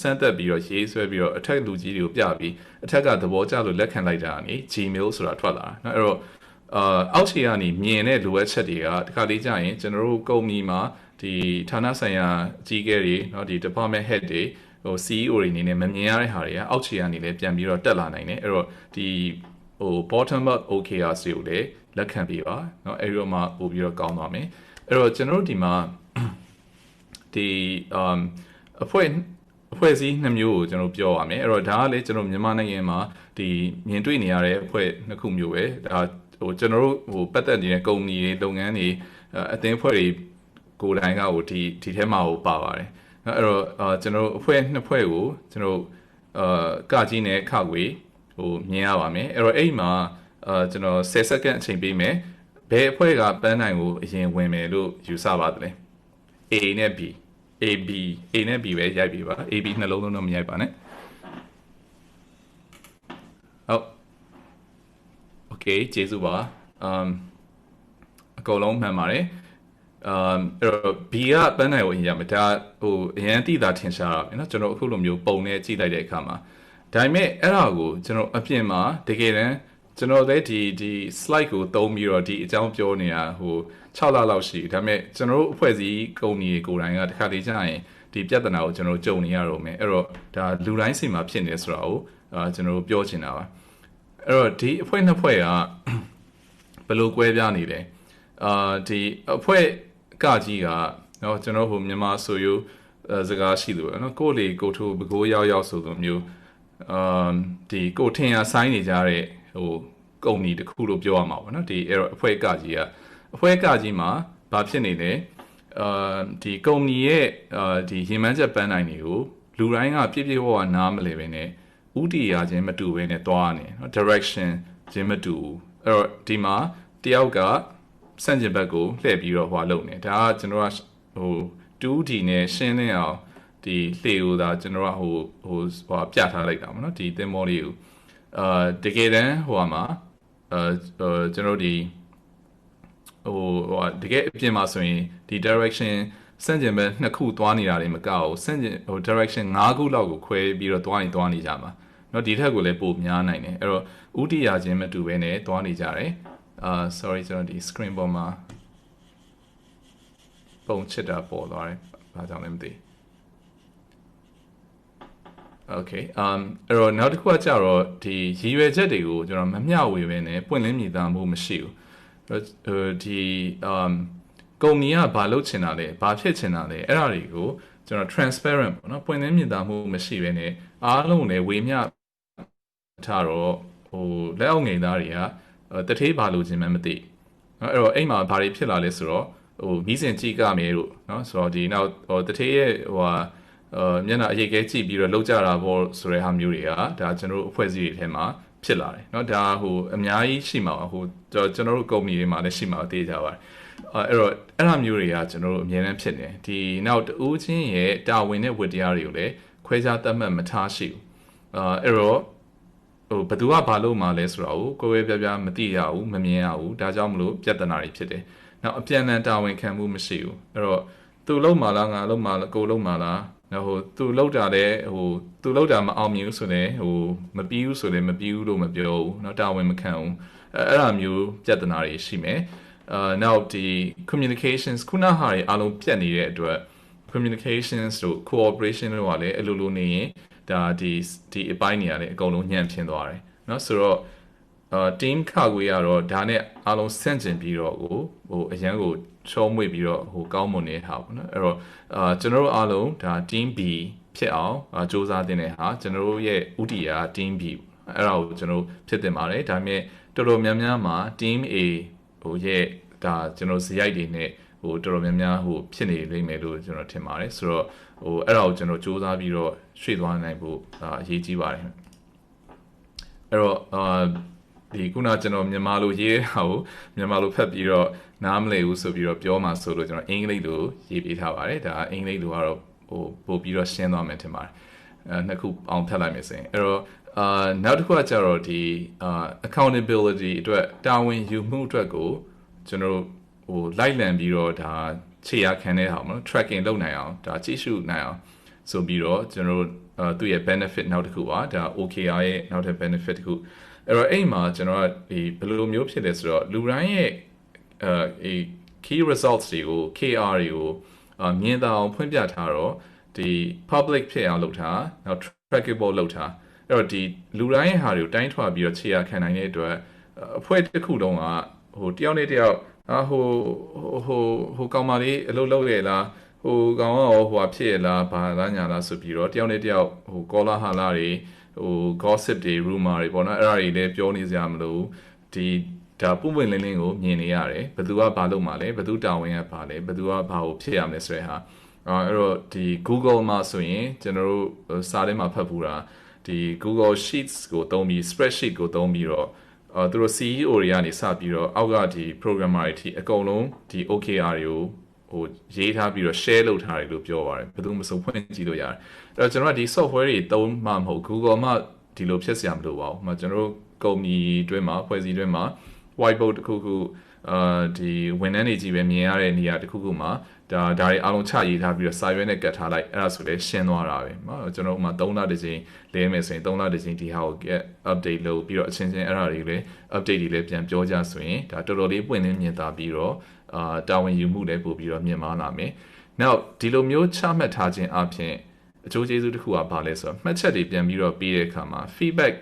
စမ်းသက်ပြီးတော့ရေးဆွဲပြီးတော့အထက်လူကြီးတွေကိုပြပြီးအထက်ကသဘောကျလို့လက်ခံလိုက်တာကနေ Gmail ဆိုတာထွက်လာတာเนาะအဲ့တော့အောက်ခြေကနေမြင်တဲ့လိုအပ်ချက်တွေကတခါလေးကြာရင်ကျွန်တော်တို့ကုမ္ပဏီမှာဒီဌာနဆိုင်ရာအကြီးအကဲတွေเนาะဒီ department head တွေဟို CEO တွေအနေနဲ့မမြင်ရတဲ့ဟာတွေကအောက်ခြေကနေလည်းပြန်ပြီးတော့တက်လာနိုင်တယ်အဲ့တော့ဒီဟို bottom up OKRs တွေကိုလည်းလက်ခံပေးပါเนาะအဲ့တော့မှပို့ပြီးတော့ကောင်းသွားမယ်အဲ့တော့ကျွန်တော်တို့ဒီမှာဒီအဖွဲ့အစည်းနှစ်မျိုးကိုကျွန်တော်ပြောရမယ်အဲ့တော့ဒါကလည်းကျွန်တော်မြန်မာနိုင်ငံမှာဒီမြင်တွေ့နေရတဲ့အဖွဲ့နှစ်ခုမျိုးပဲဒါဟိုကျွန်တော်တို့ဟိုပတ်သက်နေတဲ့ကုမ္ပဏီတွေလုပ်ငန်းတွေအသင်းအဖွဲ့တွေကိုယ်တိုင်ကဟိုဒီထဲမှာဟိုပါပါတယ်အဲ့တော့ကျွန်တော်အဖွဲ့နှစ်ဖွဲ့ကိုကျွန်တော်ကကြီးနဲ့ခခွေဟိုမြင်ရပါမယ်အဲ့တော့အဲ့မှာကျွန်တော်10စက္ကန့်အချိန်ပေးမယ်ဘယ်အဖွဲ့ကပန်းနိုင်ကိုအရင်ဝင်မယ်လို့ယူဆပါတယ်လဲ A နဲ့ B A နဲ့ B ပဲရိုက်ပြီပါ A B နှလုံးလုံးတော့မရိုက်ပါနဲ့ဟုတ် Okay ကျေးဇူးပါအကုန်လုံးမှန်ပါတယ်အဲ့တော့ B ကပန်းနိုင်ကိုအရင်ရမယ်ဒါဟိုအရင်တိတာထင်ရှားတာပဲเนาะကျွန်တော်အခုလိုမျိုးပုံနဲ့ကြည့်လိုက်တဲ့အခါမှာဒါပေမဲ့အဲ့ဒါကိုကျွန်တော်အပြင်မှာတကယ်တမ်းကျွန်တော်လည်းဒီ slide ကိုသုံးပြီးတော့ဒီအကြောင်းပြောနေတာဟို6လလောက်ရှိဒါပေမဲ့ကျွန်တော်တို့အဖွဲ့အစည်းကုမ္ပဏီကိုယ်တိုင်ကတခါတလေကြာရင်ဒီပြဿနာကိုကျွန်တော်ကြုံနေရတော့မယ်အဲ့တော့ဒါလူတိုင်းစီမှာဖြစ်နေဆိုတာကိုကျွန်တော်ပြောချင်တာပါအဲ့တော့ဒီအဖွဲ့နှစ်ဖွဲ့ကဘယ်လိုကွဲပြားနေလဲဒီအဖွဲ့ကကြီးကเนาะကျွန်တော်ဟိုမြန်မာဆိုယူစကားရှိတယ်ပေါ့เนาะကိုလေကိုထိုးဘကိုးရောက်ဆိုလိုမျိုးဒီကိုထင်ရဆိုင်နေကြတဲ့ဟိုကုမ္ပဏီတစ်ခုလို့ပြောရမှာပေါ့เนาะဒီအဲ့တော့အဖွဲ့ကကြီးမှာဘာဖြစ်နေလဲဒီကုမ္ပဏီရဲ့ဒီရင်မှန်းချက်ပန်းနိုင်တွေကိုလူတိုင်းကပြည့်ပြည့်ဝဝနားမလည်ပဲနဲ့ဥတီရခြင်းမတူပဲနဲ့တွားနေเนาะ direction ခြင်းမတူအဲ့တော့ဒီမှာတယောက်ကစန့်ကျင်ဘက်ကိုလှည့်ပြီးတော့ဟွာလုပ်နေဒါကကျွန်တော်ကဟို 2D နဲ့ရှင်းလင်းအောင်ဒီလှေကိုဒါကျွန်တော်ကဟိုပြထားလိုက်တာပေါ့နော်ဒီသင်္ဘောလေးကိုတကယ်တမ်းဟိုမှာကျွန်တော်ဒီဟိုတကယ်အပြင်မှာဆိုရင်ဒီ direction စန့်ကျင်ဘက်နှစ်ခုသွားနေတာတွေမကဘူးစန့်ကျင်ဟို direction 5ခုလောက်ကိုခွဲပြီးတော့သွားနေကြမှာเนาะဒီထက်ကိုလည်းပိုများနိုင်တယ်အဲ့တော့ဥတီရခြင်းမတူဘဲနဲ့သွားနေကြတယ်sorry ကျွန်တော်ဒီ screen ပေါ်မှာပုံချစ်တာပေါ်သွားတယ်ဘာကြောင့်လဲမသိ Okay အဲ့တော့နောက်တစ်ခုကကြတော့ဒီရည်ရွယ်ချက်တွေကိုကျွန်တော်မမျှဝေဘဲနဲ့ပွင့်လင်းမြင်သာမှုမရှိဘူးဒီကုမ္ပဏီကဘာလုပ်ချင်တာလဲဘာဖြစ်ချင်တာလဲအဲ့ဒါတွေကိုကျွန်တော် transparent ပေါ့နော်ပွင့်လင်းမြင်သာမှုမရှိဘဲနဲ့အားလုံးလည်းဝေမျှထားတော့လက်အောက်ငယ်သားတွေကတထေးဘာလို့ခြင်းမှမသိအဲ့တော့အိမ်မှာဘာတွေဖြစ်လာလဲဆိုတော့မီးစင်ကြည့်ကမယ်လို့နော်ဆိုတော့ဒီနောက်တထေးရဲ့မျက်နှာအရေးကဲကြည့်ပြီးတော့လောက်ကြတာပေါ့ဆိုတဲ့ဟာမျိုးတွေကဒါကျွန်တော်တို့အဖွဲ့အစည်းတွေထဲမှာဖြစ်လာတယ်เนาะဒါအများကြီးရှိမှာကျွန်တော်တို့ကုမ္ပဏီတွေမှာလည်းရှိမှာသိကြပါတယ်အဲ့တော့အဲ့ဟာမျိုးတွေကကျွန်တော်တို့အများနဲ့ဖြစ်နေဒီနောက်တူးချင်းရဲ့တာဝန်နဲ့ဝတ္တရားတွေကိုလည်းခွဲခြားသတ်မှတ်မထားရှိဘူးအဲ့တော့ဘယ်သူကဘာလုပ်မှလဲဆိုတော့ကိုယ်ပဲပြပြမသိရဘူးမမြင်ရဘူးဒါကြောင့်မလို့ပြဿနာတွေဖြစ်တယ်နောက်အပြန်အလှန်တာဝန်ခံမှုမရှိဘူးအဲ့တော့သူလုပ်မှလားငါလုပ်မှလားကိုလုပ်မှလားနော်သူလောက်တာလည်းသူလောက်တာမအောင်မြင်ဘူးဆိုရင်မပြီးဘူးဆိုရင်မပြီးဘူးလို့မပြောဘူးเนาะတာဝန်မခံဘူးအဲ့ဒါမျိုးပြဿနာတွေရှိမယ်နောက်ဒီ communications ခုနဟာတွေအားလုံးပြတ်နေတဲ့အတွက် communications တို့ cooperation တို့ကလည်းအလိုလိုနေရင်ဒါဒီအပိုင်းနေရာလည်းအကုန်လုံးညံ့ဖျင်းသွားတယ်เนาะဆိုတော့ team ခါကိုရတော့ဒါနဲ့အားလုံးဆန့်ကျင်ပြီးတော့အရန်ကိုချောမွေ့ပြီးတော့ကောင်းမွန်နေတာပေါ့နော်အဲ့တော့ကျွန်တော်တို့အားလုံးဒါ team B ဖြစ်အောင်စူးစမ်းတဲ့ဟာကျွန်တော်တို့ရဲ့ဥတီယာ team B အဲ့ဒါကိုကျွန်တော်ဖြစ်တင်ပါတယ်ဒါပေမဲ့တော်တော်များများမှာ team A ရဲ့ဒါကျွန်တော်ဇယိုက်တွေနဲ့တော်တော်များများဖြစ်နေလိမ့်မယ်လို့ကျွန်တော်ထင်ပါတယ်ဆိုတော့အဲ့ဒါကိုကျွန်တော်စူးစမ်းပြီးတော့ရွှေ့သွားနိုင်ဖို့အရေးကြီးပါတယ်အဲ့တော့ဒီခုနကျွန်တော်မြန်မာလိုရေးတာကိုမြန်မာလိုဖတ်ပြီးတော့နားမလည်ဘူးဆိုပြီးတော့ပြောမှဆိုလို့ကျွန်တော်အင်္ဂလိပ်လိုရေးပေးထားပါတယ်ဒါအင်္ဂလိပ်လိုကတော့ပို့ပြီးတော့ရှင်းသွားမယ်ထင်ပါတယ်နှစ်ခုအောင်ဖတ်လိုက်မယ်ဆိုရင်အဲ့တော့နောက်တစ်ခုကကျတော့ဒီaccountability အတွက်တာဝန်ယူမှုအတွက်ကိုကျွန်တော်လိုက်လံပြီးတော့ဒါခြေရခံတဲ့ဟာပေါ့နော် tracking လုပ်နိုင်အောင်ဒါကြည့်ရှုနိုင်အောင်ဆိုပြီးတော့ကျွန်တော်သူ့ရဲ့ benefit နောက်တစ်ခုပါဒါ OKR ရဲ့နောက်ထပ် benefit တစ်ခုအဲ့တော့အဲ့မှာကျွန်တော်ကဒီဘယ်လိုမျိုးဖြစ်လဲဆိုတော့လူတိုင်းရဲ့key results တွေကို KR တွေကိုမြင်သာအောင်ဖွင့်ပြထားတော့ဒီ public ဖြစ်အောင်လုပ်ထားနောက် trackable လုပ်ထားအဲ့တော့ဒီလူတိုင်းရဲ့ဟာတွေကိုတိုင်းထွာပြီးတော့ခြေရခံနိုင်တဲ့အတွက်အဖွဲ့တစ်ခုလုံးကတယောက်နဲ့တယောက်ကောင်မလေးအလုပ်လုပ်ရလားကောင်ကရောဖြစ်ရလားဘာလားညာလားဆိုပြီးတော့တယောက်နဲ့တယောက်ကောလာဟာလာတွေgossip တွေ rumor တွေပေါ့နော်အဲ့ဒါတွေလည်းပြောနေစရာမလိုဒီဒါပုံပွင့်လင်းလင်းကိုမြင်နေရတယ်ဘယ်သူကဘာလုပ်မှာလဲဘယ်သူတာဝန်ကဘာလဲဘယ်သူကဘာကိုဖြစ်ရမလဲဆိုတဲ့ဟာအဲ့တော့ဒီ Google မှာဆိုရင်ကျွန်တော်တို့စာထဲမှာဖတ်ဖူးတာဒီ Google Sheets ကိုသုံးပြီး spreadsheet ကိုသုံးပြီးတော့သူတို့ CEO တွေကနေစပြီးတော့အောက်ကဒီ programmer တွေအကုန်လုံးဒီ OKR တွေကိုရေးထားပြီးတော့ share လုပ်ထားတယ်လို့ပြောပါတယ်ဘယ်သူမှမစုံဖွင့်ကြည့်လို့ရတယ်အဲ့တော့ကျွန်တော်ကဒီ software တွေသုံးမှမဟုတ် Google မှာဒီလိုဖြစ်စရာမလိုပါဘူးကျွန်တော်တို့ကုမ္ပဏီအတွင်းမှာဖွဲ့စည်းအတွင်းမှာ whiteboard တစ်ခုဒီဝန်ထမ်းတွေကြီးပဲမြင်ရတဲ့နေရာတစ်ခုမှာဒါတွေအားလုံးချရေးထားပြီးတော့စာရွက်နဲ့ကတ်ထားလိုက်အဲ့ဒါဆိုလည်းရှင်းသွားတာပဲကျွန်တော်ဥမာ3လတစ်ချိန်လဲမယ်ဆိုရင်3လတစ်ချိန်ဒီဟာကို update လုပ်ပြီးတော့အချင်းချင်းအဲ့ဒါတွေလည်း update တွေလည်းပြန်ပြောကြဆိုရင်ဒါတော်တော်လေးပွင့်လင်းမြင်သာပြီးတော့တာဝန်ယူမှုလည်းပို့ပြီးတော့မြင်မာလာမယ်နောက်ဒီလိုမျိုးချမှတ်ထားခြင်းအပြင်အကျိုးကျေးဇူးတစ်ခုကဘာလဲဆိုတော့မှတ်ချက်တွေပြန်ပြီးတော့ပေးတဲ့အခါမှာ feedback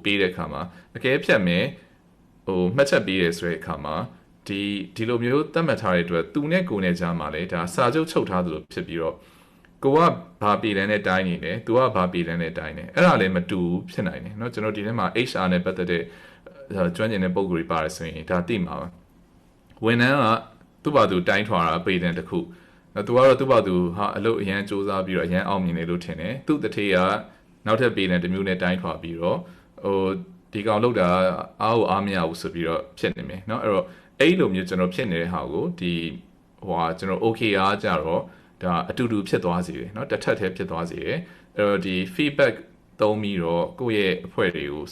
ပေးတဲ့အခါမှာအကဲဖြတ်မယ်မှတ်ချက်ပေးရဲဆိုတဲ့အခါမှာဒီလိုမျိုးသတ်မှတ်ထားတဲ့အတွက်သူနဲ့ကိုယ်နဲ့ကြားမှာလဲဒါစာချုပ်ချုပ်ထားသလိုဖြစ်ပြီးတော့ကိုကဘာပြည်လဲနဲ့တိုင်းနေတယ်သူကဘာပြည်လဲနဲ့တိုင်းနေအဲ့ဒါလည်းမတူဖြစ်နိုင်တယ်เนาะကျွန်တော်ဒီထဲမှာ HR နဲ့ပတ်သက်တဲ့ကျွမ်းကျင်တဲ့ပုံစံတွေပါတယ်ဆိုရင်ဒါသိမှာပါဝန်ထမ်းကသူ့ဘာသူတိုင်းထွာတာပြည်တဲ့တစ်ခုသူကတော့သူ့ဘာသူအလုပ်အရန်စူးစမ်းပြီးတော့အရန်အောင်မြင်နေလို့ထင်တယ်သူ့တထေးကနောက်ထပ်ပြည်တဲ့တစ်မျိုးနဲ့တိုင်းထွာပြီးတော့ဒီကောင်လောက်တာအားမရဘူးဆိုပြီးတော့ဖြစ်နေမယ်เนาะအဲ့တော့အဲ့လိုမျိုးကျွန်တော်ဖြစ်နေတဲ့ဟာကိုဒီကျွန်တော် OKR ကြတော့ဒါအတူတူဖြစ်သွားစေတယ်เนาะတစ်ထပ်တည်းဖြစ်သွားစေတယ်အဲ့တော့ဒီ feedback သုံးပြီးတော့ကိုယ့်ရဲ့အဖွဲ့တွေကို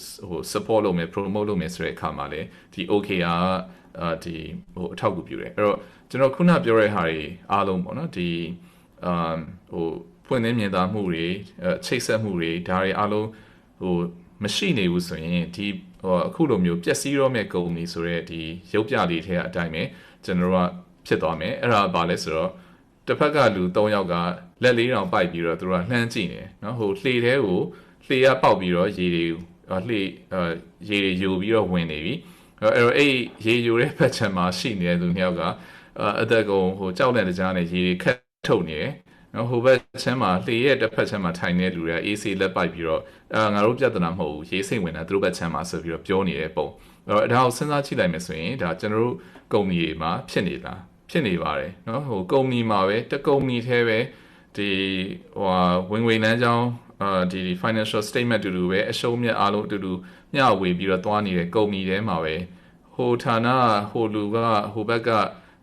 support လုပ်မယ် promote လုပ်မယ်ဆိုတဲ့အခါမှာလည်းဒီ OKR ဒီအထောက်အကူပြုတယ်အဲ့တော့ကျွန်တော်ခုနပြောတဲ့ဟာတွေအားလုံးပေါ့เนาะဒီဖွင့်သင်းမြင်သာမှုတွေချိတ်ဆက်မှုတွေဒါတွေအားလုံးမရှိနေဘူးဆိုရင်ဒီအခုလိုမျိုးပျက်စီးတော့မဲ့ကုမ္ပဏီဆိုတဲ့ဒီရုပ်ပြလေးထဲကအတိုင်းပဲကျွန်တော်တို့ကဖြစ်သွားမယ်အဲ့ဒါဘာလဲဆိုတော့တ တစ်ဖက်ကလူ၃ယောက်ကလက်လေးတောင်ပိုက်ပြီးတော့သူတို့ကလှမ်းကြည့်နေနော်ဟိုလှေထဲကိုလှေကပေါက်ပြီးတော့ရေတွေလှေရေတွေယိုပြီးတော့ဝင်နေပြီအဲ့တော့အဲ့ရေယိုတဲ့ဖက်ချမ်းမှာရှိနေတဲ့သူနှစ်ယောက်ကအသက်ကုန်ဟိုကြောက်တဲ့ကြားနဲ့ရေတွေခတ်ထုတ်နေတယ်နော်ဟိုဘက်ချမ်းမှာလှေရဲ့တစ်ဖက်ချမ်းမှာထိုင်နေလူတွေကအေးဆေးလက်ပိုက်ပြီးတော့ငါတို့ပြဿနာမဟုတ်ဘူးရေးစိတ်ဝင်တာသူတို့ဘက်ချမ်းမှာဆိုပြီးတော့ပြောနေတဲ့ပုံအဲ့တော့ဒါကိုစဉ်းစားကြည့်လိုက်မယ်ဆိုရင်ဒါကျွန်တော်တို့ကုမ္ပဏီတွေမှာဖြစ်နေလားဖြစ်နေပါတယ်နော်ဟိုကုမ္ပဏီမှာပဲတကုမ္ပဏီထဲပဲဒီဝင်ငွေလမ်းကြောင်းဒီ financial statement တူတူပဲအရှုံးမြတ်အားလုံးတူတူမျှဝေပြီးတော့သွားနေတဲ့ကုမ္ပဏီထဲမှာပဲဟိုဌာနဟိုလူကဟိုဘက်က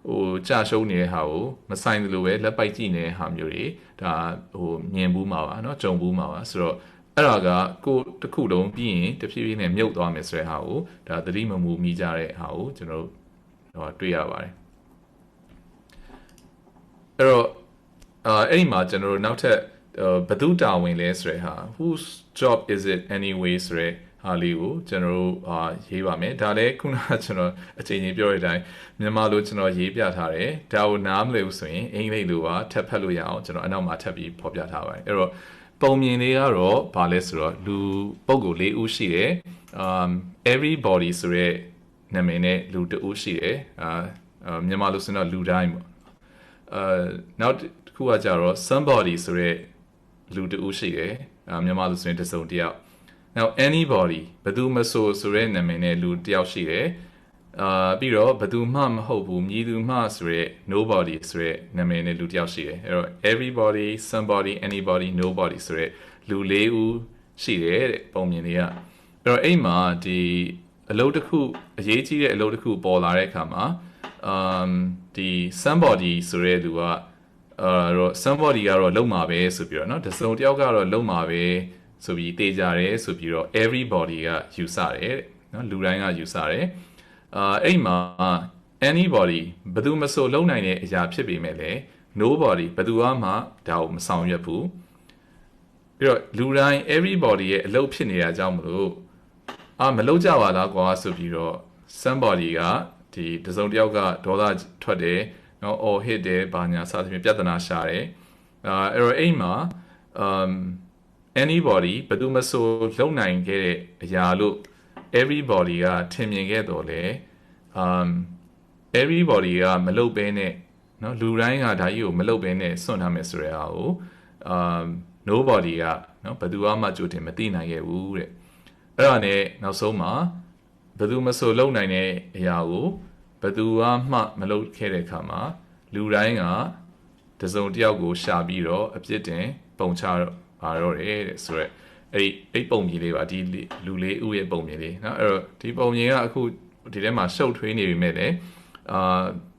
ဟိုကြာရှုံးနေတဲ့ဟာကိုမဆိုင်လို့ပဲလက်ပိုက်ကြည့်နေတဲ့ဟာမျိုးတွေဒါဟိုမြင်ဘူးမှာပါเนาะကြုံဘူးမှာပါဆိုတော့အဲ့ဒါကကိုတစ်ခုလုံးပြီးရင်တဖြည်းဖြည်းနဲ့မြုပ်သွားမယ်ဆိုတဲ့ဟာကိုဒါသတိမမူမိကြတဲ့ဟာကိုကျွန်တော်တို့တွေ့ရပါတယ်အဲ့တော့အဲ့ဒီမှာကျွန်တော်တို့နောက်ထပ်ဘယ်သူတာဝန်လဲဆိုတဲ့ဟာ whose job is it anyway ဆိုတဲ့ဟာလေးကိုကျွန်တော်တို့ရေးပါမယ်ဒါလည်းခုနကကျွန်တော်အချိန်ချင်းပြောတဲ့အတိုင်းမြန်မာလိုကျွန်တော်ရေးပြထားတယ်ဒါကိုနားမလည်ဘူးဆိုရင်အင်္ဂလိပ်လိုပါထပ်ဖတ်လို့ရအောင်ကျွန်တော်အနောက်မှာထပ်ပြီးဖော်ပြထားပါတယ်အဲ့တော့ပုံမြင်လေးကတော့ဘာလဲဆိုတော့လူပုံကို၄ဦးရှိတယ်everybody ဆိုတဲ့နာမည်နဲ့လူတဦးရှိတယ်မြန်မာလိုဆိုတော့လူတိုင်းပေါ့နောက်တစ်ခုကကြတော့ somebody ဆိုတဲ့လူတဦးရှိတယ်မြန်မာလိုဆိုရင်တစ်စုံတစ်ယောက် now anybody ဘယ်သူမဆိုတဲ့နာမည်နဲ့လူတစ်ယောက်ရှိတယ်ပြီးတော့ဘယ်သူမှမဟုတ်ဘူးမည်သူမှဆိုတဲ့ nobody ဆိုတဲ့နာမည်နဲ့လူတစ်ယောက်ရှိတယ်အဲ့တော့ everybody somebody anybody nobody ဆိုတဲ့လူ၄ဦးရှိတယ်တဲ့ပုံမြင်လေးကအဲ့တော့အဲ့မှာဒီအလုပ်တစ်ခုအရေးကြီးတဲ့အလုပ်တစ်ခုပေါ်လာတဲ့အခါမှာဒီ somebody ဆိုတဲ့လူကတော့ somebody ကတော့လုံမှာပဲဆိုပြီးတော့เนาะတစုံတစ်ယောက်ကတော့လုံမှာပဲဆိုပြီးတေးကြတယ်ဆိုပြီးတော့ everybody ကယူဆတယ်တဲ့เนาะလူတိုင်းကယူဆတယ်အဲ့မှာ anybody ဘယ်သူမဆိုလုံနိုင်တဲ့အရာဖြစ်ပေမဲ့လည်း nobody ဘယ်သူမှဒါကိုမဆောင်ရွက်ဘူးပြီးတော့လူတိုင်း everybody ရဲ့အလုပ်ဖြစ်နေတာကြောင့်မလို့မလုပ်ကြပါလားကွာဆိုပြီးတော့ somebody ကဒီတစုံတစ်ယောက်ကဒေါသထွက်တယ်နော် or hit တယ်ဘာညာစသဖြင့်ပြဿနာရှာတယ်အဲ့တော့အိမ်မှာanybody ဘယ်သူမဆိုလုံနိုင်ခဲ့တဲ့အရာလို့ everybody ကထင်မြင်ခဲ့တော့လေeverybody ကမလုပ်ဘဲနဲ့နော်လူတိုင်းကဒါကြီးကိုမလုပ်ဘဲနဲ့စွန့်ထားမယ်ဆိုတဲ့ဟာကိုnobody ကနော်ဘယ်သူမှကြိုတင်မသိနိုင်ခဲ့ဘူးတဲ့အဲ့ဒါနဲ့နောက်ဆုံးမှာဘယ်သူမဆိုလုံနိုင်တဲ့အရာကိုဘယ်သူမှမလုပ်ခဲ့တဲ့အခါမှာလူတိုင်းကတစုံတစ်ယောက်ကိုရှာပြီးတော့အပြစ်တင်ပုံချပါတော့တယ်တဲ့ဆိုတော့အဲ့ပုံမြင်လေးပါဒီလူလေးဦးရဲ့ပုံမြင်လေးနော်အဲ့တော့ဒီပုံမြင်ကအခုဒီထဲမှာရှုပ်ထွေးနေပြီမဲ့လေ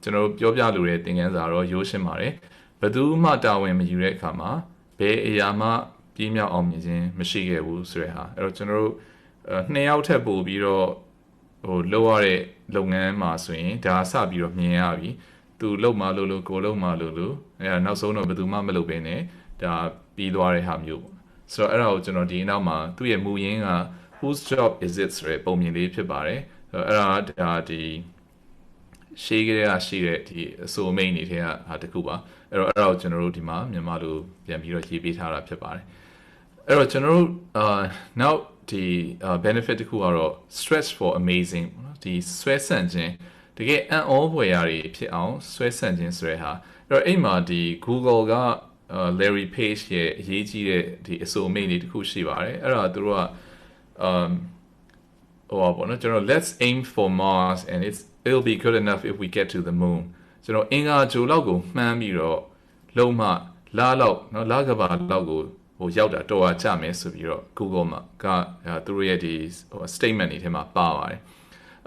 ကျွန်တော်ပြောပြလိုတဲ့သင်ခန်းစာတော့ရိုးရှင်းပါတယ်ဘယ်သူမှတာဝန်မယူတဲ့အခါမှာဘယ်အရာမှပြင်းမြောက်အောင်မြင်ခြင်းမရှိခဲ့ဘူးဆိုတဲ့ဟာအဲ့တော့ကျွန်တော်တို့နှစ်ယောက်ထပ်ပို့ပြီးတော့ဟိုလောက်ရတဲ့လုပ်ငန်းမှာဆိုရင်ဒါစပြီးတော့မြင်ရပြီသူလုပ်မှလို့ကိုလုပ်မှလို့အဲ့နောက်ဆုံးတော့ဘယ်သူမှမလုပ်ဘဲနဲ့ဒါပြီးသွားတဲ့ဟာမျိုးပေါ့ဆိုတော့အဲ့ဒါကိုကျွန်တော်ဒီနောက်မှာသူ့ရဲ့မူရင်းက whose job is it ဆိုတဲ့ပုံမြင်လေးဖြစ်ပါတယ်အဲ့ဒါဒီရှေးကလေးကရှိတဲ့ဒီအစိုးမိန်နေတဲ့ဟာတခုပါအဲ့တော့အဲ့ဒါကိုကျွန်တော်တို့ဒီမှာမြန်မာလိုပြန်ပြီးတော့ရေးပေးထားတာဖြစ်ပါတယ်အဲ့တော့ကျွန်တော်တို့နောက်ဒီ benefit တခုကတော့ stress for amazing ဒီဆွဲဆန့်ခြင်းတကယ်အံ့ဩဖွယ်ရာတွေဖြစ်အောင်ဆွဲဆန့်ခြင်းဆိုတဲ့ဟာအဲ့တော့အဲ့မှာဒီ Google ကLarry Page ရဲ့အရေးကြီးတဲ့ဒီအဆိုအမိန့်လေးတစ်ခုရှိပါတယ်အဲ့ဒါသူတို့ကဟိုပေါ့နော်ကျွန်တော် let's aim for Mars and it'll be good enough if we get to the moon ကျွန်တော်အင်္ဂါဂြိုလ်လောက်ကိုမှန်းပြီးတော့လုံးမလားလောက်နော်လားကဘာလောက်ကိုဟိုရောက်တာတော်အားကြမယ်ဆိုပြီးတော့ Google မှာကသူတို့ရဲ့ဒီ statement တွေထဲမှာပါပါတယ်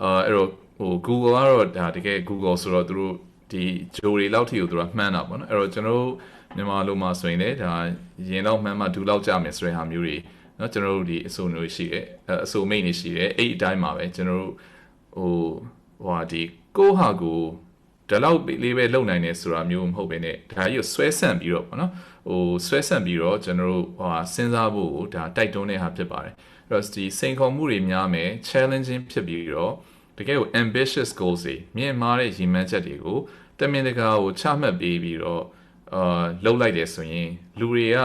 အဲ့တော့ဟို Google ကတော့ဒါတကယ် Google ဆိုတော့သူတို့ဒီဂျိုတွေလောက်ထိကိုသူတို့မှန်းတာပေါ့နော်အဲ့တော့ကျွန်တော်တို့မြန်မာလိုမှာဆိုရင်လည်းဒါရင်တော့မှန်းမှဒူလောက်ကြမယ်ဆိုတဲ့ဟာမျိုးတွေเนาะကျွန်တော်တို့ဒီအဆိုမျိုးရှိတယ်အဆိုမိတ်နေရှိတယ်အဲ့ဒီအတိုင်းမှာပဲကျွန်တော်တို့ဟိုဒီကိုဟာကိုဒီလောက်လေးပဲလုံနိုင်တယ်ဆိုတာမျိုးမဟုတ်ဘဲနဲ့ဒါကြီးကိုဆွဲဆန့်ပြီးတော့ပေါ့နော်ဟိုဆွဲဆန့်ပြီးတော့ကျွန်တော်တို့စဉ်းစားဖို့ဒါတိုက်တွန်းတဲ့ဟာဖြစ်ပါတယ်အဲ့တော့ဒီစိန်ခေါ်မှုတွေများမယ် challenging ဖြစ်ပြီးတော့တကယ်ကို ambitious goals တွေမြင့်မားတဲ့ရည်မှန်းချက်တွေကိုတမင်တကာကိုချမှတ်ပေးပြီးတော့ လှုပ်လိုက်တယ်ဆိုရင်လူတွေက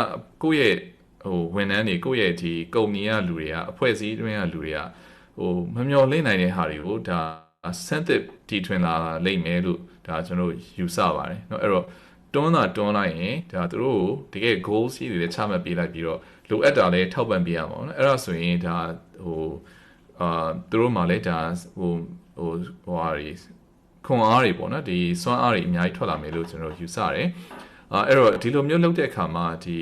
ကိုယ့်ရဲ့ဝန်ထမ်းတွေကိုယ့်ရဲ့ဒီကုမ္ပဏီကလူတွေကအဖွဲ့အစည်းတွင်းကလူတွေကမမျှော်လင့်နိုင်တဲ့ဟာတွေကိုဒါစမ်းသစ်တီထွင်လာလိမ့်မယ်လို့ဒါကျွန်တော်ယူဆပါတယ်เนาะအဲ့တော့တွန်းလိုက်ရင်ဒါသူတို့တကယ် goal ရှိတွေချမှတ်ပေးလိုက်ပြီးတော့လိုအပ်တာလည်းထောက်ပံ့ပေးရမှာเนาะအဲ့ဒါဆိုရင်ဒါသူတို့မှလည်းဒါဟာတွေခွန်အားတွေပေါ့နော်ဒီစွမ်းအားတွေအများကြီးထွက်လာမယ်လို့ကျွန်တော်ယူဆတယ်အဲ့တော့ဒီလိုမျိုးလုပ်တဲ့အခါမှာဒီ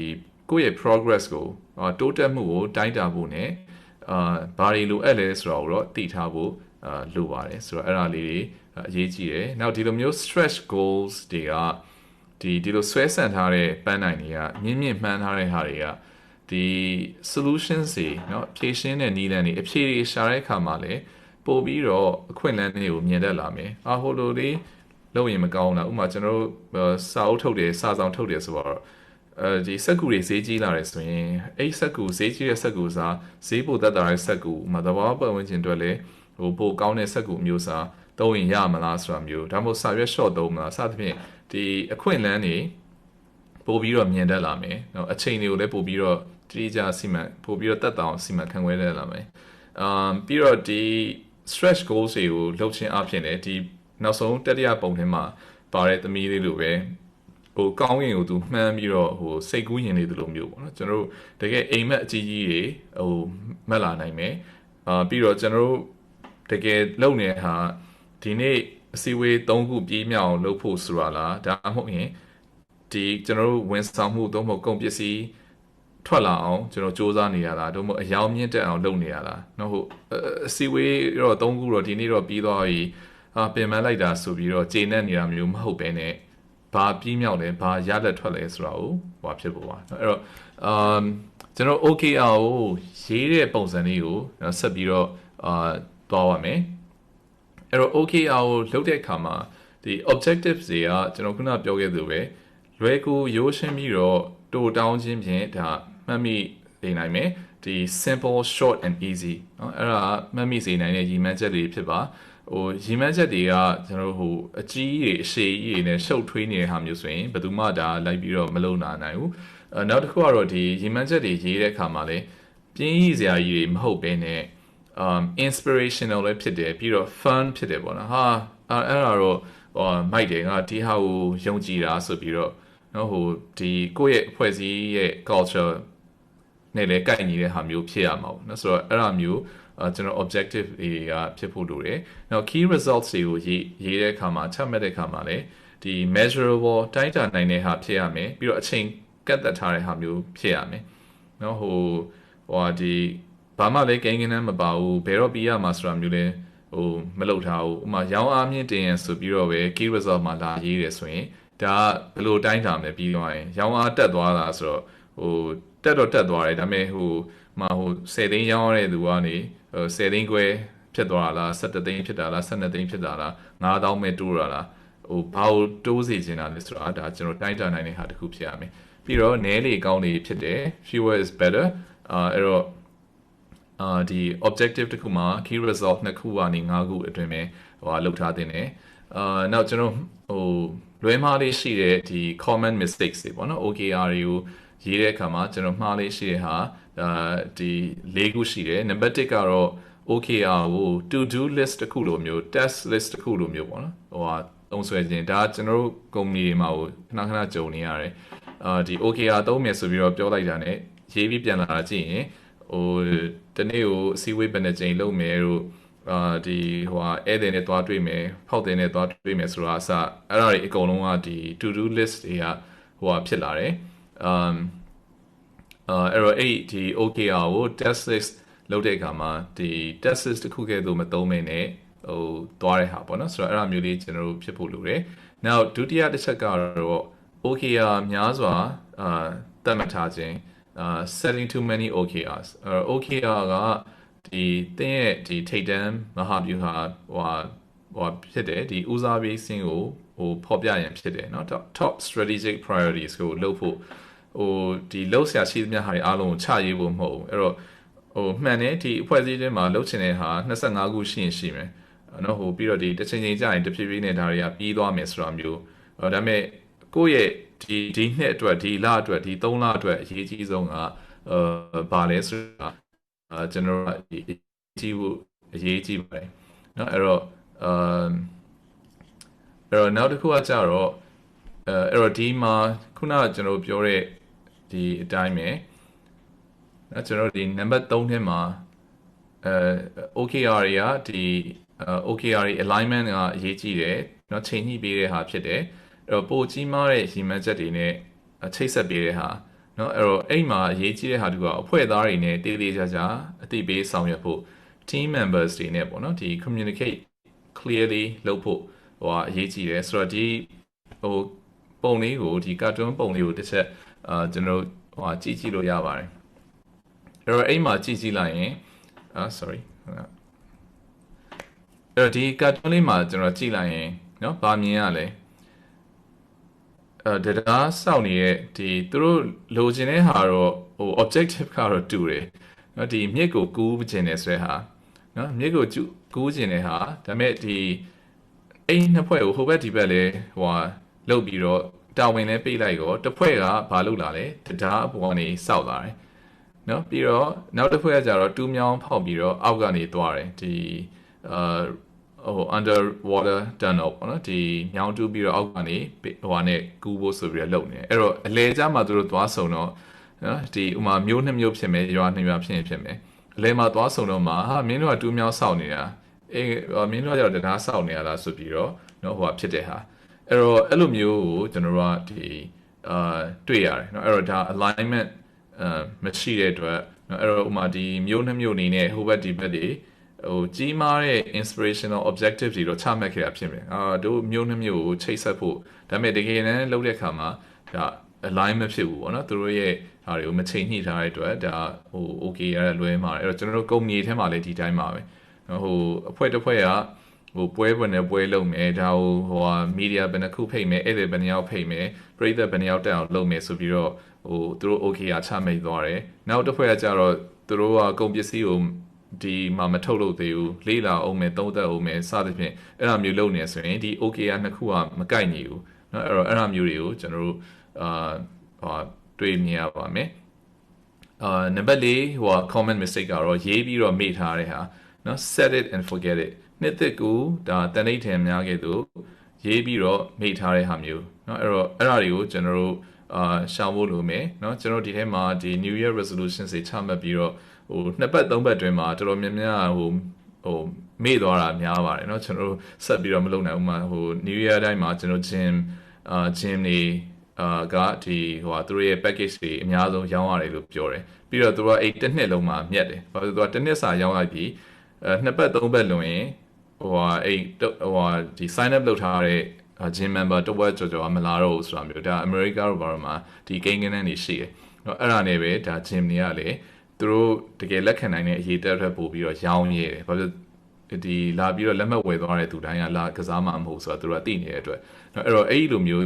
ကိုယ့်ရဲ့ progress ကိုတိုးတက်မှုကိုတိုင်းတာဖို့ ਨੇ ဘာတွေလိုအပ်လဲဆိုတော့သိထားဖို့လိုပါတယ်ဆိုတော့အဲ့ဒါလေးတွေအရေးကြီးတယ်နောက်ဒီလိုမျိုး stretch goals တွေကဒီလိုဆွဲဆန့်ထားတဲ့ပန်းနိုင်တွေကမြင့်မှန်းထားတဲ့ဟာတွေကဒီ solutions တွေเนาะဖြေရှင်းတဲ့နည်းလမ်းတွေအဖြေတွေရှာတဲ့အခါမှာလည်းပို့ပြီးတော့အခွင့်အလမ်းတွေကိုမြင်တတ်လာမယ်ဟိုလိုလေးလုပ်ရင်မကောင်းလားဥပမာကျွန်တော်တို့စာအုပ်ထုတ်တယ်စာဆောင်ထုတ်တယ်ဆိုတော့ဒီစက်ကူတွေဈေးကြီးလာတယ်ဆိုရင်အဲ့စက်ကူဈေးကြီးတဲ့စက်ကူစားဈေးပိုသက်သာတဲ့စက်ကူမှာသဘာဝပတ်ဝန်းကျင်တွေလည်းပိုကောင်းတဲ့စက်ကူမျိုးစားသုံးရင်ရမလားဆိုတာမျိုးဒါမှမဟုတ်စာရွက် short သုံးမလားစသဖြင့်ဒီအခွင့်အလမ်းတွေပို့ပြီးတော့မြင်တတ်လာမယ်နော်အချိန်တွေကိုလည်းပို့ပြီးတော့တိကျစီမံပို့ပြီးတော့တက်တောင်စီမံခန့်ခွဲတတ်လာမယ်ပြီးတော့ဒီ stretch goals တွေကိုလှုပ်ခြင်းအပြင်လည်းဒီနောက်ဆုံးတတိယပုံထဲမှာပါတဲ့သမီးလေးလိုပဲကောင်းရင်ကိုသူမှန်းပြီးတော့စိတ်ကူးရင်လေးလိုမျိုးပေါ့နော်ကျွန်တော်တို့တကယ်အိမ်မက်အကြီးကြီးတွေမက်လာနိုင်မယ်ပြီးတော့ကျွန်တော်တို့တကယ်လုပ်နေတဲ့ဟာဒီနေ့အစည်းအဝေး3ခုပြေးမြောက်လုပ်ဖို့ဆိုတာလားဒါမှမဟုတ်ရင်ဒီကျွန်တော်တို့ဝန်ဆောင်မှုသို့မဟုတ်ကုန်ပစ္စည်းထွက်လာအောင်ကျွန်တော်စူးစမ်းနေရတာတို့မဟုတ်အယောင်မြင့်တက်အောင်လုပ်နေရတာနော်ဟုတ်အစည်းအဝေးတော့3ခုတော့ဒီနေ့တော့ပြီးသွားပြီပြင်ပန်းလိုက်တာဆိုပြီးတော့ကျေနပ်နေတာမျိုးမဟုတ်ပဲနဲ့ဘာပြီးမြောက်လဲဘာရလက်ထွက်လဲဆိုတာကိုဟောဖြစ်ပေါ်ပါအဲ့တော့ကျွန်တော် OKR ကိုရေးတဲ့ပုံစံလေးကိုဆက်ပြီးတော့သွားပါမယ်အဲ့တော့ OKR ကိုလုပ်တဲ့အခါမှာဒီ objectives တွေကကျွန်တော်ခုနပြောခဲ့သလိုပဲလွယ်ကူရိုးရှင်းပြီးတော့တိုးတောင်းခြင်းဖြင့်ဒါမှတ်မိနေနိုင်မယ်ဒီ simple short and easy เนาะအဲ့ဒါမှတ်မိစေနိုင်တဲ့ရည်မှန်းချက်တွေဖြစ်ပါရည်မှန်းချက်တွေကကျွန်တော်တို့အကြီးကြီးအရှည်ကြီးတွေနဲ့ရှုပ်ထွေးနေတဲ့ဟာမျိုးဆိုရင်ဘယ်သူမှဒါလိုက်ပြီးတော့မလုပ်နိုင်ဘူးနောက်တစ်ခုကတော့ဒီရည်မှန်းချက်တွေရေးတဲ့အခါမှာလည်းပြင်းရည်စရာကြီးတွေမဟုတ်ဘဲနဲ့inspirational လည်းဖြစ်တယ်ပြီးတော့ fun ဖြစ်တယ်ပေါ့နော်ဟာအဲ့ဒါတော့မိုက်တယ်ငါဒီဟာကိုယုံကြည်တာဆိုပြီးတော့နော်ဒီကိုယ့်ရဲ့အဖွဲ့အစည်းရဲ့ culture နဲ့လည်းကိုက်ညီတဲ့ဟာမျိုးဖြစ်ရမှာပေါ့နော်ဆိုတော့အဲ့ဒါမျိုးကျွန်တော် objective တွေကဖြစ်ဖို့လိုတယ်။နောက် key results တွေကိုရေးတဲ့အခါမှာချမှတ်တဲ့အခါမှာလည်းဒီ measurable တိုင်းတာနိုင်တဲ့ဟာဖြစ်ရမယ်ပြီးတော့အချိန်ကန့်သတ်ထားတဲ့ဟာမျိုးဖြစ်ရမယ်။နော်ဒီဘာမှလည်းကိန်းကနန်းမပါဘူးဘယ်တော့ပြီးရမှာဆိုတာမျိုးလည်းမလုပ်ထားဘူး။ဥပမာရောင်းအားမြင့်တင်ရဆိုပြီးတော့ပဲ key result မှာလာရေးတယ်ဆိုရင်ဒါဘယ်လိုတိုင်းတာမလဲပြီးတော့ရင်ရောင်းအားတက်သွားတာဆိုတော့တက်သွားတယ်ဒါပေမဲ့10သိန်းရောင်းရတဲ့သူကနေ10သိန်းခွဲဖြစ်သွားတာလား17သိန်းဖြစ်တာလား12သိန်းဖြစ်တာလား9000ပဲတိုးတာလားဘာလို့တိုးစေချင်တာလဲဆိုတာဒါကျွန်တော်တိုင်းတာနိုင်တဲ့ဟာတစ်ခုဖြစ်ရမယ်ပြီးတော့နည်းလေကောင်းလေဖြစ်တယ် fewer is better အဲ့တော့ဒီ objective တစ်ခုမှာ key result နှစ်ခုကနေ5ခုအတွင်းပဲလောက်ထားတင်တယ်နောက်ကျွန်တော်လွဲမှားလေးရှိတဲ့ဒီ common mistakes တွေပေါ့နော် OKR တွေကိုရေးတဲ့အခါမှာကျွန်တော်မှားလေးရှိတဲ့ဟာဒီ၄ခုရှိတယ်နံပါတ်1ကတော့ OKR ကို to do list တစ်ခုလိုမျိုး task list တစ်ခုလိုမျိုးပေါ့နော်သုံးဆွဲခြင်းဒါကျွန်တော်တို့ကုမ္ပဏီတွေမှာခဏကြုံနေရတယ်ဒီ OKR သုံးမယ်ဆိုပြီးတော့ပြောလိုက်တာ ਨੇ ရေးပြီးပြန်လာတာကြည့်ရင်တနေ့ကိုအစည်းအဝေးဘယ်နှကြိမ်လုပ်မယ်တို့ဒီဧည့်သည်နဲ့သွားတွေ့မယ်ဖောက်သည်နဲ့သွားတွေ့မယ်ဆိုတာအစအဲ့ဒါတွေအကုန်လုံးကဒီ to do list တွေကဖြစ်လာတယ်အဲ့တော့ဒီ OKR ကို test list လုပ်တဲ့အခါမှာဒီ test list တစ်ခုကဲ့သို့မသုံးမင်းနဲ့သွားတဲ့ဟာပေါ့နော်ဆိုတော့အဲ့ဒါမျိုးလေးကျွန်တော်တို့ဖြစ်ဖို့လိုတယ်နောက်ဒုတိယတစ်ချက်ကတော့ OKR များစွာသတ်မှတ်ထားခြင်း setting too many OKRs OKR ကဒီတင်းရဲ့ဒီထိတ်တန်းမဟာဗျူဟာဖြစ်တယ်ဒီဦးစားပေးစင်းကိုဖော်ပြရင်ဖြစ်တယ်เนาะ top strategic priorities ကိုလုပ်ဖို့ဒီလောက်ဆရာရှိသမျှဟာတွေအားလုံးကိုချရေးဖို့မဟုတ်ဘူးအဲ့တော့မှန်တယ်ဒီအဖွဲ့အစည်းတွေမှာလုပ်ချင်တဲ့ဟာ25ခုရှိရင်ရှိမယ်เนาะပြီးတော့ဒီတစ်ချိန်ချိန်ကြာရင်တဖြည်းဖြည်းနဲ့ဒါတွေကပြီးသွားမယ်ဆိုတာမျိုးဒါပေမဲ့ကိုယ့်ရဲ့ ဒီနှစ်အတွက်ဒီလအတွက်ဒီ3လအတွက်အရေးကြီးဆုံးကဘာလဲဆိုတာကျွန်တော်တို့ကြည့်ဖို့အရေးကြီးပါတယ်เนาะအဲ့တော့နောက်တစ်ခုကကြတော့အဲ့တော့ဒီမှာခုနကကျွန်တော်ပြောတဲ့ဒီအတိုင်းပဲနော်ကျွန်တော်ဒီ number 3ထဲမှာOKR တွေကဒီ OKR alignment ကအရေးကြီးတယ်เนาะချိန်ညှိပေးတဲ့ဟာဖြစ်တယ်အဲ့တော့ပိုကြီးမားတဲ့ရည်မှန်းချက်တွေနဲ့ချိတ်ဆက်ပေးတဲ့ဟာเนาะအဲ့တော့အဲ့မှာအရေးကြီးတဲ့ဟာတူကအဖွဲ့သားတွေနဲ့တည်တည်ကြကြအသိပေးဆောင်ရွက်ဖို့ team members တွေနဲ့ပေါ့နော်ဒီ communicate clearly လုပ်ဖို့ဟိုအရေးကြီးတယ်ဆိုတော့ဒီဟိုပုံလေးကိုဒီ cartoon ပုံလေးကိုတစ်ချက်ကျွန်တော်ဟိုကြည့်လို့ရပါတယ်အဲ့တော့အဲ့မှာကြည့်လိုက်ရင်sorry အဲ့တော့ဒီ cartoon လေးမှာကျွန်တော်ကြည့်လိုက်ရင်เนาะဗာမြင်ရလဲတရားစောင့်နေတဲ့ဒီသူတို့လိုချင်တဲ့ဟာတော့ဟို objective ကတော့တူတယ်เนาะဒီမြစ်ကိုကူးခြင်းနေဆိုတဲ့ဟာเนาะမြစ်ကိုကူးခြင်းတဲ့ဟာဒါပေမဲ့ဒီအိမ်နှစ်ဖွဲ့ကိုဟိုဘက်ဒီဘက်လဲဟိုလုတ်ပြီးတော့တာဝန်လဲပေးလိုက်တော့တစ်ဖွဲ့ကဘာလုပ်လာလဲတရားအပေါ်ကနေစောက်လာတယ်เนาะပြီးတော့နောက်တစ်ဖွဲ့ကကြတော့တူးမြောင်းဖောက်ပြီးတော့အောက်ကနေသွားတယ်ဒီဟို underwater tunnel ပေါ့နော်ဒီမြောင်းတူးပြီးတော့အောက်ကနေဟိုနဲ့ကူးဖို့ဆိုပြီးတော့လုပ်နေတယ်အဲ့တော့အလဲကြားမှာသူတို့သွားဆုံတော့နော်ဒီဥမာမျိုးနှစ်မျိုးဖြစ်မယ်ရွာနှစ်ရွာဖြစ်မယ်အလဲမှာသွားဆုံတော့မှာဟာမင်းတို့ကတူးမြောင်းစောက်နေတာအေးမင်းတို့ကကြတော့တရားစောက်နေရလားဆိုပြီးတော့နော်ဟိုဖြစ်တဲ့ဟာအဲ့တော့အဲ့လိုမျိုးကိုကျွန်တော်တို့ကဒီတွေ့ရတယ်နော်အဲ့တော့ဒါ alignment မရှိတဲ့အတွက်နော်အဲ့တော့ဥမာဒီမျိုးနှစ်မျိုးအနေနဲ့ဟိုဘက်ဒီဘက်တွေဟိုကြီးမားတဲ့ inspirational objective တွေတော့ချမှတ်ခဲ့တာဖြစ်မယ်တို့မျိုးနှစ်မျိုးကိုချိတ်ဆက်ဖို့ဒါပေမဲ့တကယ်တမ်းလုပ်တဲ့အခါမှာဒါ align မဖြစ်ဘူးပေါ့နော်သူတို့ရဲ့ဟာတွေကိုမချိန်ညှိထားတဲ့အတွက်ဒါဟို okay ရတဲ့လွဲမှာအဲ့တော့ကျွန်တော်တို့ company ထဲမှာလည်းဒီတိုင်းပါပဲဟိုအဖွဲ့တစ်ဖွဲ့ကဟိုပွဲပွင့်တဲ့ပွဲလုပ်မယ်ဒါဟိုမီဒီယာဘယ်နှခုဖိတ်မယ်အဲ့ဒီဘယ်နှယောက်ဖိတ်မယ်ပရိသတ်ဘယ်နှယောက်တက်အောင်လုပ်မယ်ဆိုပြီးတော့ဟိုသူတို့ okay ချမိတ်သွားတယ်နောက်တစ်ဖွဲ့ကကြတော့သူတို့ကကုန်ပစ္စည်းကိုဒီမှာမထုတ်လို့သေးဘူးလေးလာအောင်မယ်သုံးသက်အောင်မယ်စသဖြင့်အဲ့လိုမျိုးလုပ်နေဆိုရင်ဒီ OKR နှစ်ခုကမကိုက်ညီဘူးเนาะအဲ့တော့အဲ့လိုမျိုးတွေကိုကျွန်တော်တို့တွေ့မြင်ရပါမယ်နံပါတ်4ဟို common mistake ကတော့ရေးပြီးတော့မေ့ထားတဲ့ဟာเนาะ set it and forget it နှစ်သက်ကူဒါတန်ဋိဌာန်များခဲ့သူရေးပြီးတော့မေ့ထားတဲ့ဟာမျိုးเนาะအဲ့တော့အဲ့ဒါတွေကိုကျွန်တော်တို့ရှောင်ဖို့လိုမယ်เนาะကျွန်တော်ဒီထဲမှာဒီ New Year resolution တွေချမှတ်ပြီးတော့ဟိုနှစ်ပတ်သုံးပတ်တွင်မှာတော်တော်များများဟိုမေ့သွားတာများပါတယ်เนาะကျွန်တော်တို့ဆက်ပြီးတော့မလုပ်နိုင်ဘူးမှာဟို New Year တိုင်းမှာကျွန်တော် gym နေကဒီဟိုသူတို့ရဲ့ package တွေအများဆုံးရောင်းရတယ်လို့ပြောတယ်ပြီးတော့သူတို့ကအဲ့တစ်နှစ်လုံးမှာမြတ်တယ်ဘာလို့သူကတစ်နှစ်စာရောင်းလိုက်ပြီးနှစ်ပတ်သုံးပတ်လွန်ရင်ဟိုအဲ့ဟိုဒီ sign up လုပ်ထားတဲ့gym member တော့ဝက်ကြော်မလာတော့ဘူးဆိုတာမျိုးဒါ America တို့ဘာလို့မှဒီကိန်းကန်းတွေရှိတယ်အဲ့ဒါနဲ့ပဲဒါ gym တွေကလေသူတို့တကယ်လက်ခံနိုင်တဲ့အရေးတက်ထက်ပို့ပြီးတော့ရောင်းရဲတယ်ဘာလို့ဒီလာပြီးတော့လက်မှတ်ဝယ်သွားတဲ့သူတိုင်းကလာကစားမှာမဟုတ်ဆိုတာသူတို့ကသိနေတဲ့အတွက်အဲ့တော့အဲ့လိုမျိုး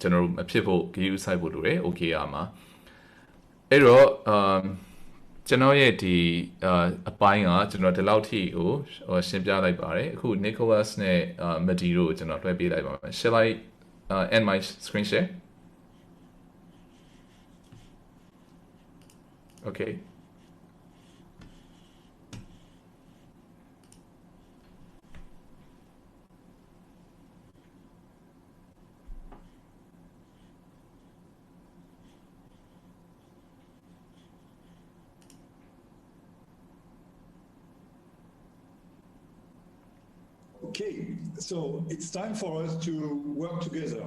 ကျွန်တော်တို့မဖြစ်ဖို့ give site ဖို့လိုတယ် okay อ่ะမှာအဲ့တော့ကျွန်တော်ရဲ့ဒီအပိုင်းကကျွန်တော်ဒီလောက်ထိကိုရှင်းပြလိုက်ပါတယ်အခု Nicolas နဲ့ Maddy တို့ကျွန်တော်တွဲပေးလိုက်ပါမယ် Shall I end my screen share okay Okay, so it's time for us to work together,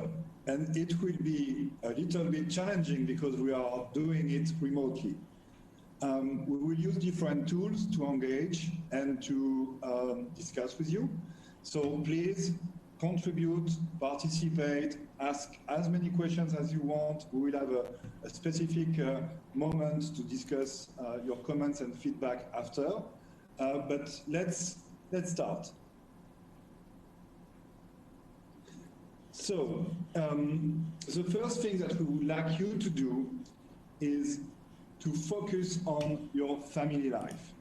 and it will be a little bit challenging because we are doing it remotely. We will use different tools to engage and to discuss with you. So please contribute, participate, ask as many questions as you want. We will have a specific moment to discuss your comments and feedback after. But let's start. So the first thing that we would like you to do is to focus on your family life.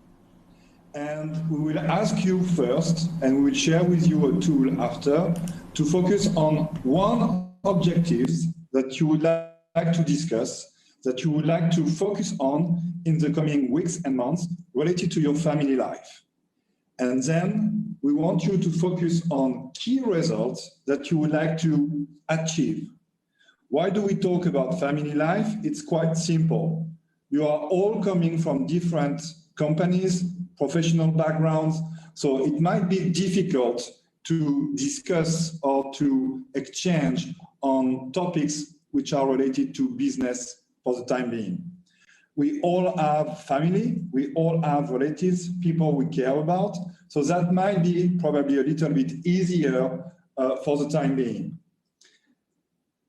And we will ask you first, and we will share with you a tool after, to focus on one objective that you would like to discuss, that you would like to focus on in the coming weeks and months related to your family life. And then we want you to focus on key results that you would like to achieve. Why do we talk about family life? It's quite simple. You are all coming from different companies, professional backgrounds, so it might be difficult to discuss or to exchange on topics which are related to business for the time being. We all have family, we all have relatives, people we care about, so that might be probably a little bit easier for the time being.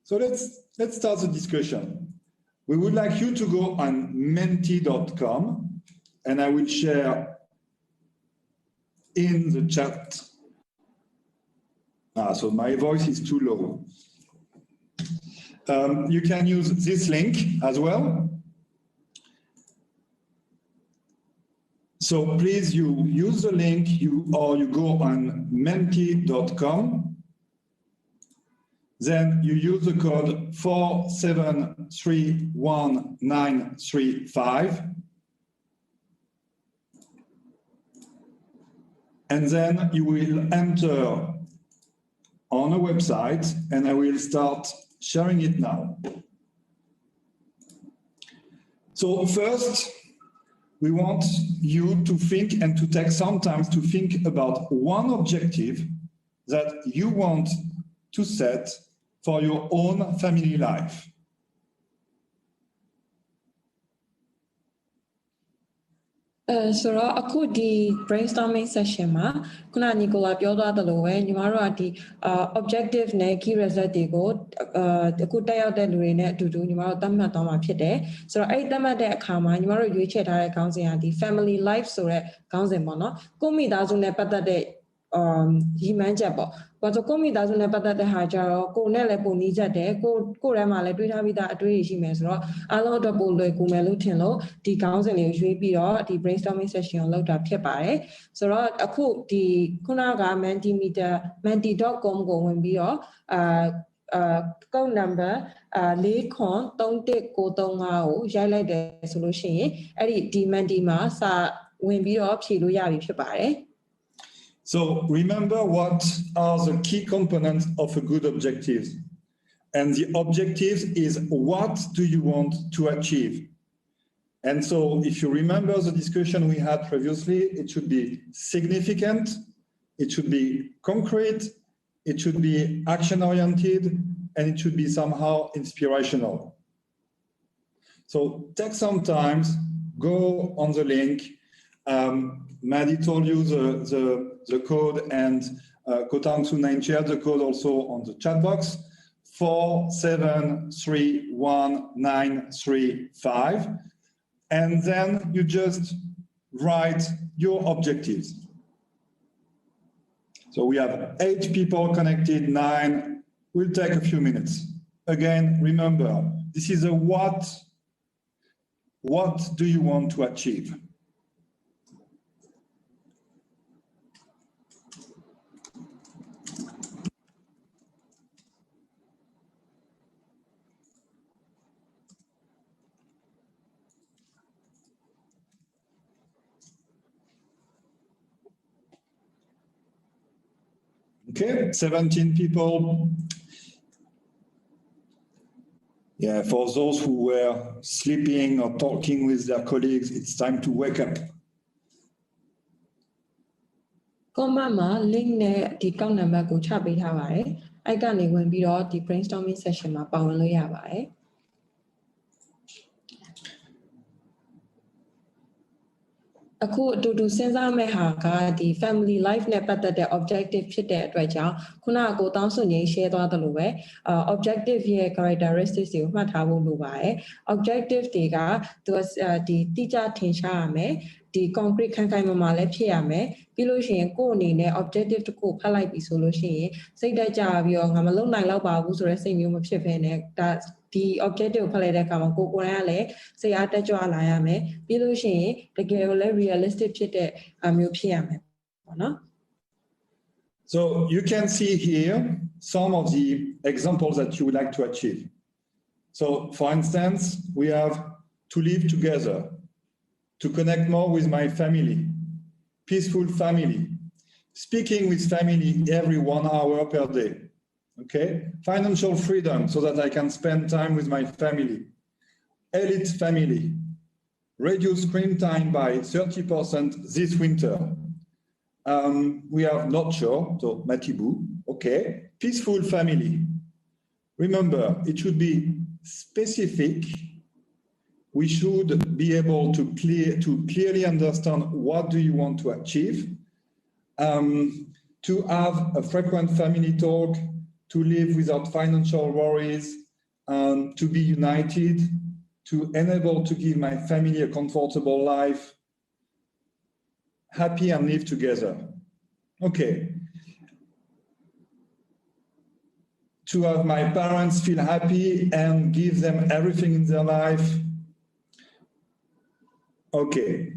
So let's start the discussion. We would like you to go on menti.com, and I will share in the chat. So my voice is too low. You can use this link as well. So please, you use the link, or you go on menti.com. Then you use the code 4731935. And then you will enter on a website, and I will start sharing it now. So first, we want you to think and to take some time to think about one objective that you want to set for your own family life. Soအခုဒီ brainstorming session မှာခုန Nicolas ပြောသွားသလိုပဲညီမတို့ကဒီ objective နဲ့ key result တွေကိုအခုတက်ရောက်တဲ့လူတွေနဲ့အတူတူညီမတို့သတ်မှတ်သွားမှာဖြစ်တယ်ဆိုတော့အဲ့ဒီသတ်မှတ်တဲ့အခါမှာညီမတို့ရွေးချယ်ထားတဲ့ခေါင်းစဉ်ကဒီ family life ဆိုတဲ့ခေါင်းစဉ်ပေါ့နော်ကိုယ့်မိသားစုနဲ့ပတ်သက်တဲ့ရည်မှန်းချက်ပေါ့ဘာလို့ကိုယ့်မိသားစုနဲ့ပတ်သက်တဲ့ဟာကြတော့ကိုယ်နဲ့လည်းပုံနီးချက်တယ်ကိုယ်ထဲမှာလည်းတွေးထားပြီးသားအတွေးရရှိမယ်ဆိုတော့အားလုံးအတွက်ပိုလွယ်ကူမယ်လို့ထင်လို့ဒီခေါင်းစဉ်လေးကိုရွေးပြီးတော့ဒီ brainstorming session ကိုလုပ်တာဖြစ်ပါတယ်ဆိုတော့အခုဒီခုနက menti.com ကိုဝင်ပြီးတော့code number 4.3193ကိုရိုက်လိုက်တယ်ဆိုလို့ရှိရင်အဲ့ဒီ menti မှာစာဝင်ပြီးတော့ဖြည့်လို့ရပြီဖြစ်ပါတယ်So remember what are the key components of a good objective. And the objective is what do you want to achieve. And so if you remember the discussion we had previously, it should be significant, it should be concrete, it should be action-oriented, and it should be somehow inspirational. So take some time, go on the link. Maddy told you the code, and Kotamsu 9 shared the code also on the chat box, 4731935. And then you just write your objectives. So we have 8 people connected, 9. Will take a few minutes. Again, remember, this is a what. What do you want to achieve? Okay, 17 people. Yeah, for those who were sleeping or talking with their colleagues, it's time to wake up. Comment မှာ link နဲ့ဒီ account number ကိုချပေးထားပါတယ်။အဲ့ကနေဝင်ပြီးတော့ဒီ brainstorming session မှာပါဝင်လို့ရပါတယ်။အခုအတူတူစဉ်းစားမယ့်ဟာကဒီ family life နဲ့ပတ်သက်တဲ့ objective ဖြစ်တဲ့အတွက်ကြောင့်ခုနကကိုတောင်းဆိုငိမ့် share သွားသလိုပဲobjective ရဲ့ characteristics တွေကိုမှတ်ထားဖို့လိုပါတယ် objective တွေကသူကဒီတိကျထင်ရှားရမယ်ဒီ concrete ခိုင်ခိုင်မာမာလည်းဖြစ်ရမယ်ပြီးလို့ရှိရင်ကိုယ့်အနေနဲ့ objective တစ်ခုဖတ်လိုက်ပြီဆိုလို့ရှိရင်စိတ်တက်ကြပြီးတော့ငါမလုပ်နိုင်တော့ပါဘူးဆိုတဲ့စိတ်မျိုးမဖြစ်ဘဲနဲ့ဒါဒီ objective ကိုဖတ်လိုက်တဲ့အခါမှာကိုယ်တိုင်ကလည်းစိတ်အားတက်ကြွလာရမယ်ပြီးလို့ရှိရင်တကယ်ကိုလည်း realistic ဖြစ်တဲ့မျိုးဖြစ်ရမယ်ပေါ့နော် So you can see here some of the examples that you would like to achieve. So, for instance, we have to live together, to connect more with my family, peaceful family, speaking with family every 1 hour per day, okay? Financial freedom so that I can spend time with my family, elite family, reduce screen time by 30% this winter. We have not sure, so Matibu, okay? Peaceful family. Remember, it should be specific. We should be able to clearly understand what do you want to achieve, to have a frequent family talk, to live without financial worries, to be united, to enable to give my family a comfortable life, happy and live together. Okay. To have my parents feel happy and give them everything in their life. Okay.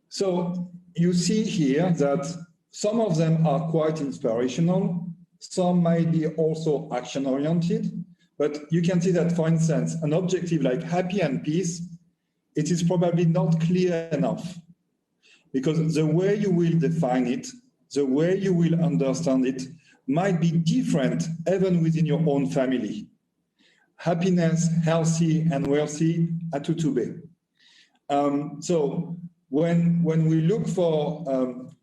So you see here that some of them are quite inspirational. Some might be also action-oriented. But you can see that, for instance, an objective like happy and peace, it is probably not clear enough. Because the way you will define it, the way you will understand it, might be different even within your own family. Happiness, healthy, and wealthy are tutube. So when we look for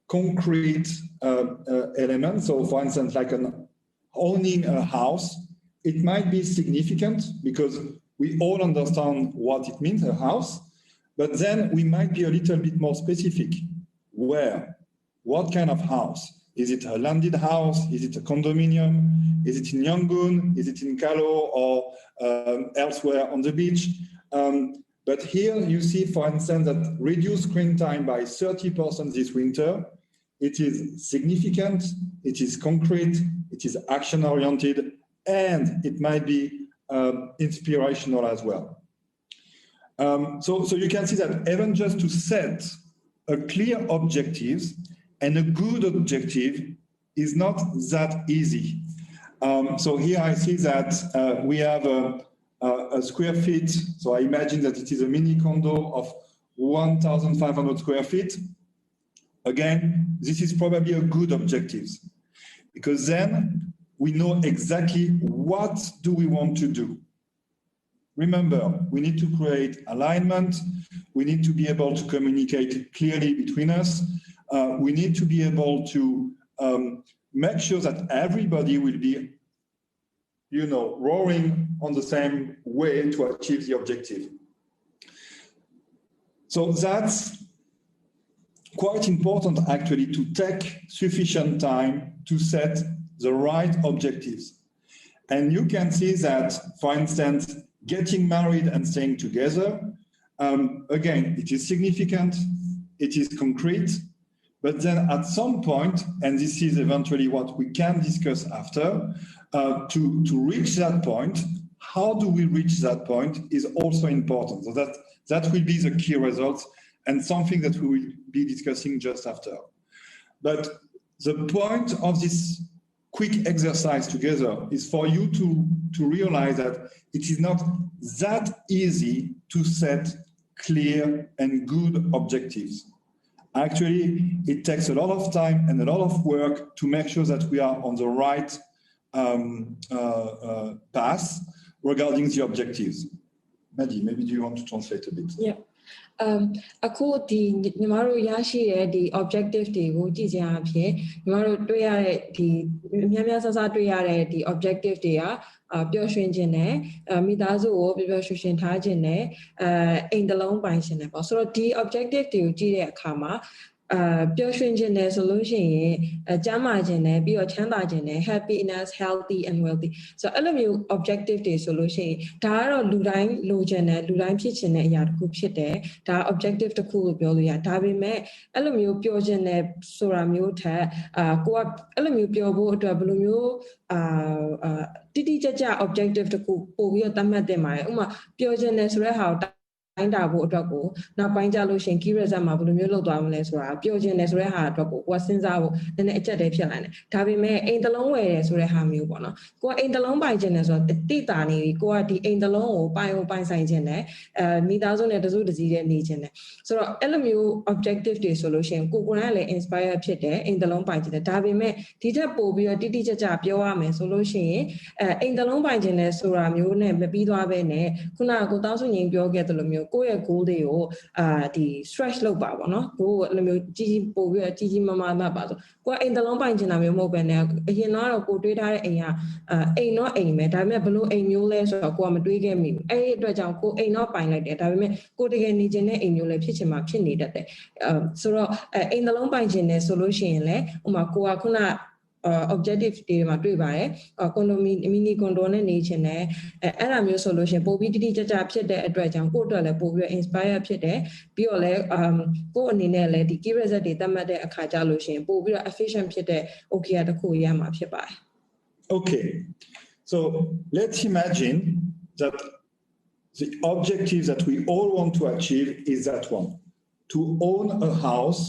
concrete elements, so for instance, like owning a house, it might be significant because we all understand what it means, a house, but then we might be a little bit more specific. Where? What kind of house? Is it a landed house? Is it a condominium? Is it in Yangon? Is it in Kalo or elsewhere on the beach? But here you see, for instance, that reduced screen time by 30% this winter. It is significant, it is concrete, it is action-oriented, and it might be inspirational as well. So you can see that even just to set a clear objectives and a good objective is not that easy. So here I see that we have a square feet. So I imagine that it is a mini condo of 1,500 square feet. Again, this is probably a good objective because then we know exactly what do we want to do. Remember, we need to create alignment. We need to be able to communicate clearly between us. We need to be able to make sure that everybody will be, rowing on the same way to achieve the objective. So that's quite important, actually, to take sufficient time to set the right objectives. And you can see that, for instance, getting married and staying together, again, it is significant, it is concrete, but then at some point, and this is eventually what we can discuss after, to reach that point, how do we reach that point is also important. So that will be the key results and something that we will be discussing just after. But the point of this quick exercise together is for you to realize that it is not that easy to set clear and good objectives. Actually, it takes a lot of time and a lot of work to make sure that we are on the right path regarding the objectives. Maddy, maybe do you want to translate a bit? Yeah. အခုဒီညီမတို့ရရှိတဲ့ဒီ objective တွေကိုကြည့်ခြင်းအပြင်ညီမတို့တွေ့ရတဲ့ဒီများများဆဆတွေ့ရတဲ့ဒီ objective တွေကပျော်ရွှင်ခြင်းနဲ့မိသားစုကိုပျော်ရွှင်ရှင်ထားခြင်းနဲ့အိမ်တစ်လုံးပိုင်ခြင်းနဲ့ပေါ့ဆိုတော့ဒီ objective တွေကိုကြည့်တဲ့အခါမှာပျော်ရွှင်ခြင်းနဲ့ဆိုလို့ရှိရင်ကျန်းမာခြင်းနဲ့ပြီးတော့ချမ်းသာခြင်းနဲ့ happiness healthy and wealthy ဆိုတော့အဲ့လိုမျိုး objective တွေဆိုလို့ရှိရင်ဒါကတော့လူတိုင်းလိုချင်တယ်လူတိုင်းဖြစ်ချင်တဲ့အရာတစ်ခုဖြစ်တယ်ဒါ objective တစ်ခုလို့ပြောလို့ရတယ်ဒါပေမဲ့အဲ့လိုမျိုးပျော်ခြင်းနဲ့ဆိုတာမျိုးထက်ကိုကအဲ့လိုမျိုးပျော်ဖို့အတွက်ဘယ်လိုမျိုးတိတိကျကျ objective တစ်ခုပို့ပြီးတော့သတ်မှတ်တင်ပါတယ်ဥပမာပျော်ခြင်းနဲ့ဆိုတဲ့ဟာကို တိုင်းတာဖို့အတွက်ကိုနောက်ပိုင်းကြလို့ရှင် key result မှာဘယ်လိုမျိုးလုပ်သွားမလဲဆိုတာပြောချင်တယ်ဆိုတဲ့ဟာအတွက်ကိုကစဉ်းစားဖို့နည်းနည်းအကျက်တည်းဖြစ်လာတယ်ဒါပေမဲ့အိမ်တစ်လုံးဝယ်တယ်ဆိုတဲ့ဟာမျိုးပေါ့နော်ကိုကအိမ်တစ်လုံးပိုင်ချင်တယ်ဆိုတော့တိတာနေပြီကိုကဒီအိမ်တစ်လုံးကိုပိုင်ဆိုင်ချင်တယ်မိသားစုနဲ့တစုတစည်းတည်းနေချင်တယ်ဆိုတော့အဲ့လိုမျိုး objective တွေဆိုလို့ရှင်ကိုယ်ကလည်း inspire ဖြစ်တယ်အိမ်တစ်လုံးပိုင်ချင်တယ်ဒါပေမဲ့ဒီထက်ပိုပြီးတော့တိတိကျကျပြောရမယ်ဆိုလို့ရှိရင်အိမ်တစ်လုံးပိုင်ချင်တယ်ဆိုတာမျိုးနဲ့မပြီးသွားဘဲနဲ့ခုနကကိုတောင်းစုငင်းပြောခဲ့သလိုမျိုးကိုယ့်ရဲ့ goal တွေကိုဒီ stretch လုပ်ပါပေါ့နော်ကိုယ်အဲ့လိုမျိုးကြီးပို့ပြီးတော့ကြီးမားမှတ်ပါဆိုကိုယ်အိမ်တစ်လုံးပိုင်ချင်တာမျိုးမဟုတ်ဘဲနဲ့အရင်တော့ကိုတွေးထားတဲ့အိမ်ကအိမ်တော့အိမ်ပဲဒါပေမဲ့ဘယ်လိုအိမ်မျိုးလဲဆိုတော့ကိုကမတွေးခဲ့မိဘူးအဲ့ဒီအတွက်ကြောင့်ကိုအိမ်တော့ပိုင်လိုက်တယ်ဒါပေမဲ့ကိုတကယ်နေချင်တဲ့အိမ်မျိုးလည်းဖြစ်ချင်မှဖြစ်နေတတ်တယ်ဆိုတော့အိမ်တစ်လုံးပိုင်ချင်တယ်ဆိုလို့ရှိရင်လည်းဥပမာကိုကခုနobjective တွေမှာတွေ့ပါတယ်ကွန်ဒိုမီနီကွန်ဒိုနဲ့နေချင်တယ်အဲ့ဒါမျိုးဆိုလို့ရှင်ပို့ပြီးတိတိကျကျဖြစ်တဲ့အတွက်ကြောင့်ကိုယ့်အတွက်လည်းပို့ပြီး inspire ဖြစ်တယ်ပြီးတော့လည်းကိုယ့်အနေနဲ့လည်းဒီ key result တွေသတ်မှတ်တဲ့အခါကြလို့ရှင်ပို့ပြီးတော့ efficient ဖြစ်တဲ့ OKR တစ်ခုရမှာဖြစ်ပါတယ် Okay, so let's imagine that the objective that we all want to achieve is that one, to own a house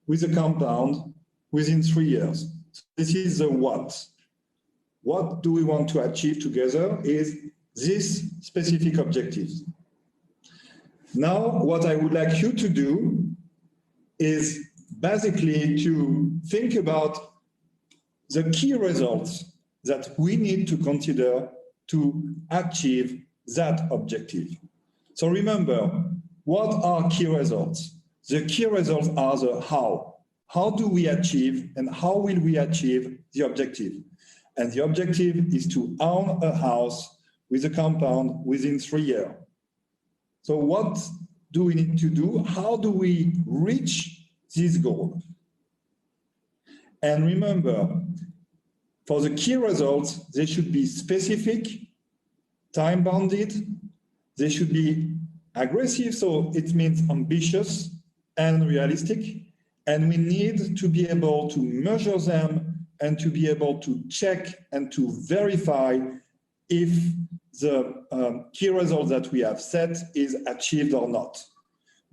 with a compound within 3 years. This is the what. What do we want to achieve together is this specific objectives. Now, what I would like you to do is basically to think about the key results that we need to consider to achieve that objective. So remember, what are key results? The key results are the how. How do we achieve and how will we achieve the objective? And the objective is to own a house with a compound within 3 years. So what do we need to do? How do we reach this goal? And remember, for the key results, they should be specific, time-bounded, they should be aggressive, so it means ambitious and realistic, and we need to be able to measure them and to be able to check and to verify if the key result that we have set is achieved or not.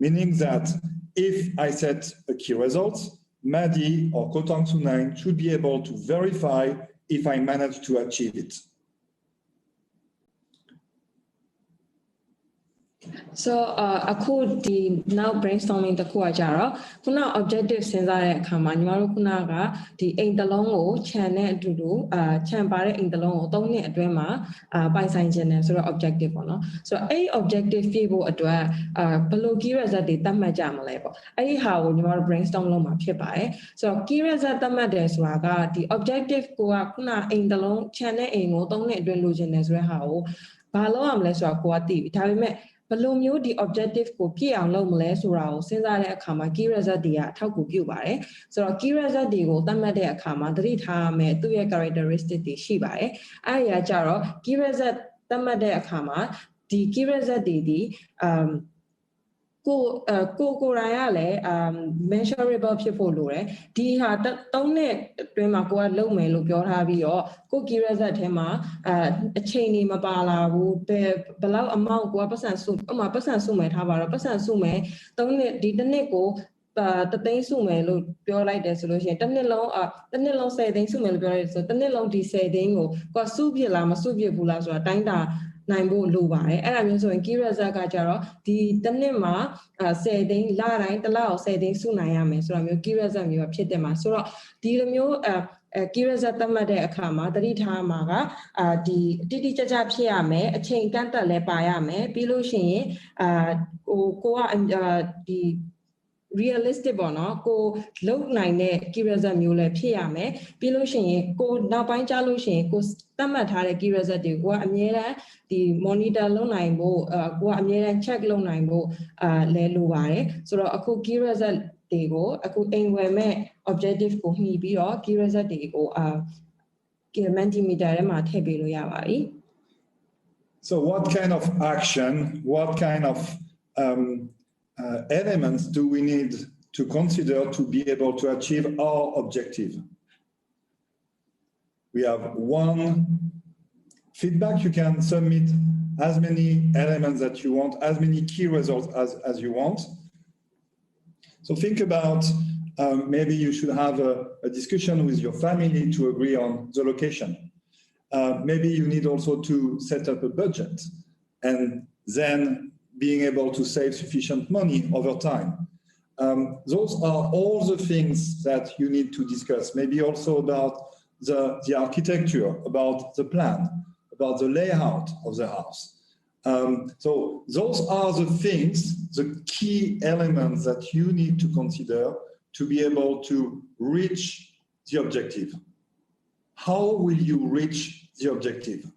Meaning that if I set a key result, Maddy or Kotang-Sunain should be able to verify if I manage to achieve it. So အခုဒီ now brainstorming တခုကကြတော့ခုန objective စဉ်းစားတဲ့အခါမှာညီမတို့ခုနကဒီအိမ်တစ်လုံးကိုခြံနဲ့အတူတူခြံပါတဲ့အိမ်တစ်လုံးကို3နှစ်အတွင်းမှာပိုင်ဆိုင်ခြင်းနဲ့ဆိုတော့ objective ပေါ့နော်ဆိုတော့အဲ့ objective ပြည့်ဖို့အတွက်ဘယ်လို key result တွေသတ်မှတ်ကြမလဲပေါ့အဲ့ဒီဟာကိုညီမတို့ brainstorm လုပ်မှာဖြစ်ပါတယ်ဆိုတော့ key result သတ်မှတ်တယ်ဆိုတာကဒီ objective ကိုကခုနအိမ်တစ်လုံးခြံနဲ့အိမ်ကို3နှစ်အတွင်းလိုချင်တယ်ဆိုတဲ့ဟာကိုဘာလုပ်ရမလဲဆိုတာကိုကသိပြီဒါပေမဲ့ဘယ်လိုမျိုးဒီ objective ကိုပြည့်အောင်လုပ်မလဲဆိုတာကိုစဉ်းစားတဲ့အခါမှာ key result တွေကအထောက်အကူပြုပါတယ်ဆိုတော့ key result တွေကိုသတ်မှတ်တဲ့အခါမှာသတိထားရမယ်သူ့ရဲ့ characteristic တွေရှိပါတယ်အဲ့ဒီကကြတော့ key result သတ်မှတ်တဲ့အခါမှာဒီ key result တွေဒီကိုယ်တိုင်ကလည်းmeasurable ဖြစ်ဖို့လိုတယ်ဒီဟာ3နှစ်အတွင်းမှာကိုကလုပ်မယ်လို့ပြောထားပြီးတော့ကို key result ထဲမှာအချိန်ကြီးမပါလာဘူးဘယ်လောက် amount ကိုကပတ်စံစုပတ်စံစုမယ်ထားပါတော့ပတ်စံစုမယ်3နှစ်ဒီတစ်နှစ်ကိုတသိန်းစုမယ်လို့ပြောလိုက်တယ်ဆိုလို့ရှိရင်တစ်နှစ်လုံး10သိန်းစုမယ်လို့ပြောလိုက်တယ်ဆိုတစ်နှစ်လုံးဒီ10သိန်းကိုကိုစုပြစ်လားမစုပြစ်ဘူးလားဆိုတာတိုင်းတာနိုင်ဖို့လိုပါတယ်အဲ့ဒါမျိုးဆိုရင် key result ကကြတော့ဒီတစ်နှစ်မှာ10သိန်းလတိုင်းတစ်လကို10သိန်းစုနိုင်ရမယ်ဆိုတာမျိုး key result မျိုးဖြစ်တယ်မှာဆိုတော့ဒီလိုမျိုးkey result သတ်မှတ်တဲ့အခါမှာသတိထားမှာကဒီတိတိကျကျဖြစ်ရမယ်အချိန်ကန့်သက်လည်းပါရမယ်ပြီးလို့ရှိရင်ကိုကဒီ realistic ပေါ့နော်ကိုလုံနိုင်တဲ့ key result မျိုးလည်းဖြစ်ရမယ်ပြီးလို့ရှိရင်ကိုနောက်ပိုင်းကြားလို့ရှိရင်ကိုသတ်မှတ်ထားတဲ့ key result တွေကိုကအမြဲတမ်းဒီ monitor လုပ်နိုင်ဖို့ကိုကအမြဲတမ်း check လုပ်နိုင်ဖို့လဲလိုပါတယ်ဆိုတော့အခု key result တွေကိုအခုအိမ်ဝယ်မဲ့ objective ကိုမှီပြီးတော့ key result တွေကိုmentimeter ထဲမှာထည့်ပေးလို့ရပါပြီ So what kind of action, what kind of elements do we need to consider to be able to achieve our objective? We have one feedback you can submit as many elements that you want, as many key results as you want. So think about maybe you should have a discussion with your family to agree on the location. Maybe you need also to set up a budget and then being able to save sufficient money over time. Those are all the things that you need to discuss. Maybe also about the architecture, about the plan, about the layout of the house. So those are the things, the key elements that you need to consider to be able to reach the objective. How will you reach the objective?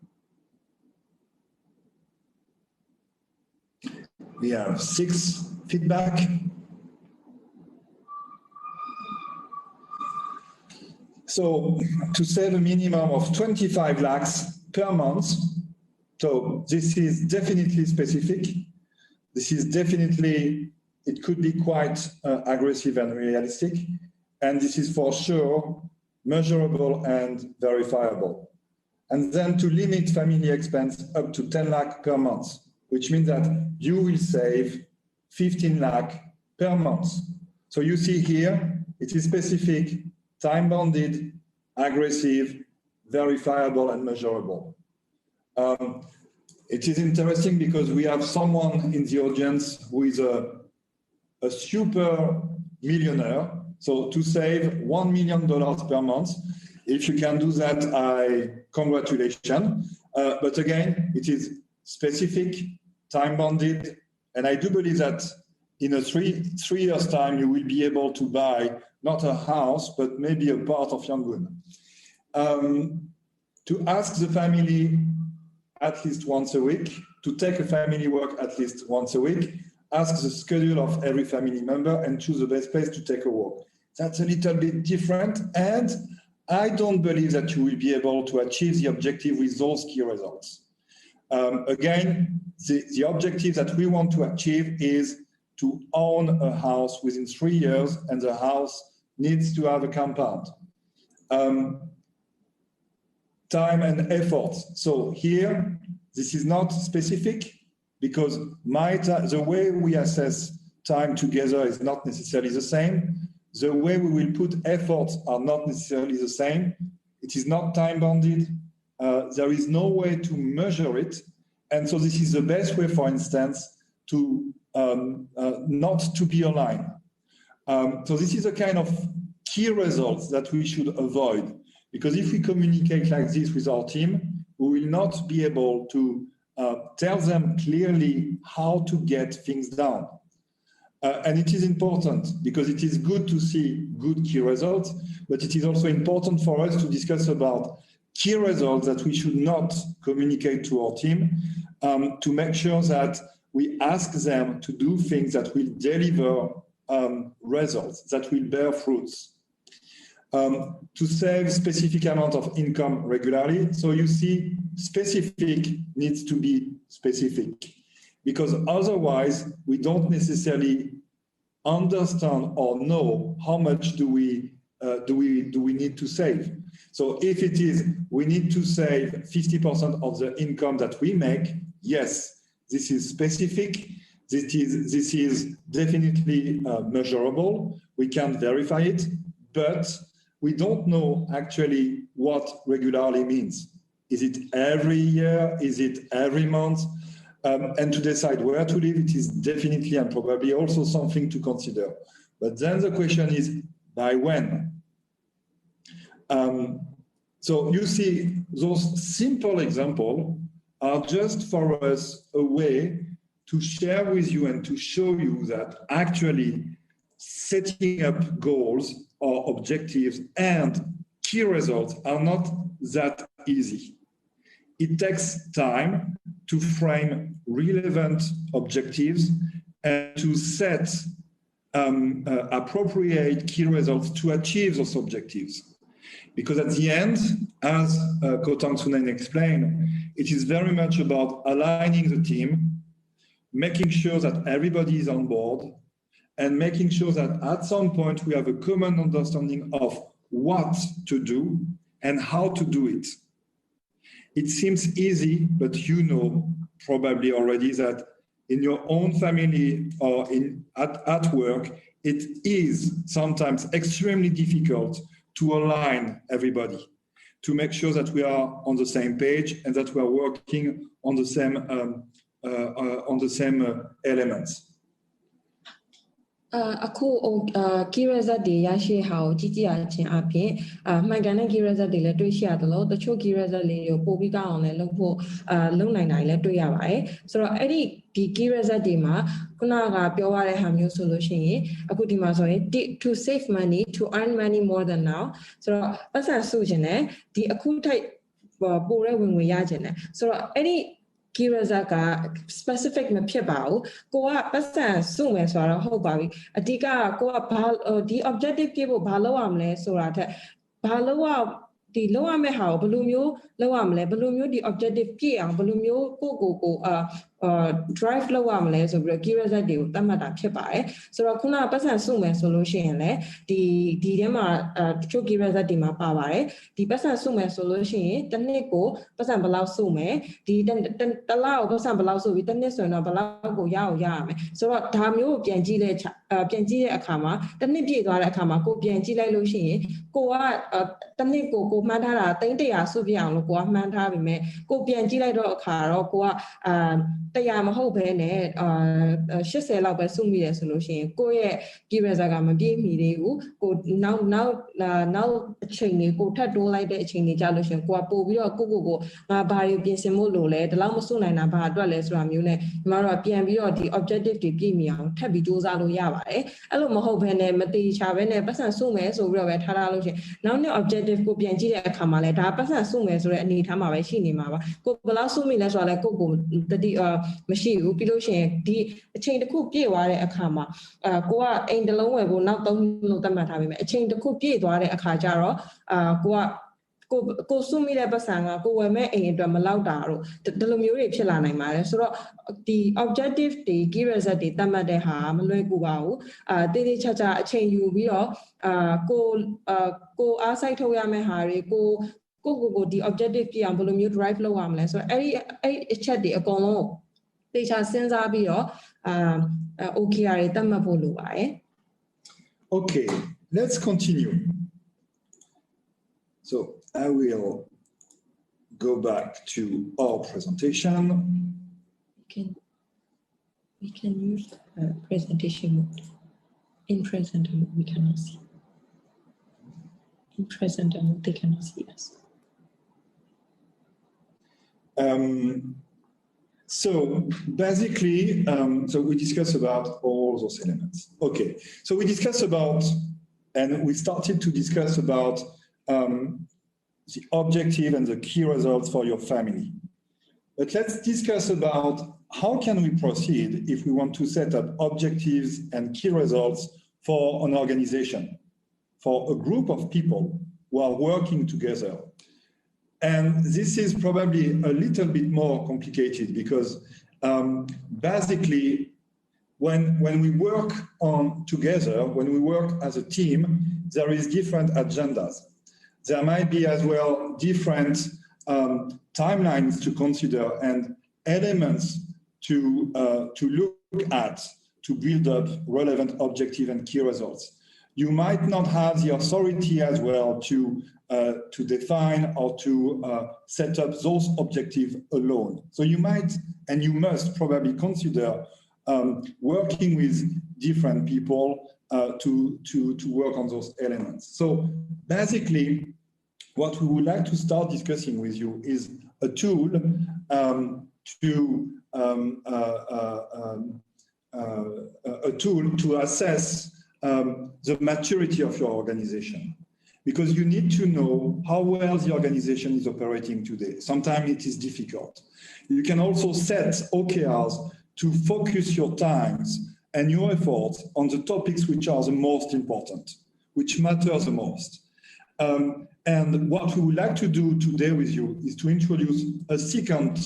We have 6 feedback. So to save a minimum of 25 lakhs per month, so this is definitely specific. This is definitely, it could be quite aggressive and realistic. And this is for sure measurable and verifiable. And then to limit family expense up to 10 lakh per month, which means that you will save 15 lakh per month. So you see here, it is specific, time-bounded, aggressive, verifiable, and measurable. It is interesting because we have someone in the audience who is a super millionaire. So to save $1 million per month, if you can do that, congratulations. But again, it is specific, time-bounded, and I do believe that in a three years' time, you will be able to buy not a house, but maybe a part of Yangon. To ask the family at least once a week, to take a family walk at least once a week, ask the schedule of every family member and choose the best place to take a walk. That's a little bit different, and I don't believe that you will be able to achieve the objective with those key results. Again, the objective that we want to achieve is to own a house within 3 years, and the house needs to have a compound. Time and effort. So here, this is not specific because the way we assess time together is not necessarily the same. The way we will put efforts are not necessarily the same. It is not time-bounded. There is no way to measure it. And so this is the best way, for instance, to not to be aligned. So this is a kind of key results that we should avoid, because if we communicate like this with our team, we will not be able to tell them clearly how to get things done. And it is important because it is good to see good key results, but it is also important for us to discuss about key results that we should not communicate to our team to make sure that we ask them to do things that will deliver results, that will bear fruits. To save specific amount of income regularly. So you see, specific needs to be specific, because otherwise we don't necessarily understand or know how much do we need to save. So if it is we need to save 50% of the income that we make, yes, this is specific. This is definitely measurable. We can verify it, but we don't know actually what regularly means. Is it every year? Is it every month? And to decide where to live, it is definitely and probably also something to consider. But then the question is, by when? So you see, those simple examples are just for us a way to share with you and to show you that actually setting up goals or objectives and key results are not that easy. It takes time to frame relevant objectives and to set appropriate key results to achieve those objectives. Because at the end, as Kotang Sunen explained, it is very much about aligning the team, making sure that everybody is on board, and making sure that at some point we have a common understanding of what to do and how to do it. It seems easy, but you know probably already that in your own family or at work, it is sometimes extremely difficult to align everybody, to make sure that we are on the same page and that we are working on the same elements. အခု key result တွေရရှိဟာကိုကြည့်ရခြင်းအပြင်မှန်ကန်တဲ့ key result တွေလည်းတွေ့ရှိရတယ်လို့တချို့ key result တွေကိုပို့ပြီးကောင်းအောင်လည်းလုပ်ဖို့လုပ်နိုင်တာလည်းတွေ့ရပါတယ်ဆိုတော့အဲ့ဒီ key result တွေမှာခုနကပြောရတဲ့ဟာမျိုးဆိုလို့ရှိရင်အခုဒီမှာဆိုရင် to save money to earn money more than now ဆိုတော့ပတ်စံစုခြင်းနဲ့ဒီအခုထိုက်ပိုတဲ့ဝင်ငွေရခြင်းနဲ့ဆိုတော့အဲ့ဒီ key result က specific မဖြစ်ပါဘူးကိုကပတ်စံစုမယ်ဆိုတော့ဟုတ်ပါပြီအဓိကကိုကဘာဒီ objective ပြဖို့ဘာလုပ်ရမလဲဆိုတာထက်ဘာလုပ်ရဒီလုပ်ရမယ့်ဟာကိုဘယ်လိုမျိုးလုပ်ရမလဲဘယ်လိုမျိုးဒီ objective ပြည့်အောင်ဘယ်လိုမျိုးကိုdrive လုပ်ရမလဲဆိုပြီးတော့ key result တွေကိုသတ်မှတ်တာဖြစ်ပါတယ်ဆိုတော့ခုနကပတ်စံစုမယ်ဆိုလို့ရှိရင်လည်းဒီထဲမှာတချို့ key result တွေမှာပါပါတယ်ဒီပတ်စံစုမယ်ဆိုလို့ရှိရင်တစ်နှစ်ကိုပတ်စံဘယ်လောက်စုမယ်ဒီတစ်လကိုပတ်စံဘယ်လောက်စုပြီးတစ်နှစ်ဆိုရင်တော့ဘယ်လောက်ကိုရအောင်ရရမယ်ဆိုတော့ဒါမျိုးကိုပြန်ကြည့်တဲ့အခါမှာတစ်နှစ်ပြည့်သွားတဲ့အခါမှာကိုပြန်ကြည့်လိုက်လို့ရှိရင်ကိုကတစ်နှစ်ကိုမှန်းထားတာ300စုပြအောင်လို့ကိုကမှန်းထားပြီမဲ့ကိုပြန်ကြည့်လိုက်တော့အခါတော့ကိုက100မဟုတ်ဘဲနဲ့80လောက်ပဲစုမိတယ်ဆိုလို့ရှိရင်ကိုယ့်ရဲ့ key result ကမပြည့်မီသေးဘူးကိုနောက်အချိန်တွေကိုထပ်တိုးလိုက်တဲ့အချိန်တွေကြာလို့ရှိရင်ကိုကပို့ပြီးတော့ကိုငါဘာတွေပြင်ဆင်ဖို့လိုလဲဒီလောက်မစုနိုင်တာဘာအတွက်လဲဆိုတာမျိုးနဲ့ညီမတို့ကပြန်ပြီးတော့ဒီ objective တွေပြည့်မီအောင်ထပ်ပြီးစူးစမ်းလို့ရပါတယ်အဲ့လိုမဟုတ်ဘဲနဲ့မတိချဘဲနဲ့ပတ်စံစုမယ်ဆိုပြီးတော့ပဲထားလို့ရှိရင်နောက်နေ့ objective ကိုပြန်ကြည့်တဲ့အခါမှာလဲဒါပတ်စံစုမယ်ဆိုတဲ့အနေအထားမှာပဲရှိနေမှာပါကိုဘယ်လောက်စုမိလဲဆိုတာလဲကိုတတိမရှိဘူးပြီးလို့ရှိရင်ဒီအချိန်တစ်ခုပြည့်သွားတဲ့အခါမှာကိုကအိမ်တစ်လုံးဝယ်ဖို့နောက်3လို့သတ်မှတ်ထားပေးမယ်အချိန်တစ်ခုပြည့်သွားတဲ့အခါကျတော့ကိုစုမိတဲ့ပတ်စံကကိုဝယ်မဲ့အိမ်အတွက်မလောက်တာတော့ဒီလိုမျိုးတွေဖြစ်လာနိုင်ပါတယ်ဆိုတော့ဒီ objective တွေ key result တွေသတ်မှတ်တဲ့ဟာမလွယ်ကူပါဘူးတေးသေးချာချာအချိန်ယူပြီးတော့ကိုအားစိုက်ထုတ်ရမယ့်ဟာတွေကိုဒီ objective ပြအောင်ဘယ်လိုမျိုး drive လုပ်ရမလဲဆိုတော့အဲ့အချက်တွေအကုန်လုံးတေချာစဉ်းစားပြီးတော့OKR တွေသတ်မှတ်ဖို့လိုပါတယ် Okay, let's continue. So I will go back to our presentation. We can use presentation mode. In present mode, we cannot see. In present mode, they cannot see us. So basically, so we discussed about all those elements. Okay, so we discussed about, and we started to discuss about the objective and the key results for your family. But let's discuss about how can we proceed if we want to set up objectives and key results for an organization, for a group of people who are working together. And this is probably a little bit more complicated because basically when we work together, when we work as a team, there is different agendas. There might be as well different timelines to consider and elements to look at to build up relevant objective and key results. You might not have the authority as well to define or to set up those objectives alone. So you might and you must probably consider working with different people to work on those elements. So basically, what we would like to start discussing with you is a tool to assess the maturity of your organization. Because you need to know how well the organization is operating today. Sometimes it is difficult. You can also set OKRs to focus your times and your efforts on the topics which are the most important, which matter the most. And what we would like to do today with you is to introduce a second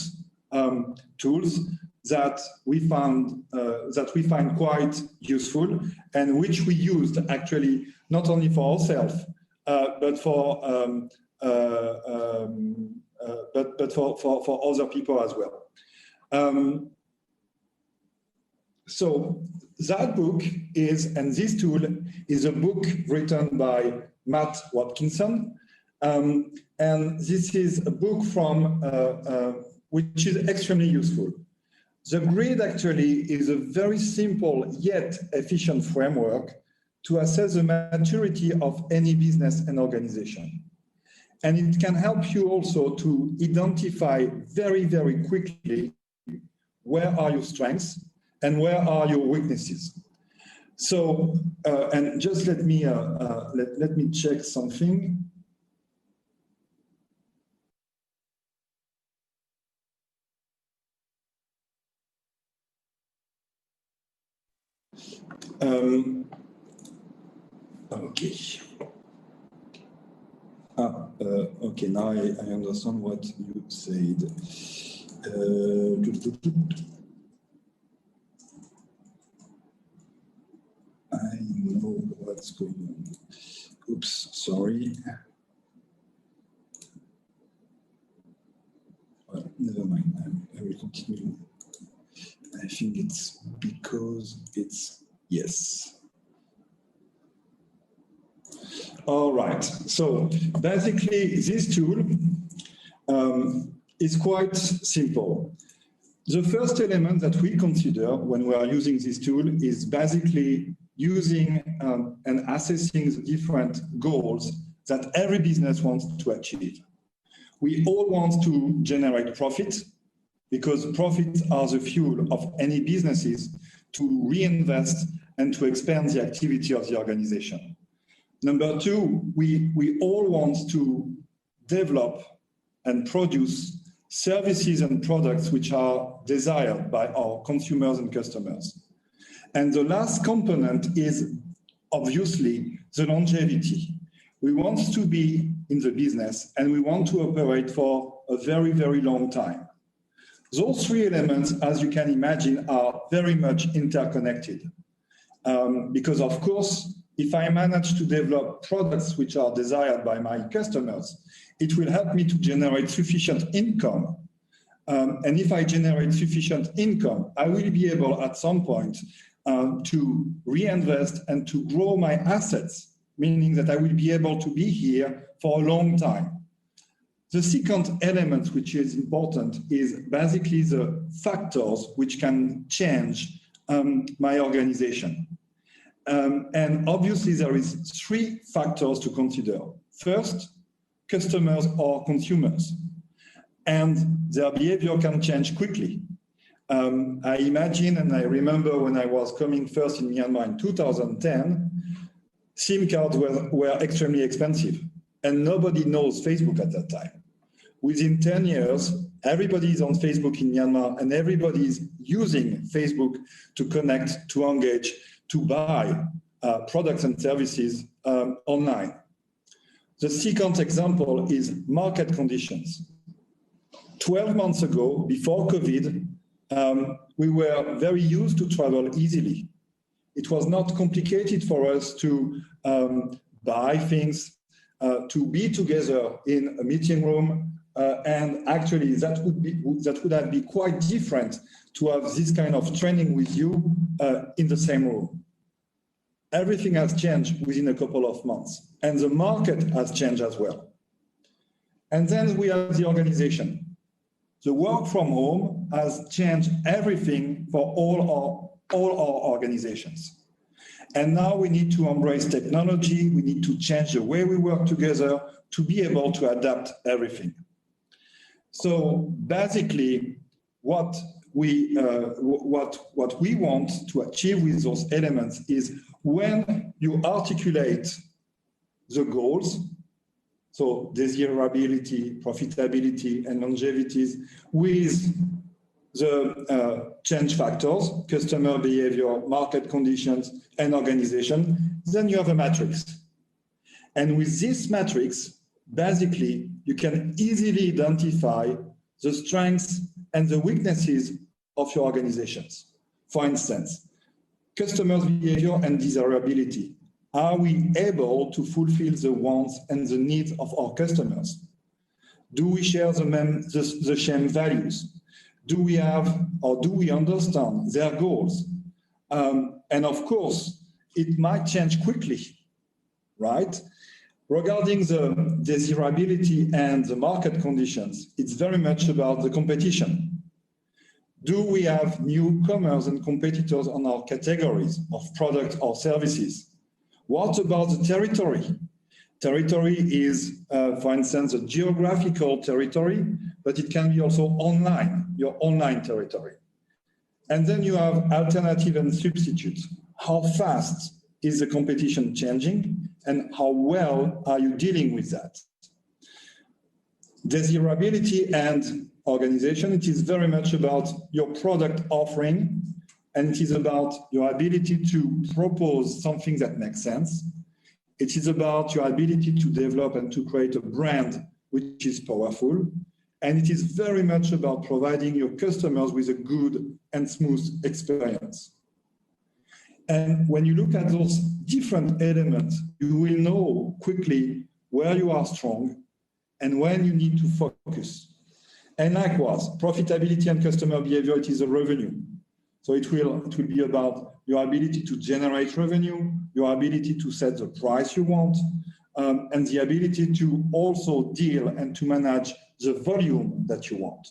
tools that we find quite useful and which we used actually not only for ourselves but for other people as well. So that book is, and this tool is a book written by Matt Watkinson. And this is a book from, which is extremely useful. The grid actually is a very simple yet efficient framework to assess the maturity of any business and organization. And it can help you also to identify very, very quickly where are your strengths and where are your weaknesses. So, and just let me check something. Okay. Okay, now I understand what you said. I know what's going on. Oops, sorry. Well, never mind, I will continue. I think it's because it's, yes. All right, so basically this tool is quite simple. The first element that we consider when we are using this tool is basically using and assessing the different goals that every business wants to achieve. We all want to generate profit because profits are the fuel of any businesses to reinvest and to expand the activity of the organization. Number two, we all want to develop and produce services and products which are desired by our consumers and customers. And the last component is obviously the longevity. We want to be in the business and we want to operate for a very, very long time. Those three elements, as you can imagine, are very much interconnected. Because of course, if I manage to develop products which are desired by my customers, it will help me to generate sufficient income. And if I generate sufficient income, I will be able at some point to reinvest and to grow my assets, meaning that I will be able to be here for a long time. The second element which is important is basically the factors which can change my organization. And obviously there is three factors to consider. First, customers or consumers, and their behavior can change quickly. I imagine, and I remember when I was coming first in Myanmar in 2010, SIM cards were extremely expensive, and nobody knows Facebook at that time. Within 10 years, everybody is on Facebook in Myanmar, and everybody is using Facebook to connect, to engage, to buy products and services online. The second example is market conditions. 12 months ago, before COVID, we were very used to travel easily. It was not complicated for us to buy things, to be together in a meeting room, and actually that would have been quite different to have this kind of training with you in the same room. Everything has changed within a couple of months, and the market has changed as well. And then we have the organization. The work from home has changed everything for all our organizations. And now we need to embrace technology. We need to change the way we work together to be able to adapt everything. So basically, what we want to achieve with those elements is when you articulate the goals, so desirability, profitability, and longevities with the change factors, customer behavior, market conditions, and organization, then you have a matrix. And with this matrix, basically, you can easily identify the strengths and the weaknesses of your organizations. For instance, customer behavior and desirability. Are we able to fulfill the wants and the needs of our customers? Do we share the same values? Do we have or do we understand their goals? And of course, it might change quickly, right? Regarding the desirability and the market conditions, it's very much about the competition. Do we have newcomers and competitors on our categories of products or services? What about the territory? Territory is, for instance, a geographical territory, but it can be also online, your online territory. And then you have alternative and substitutes. How fast is the competition changing, and how well are you dealing with that? Desirability and organization, it is very much about your product offering, and it is about your ability to propose something that makes sense. It is about your ability to develop and to create a brand which is powerful. And it is very much about providing your customers with a good and smooth experience. And when you look at those different elements, you will know quickly where you are strong and when you need to focus. And likewise, profitability and customer behavior, it is a revenue. So it will be about your ability to generate revenue, your ability to set the price you want, and the ability to also deal and to manage the volume that you want.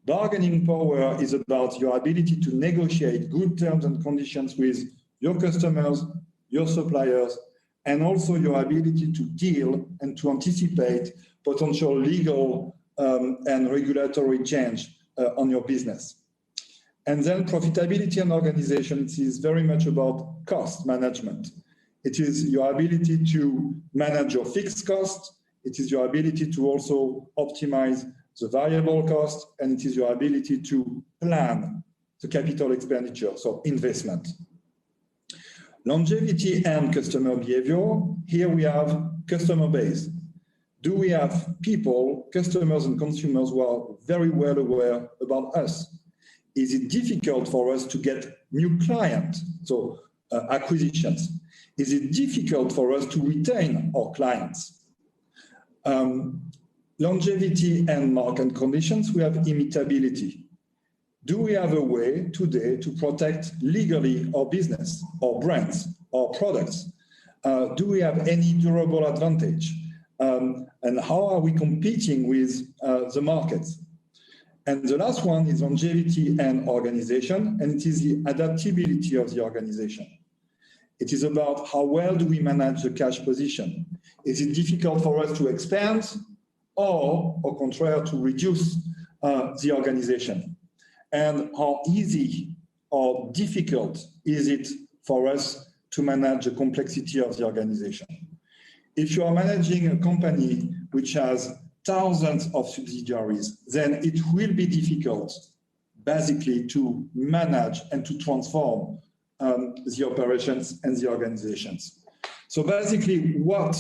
Bargaining power is about your ability to negotiate good terms and conditions with your customers, your suppliers, and also your ability to deal and to anticipate potential legal and regulatory change on your business. And then profitability and organization, it is very much about cost management. It is your ability to manage your fixed cost. It is your ability to also optimize the variable cost, and it is your ability to plan the capital expenditure, so investment. Longevity and customer behavior. Here we have customer base. Do we have people, customers and consumers who are very well aware about us? Is it difficult for us to get new clients, so acquisitions? Is it difficult for us to retain our clients? Longevity and market conditions, we have immutability. Do we have a way today to protect legally our business, our brands, our products? Do we have any durable advantage? And how are we competing with the markets? And the last one is longevity and organization, and it is the adaptability of the organization. It is about how well do we manage the cash position? Is it difficult for us to expand or, au contraire, to reduce the organization? And how easy or difficult is it for us to manage the complexity of the organization? If you are managing a company which has thousands of subsidiaries, then it will be difficult, basically, to manage and to transform the operations and the organizations. So basically, what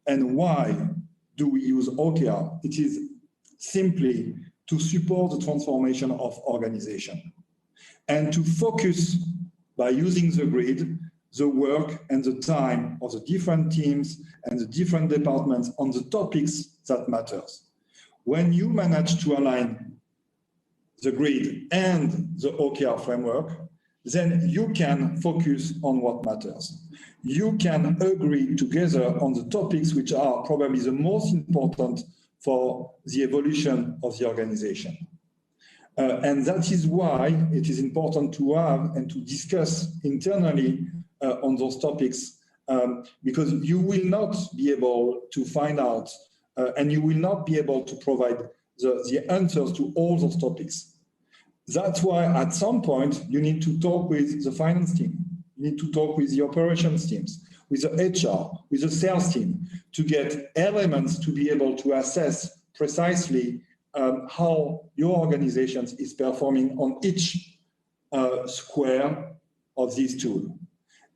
and why do we use Okr? It is simply to support the transformation of organization and to focus, by using the grid, the work and the time of the different teams and the different departments on the topics that matters. When you manage to align the grid and the OKR framework, then you can focus on what matters. You can agree together on the topics which are probably the most important for the evolution of the organization. And that is why it is important to have and to discuss internally on those topics, because you will not be able to find out and you will not be able to provide the answers to all those topics. That's why at some point you need to talk with the finance team, you need to talk with the operations teams, with the HR, with the sales team, to get elements to be able to assess precisely how your organization is performing on each square of this tool.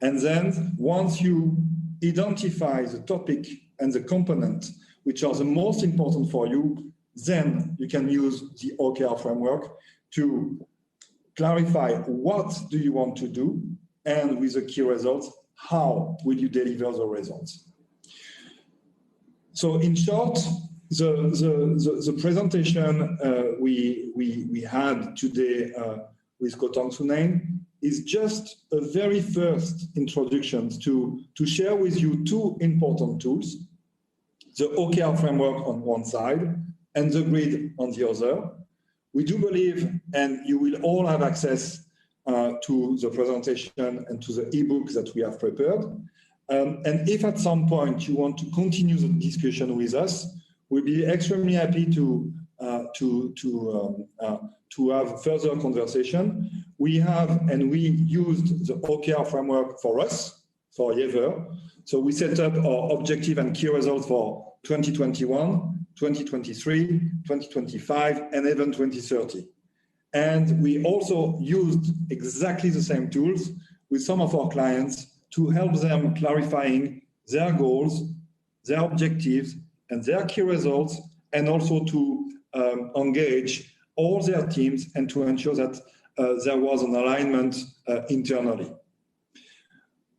And then once you identify the topic and the component which are the most important for you, then you can use the OKR framework to clarify what do you want to do, and with the key results, how will you deliver the results. So in short, The presentation we had today with Kotang Sunain is just a very first introduction to share with you two important tools, the OKR framework on one side and the grid on the other. We do believe, and you will all have access to the presentation and to the ebook that we have prepared. And if at some point you want to continue the discussion with us, we'll be extremely happy to have further conversation. We have, and we used the OKR framework for us, for Yever. So we set up our objective and key results for 2021, 2023, 2025, and even 2030. And we also used exactly the same tools with some of our clients to help them clarifying their goals, their objectives, and their key results, and also to engage all their teams and to ensure that there was an alignment internally.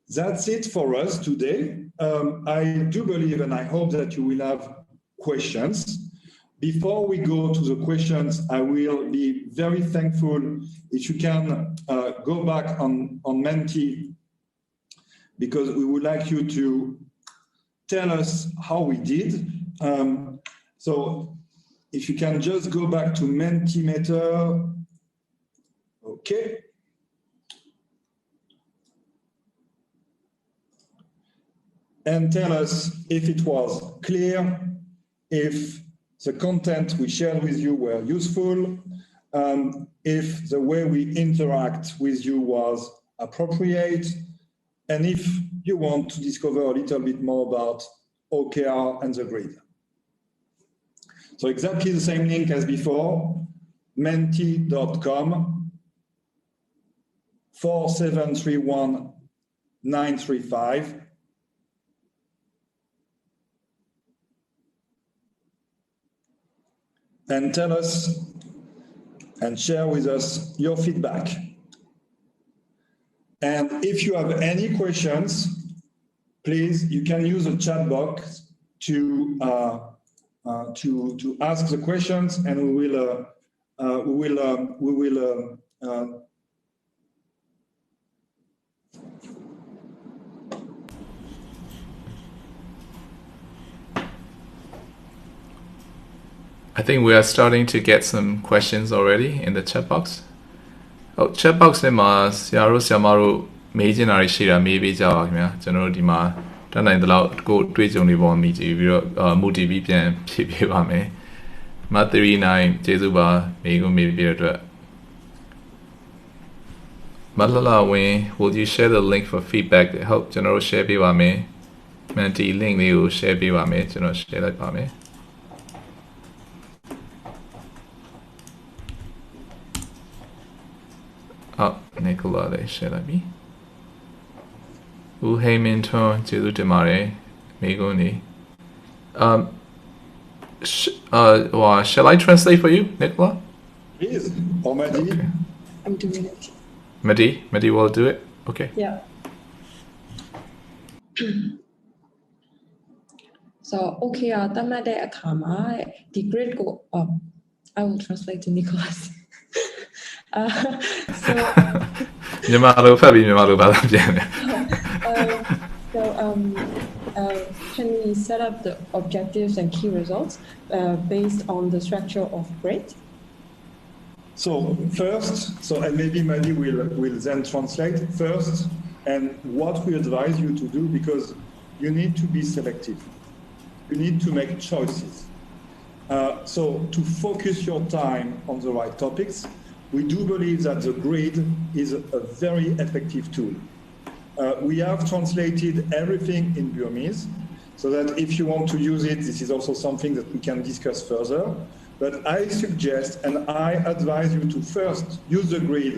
That's it for us today. I do believe, and I hope that you will have questions. Before we go to the questions, I will be very thankful if you can go back on Menti, because we would like you to tell us how we did. So if you can just go back to Mentimeter. Okay. And tell us if it was clear, if the content we shared with you were useful, if the way we interact with you was appropriate, and if you want to discover a little bit more about OKR and the grid. So exactly the same link as before, menti.com 4731935. And tell us and share with us your feedback. And if you have any questions, please, you can use the chat box to ask the questions, and we will I think we are starting to get some questions already in the chat box. Oh, chat box ထဲမှာဆရာတို့ဆရာမတို့မေးချင်တာတွေရှိတာမေးပေးကြပါခင်ဗျာကျွန်တော်တို့ဒီမှာတတ်နိုင်သလောက်ကိုတွေ့ကြုံနေပေါ်မိကြည့်ပြီးတော့မူတည်ပြီးပြန်ဖြည့်ပေးပါမယ်မ39ကျေးဇူးပါမေးခွန်းမေးပြတဲ့အတွက်မလလဝင်း will you share the link for feedback ဟုတ်ကျွန်တော်တို့ share ပေးပါမယ် Menti link လေးကို share ပေးပါမယ်ကျွန်တော် share လိုက်ပါမယ်Nicolas လေး share လိုက်ပြီ ဦးဟိမင်းထွန်းကျေးဇူးတင်ပါတယ်မိကုန်းနေshall I translate for you Nicolas? Please, or Maddy? Okay. I'm doing it. Maddy will do it? Okay. Yeah. So OKR သတ်မှတ်တဲ့အခါမှာဒီ grid ကို I will translate to Nicolas. So မြန်မာလိုဖတ်ပြီးမြန်မာလိုဘာသာပြန်တယ် can we set up the objectives and key results based on the structure of grid? So first, and maybe Maddy will then translate first, and what we advise you to do, because you need to be selective. You need to make choices. So to focus your time on the right topics, we do believe that the grid is a very effective tool. We have translated everything in Burmese, so that if you want to use it, this is also something that we can discuss further. But I suggest and I advise you to first use the grid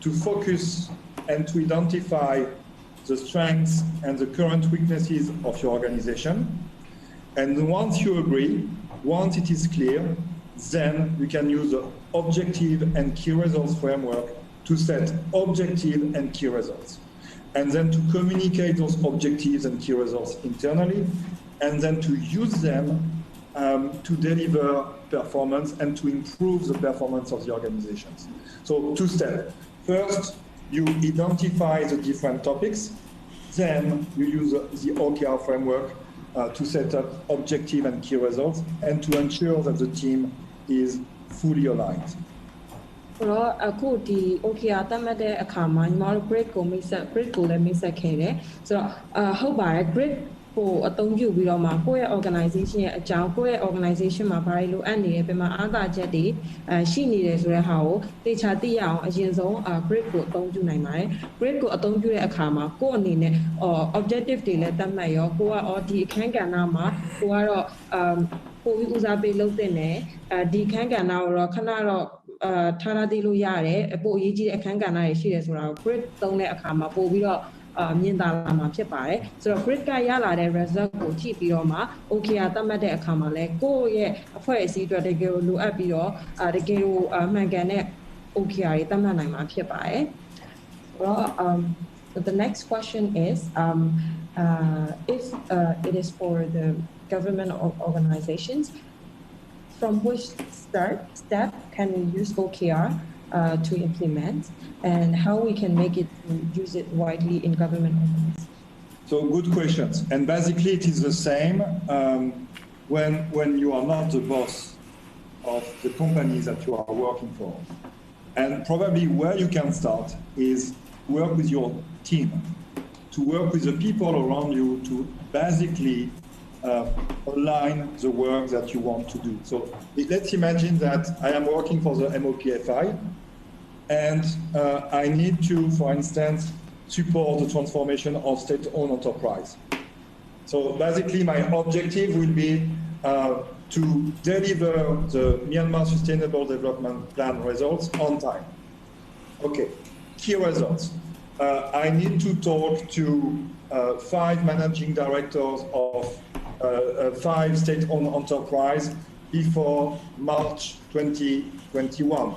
to focus and to identify the strengths and the current weaknesses of your organization. And once you agree, once it is clear, then you can use the objective and key results framework to set objective and key results. And then to communicate those objectives and key results internally, and then to use them to deliver performance and to improve the performance of the organizations. So 2 steps. First, you identify the different topics. Then you use the OKR framework to set up objective and key results and to ensure that the team is fully aligned. ဆိုတော့အခုဒီ OKR သတ်မှတ်တဲ့အခါမှာညီမတို့ grid ကိုမိတ်ဆက် grid ကိုလည်းမိတ်ဆက်ခဲ့တယ်ဆိုတော့ဟုတ်ပါတယ် grid ကိုအသုံးပြုပြီးတော့မှကိုယ့်ရဲ့ organization ရဲ့အကြောင်းကိုယ့်ရဲ့ organization မှာဘာတွေလိုအပ်နေတယ်ပြန်မှာအားသာချက်တွေရှိနေတယ်ဆိုတဲ့ဟာကိုသေချာသိရအောင်အရင်ဆုံး grid ကိုအသုံးပြုနိုင်ပါတယ် grid ကိုအသုံးပြုတဲ့အခါမှာကိုယ့်အနေနဲ့ objective တွေလည်းသတ်မှတ်ရောကိုကဒီအခန်းကဏ္ဍမှာကိုကတော့ပိုပြီးဦးစားပေးလုပ်တဲ့နယ်ဒီအခန်းကဏ္ဍကိုတော့ခဏတော့ထားရသေးလို့ရတယ်ပိုအရေးကြီးတဲ့အခန်းကဏ္ဍတွေရှိတယ်ဆိုတာကို grid သုံးတဲ့အခါမှာပို့ပြီးတော့မြင်သာလာမှာဖြစ်ပါတယ်ဆိုတော့ grid ကရလာတဲ့ result ကိုကြည့်ပြီးတော့မှ OKR သတ်မှတ်တဲ့အခါမှာလဲကိုယ့်ရဲ့အဖွဲ့အစည်းအတွက်တကယ်လိုအပ်ပြီးတော့တကယ်ကိုမှန်ကန်တဲ့ OKR တွေသတ်မှတ်နိုင်မှာဖြစ်ပါတယ်ဆိုတော့so the next question is if it is for the government organizations from which step can we use OKR to implement and how we can make it use it widely in government organizations? So good questions. And basically it is the same when you are not the boss of the companies that you are working for. And probably where you can start is work with your team, to work with the people around you to basically align the work that you want to do. So let's imagine that I am working for the MOPFI and I need to, for instance, support the transformation of state-owned enterprise. So basically my objective will be to deliver the Myanmar Sustainable Development Plan results on time. Okay, key results. I need to talk to 5 managing directors of 5 state-owned enterprise before March 2021.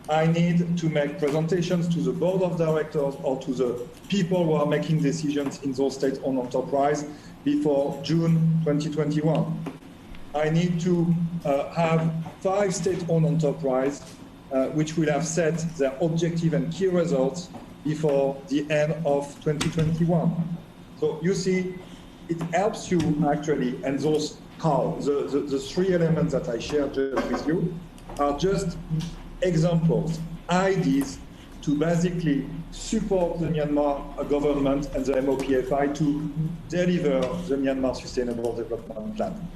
I need to make presentations to the board of directors or to the people who are making decisions in those state-owned enterprise before June 2021. I need to have 5 state-owned enterprise which will have set their objective and key results before the end of 2021. So you see, it helps you actually, and those how the 3 elements that I shared just with you are just examples, ideas to basically support the Myanmar government and the MOPFI to deliver the Myanmar Sustainable Development Plan.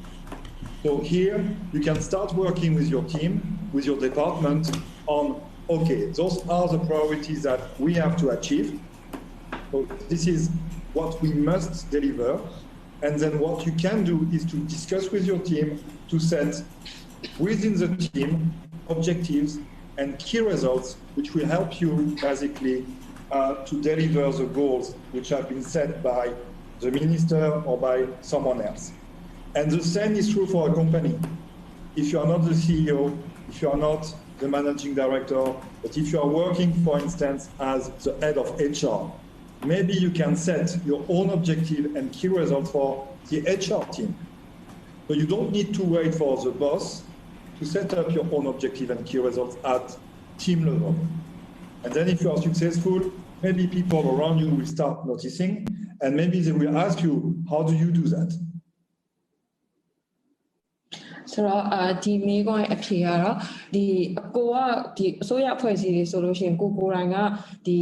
So here you can start working with your team, with your department on, okay, those are the priorities that we have to achieve. So this is what we must deliver. And then what you can do is to discuss with your team to set within the team objectives and key results which will help you basically to deliver the goals which have been set by the minister or by someone else. And the same is true for a company. If you are not the CEO, if you are not the managing director, but if you are working, for instance, as the head of HR, maybe you can set your own objective and key results for the HR team. So you don't need to wait for the boss to set up your own objective and key results at team level. And then if you are successful, maybe people around you will start noticing, and maybe they will ask you, how do you do that? ဆိုတော့ဒီမိကွန်းရဲ့အဖြေကတော့ဒီကိုကဒီအစိုးရအဖွဲ့အစည်းတွေဆိုလို့ရှိရင်ကိုယ်တိုင်ကဒီ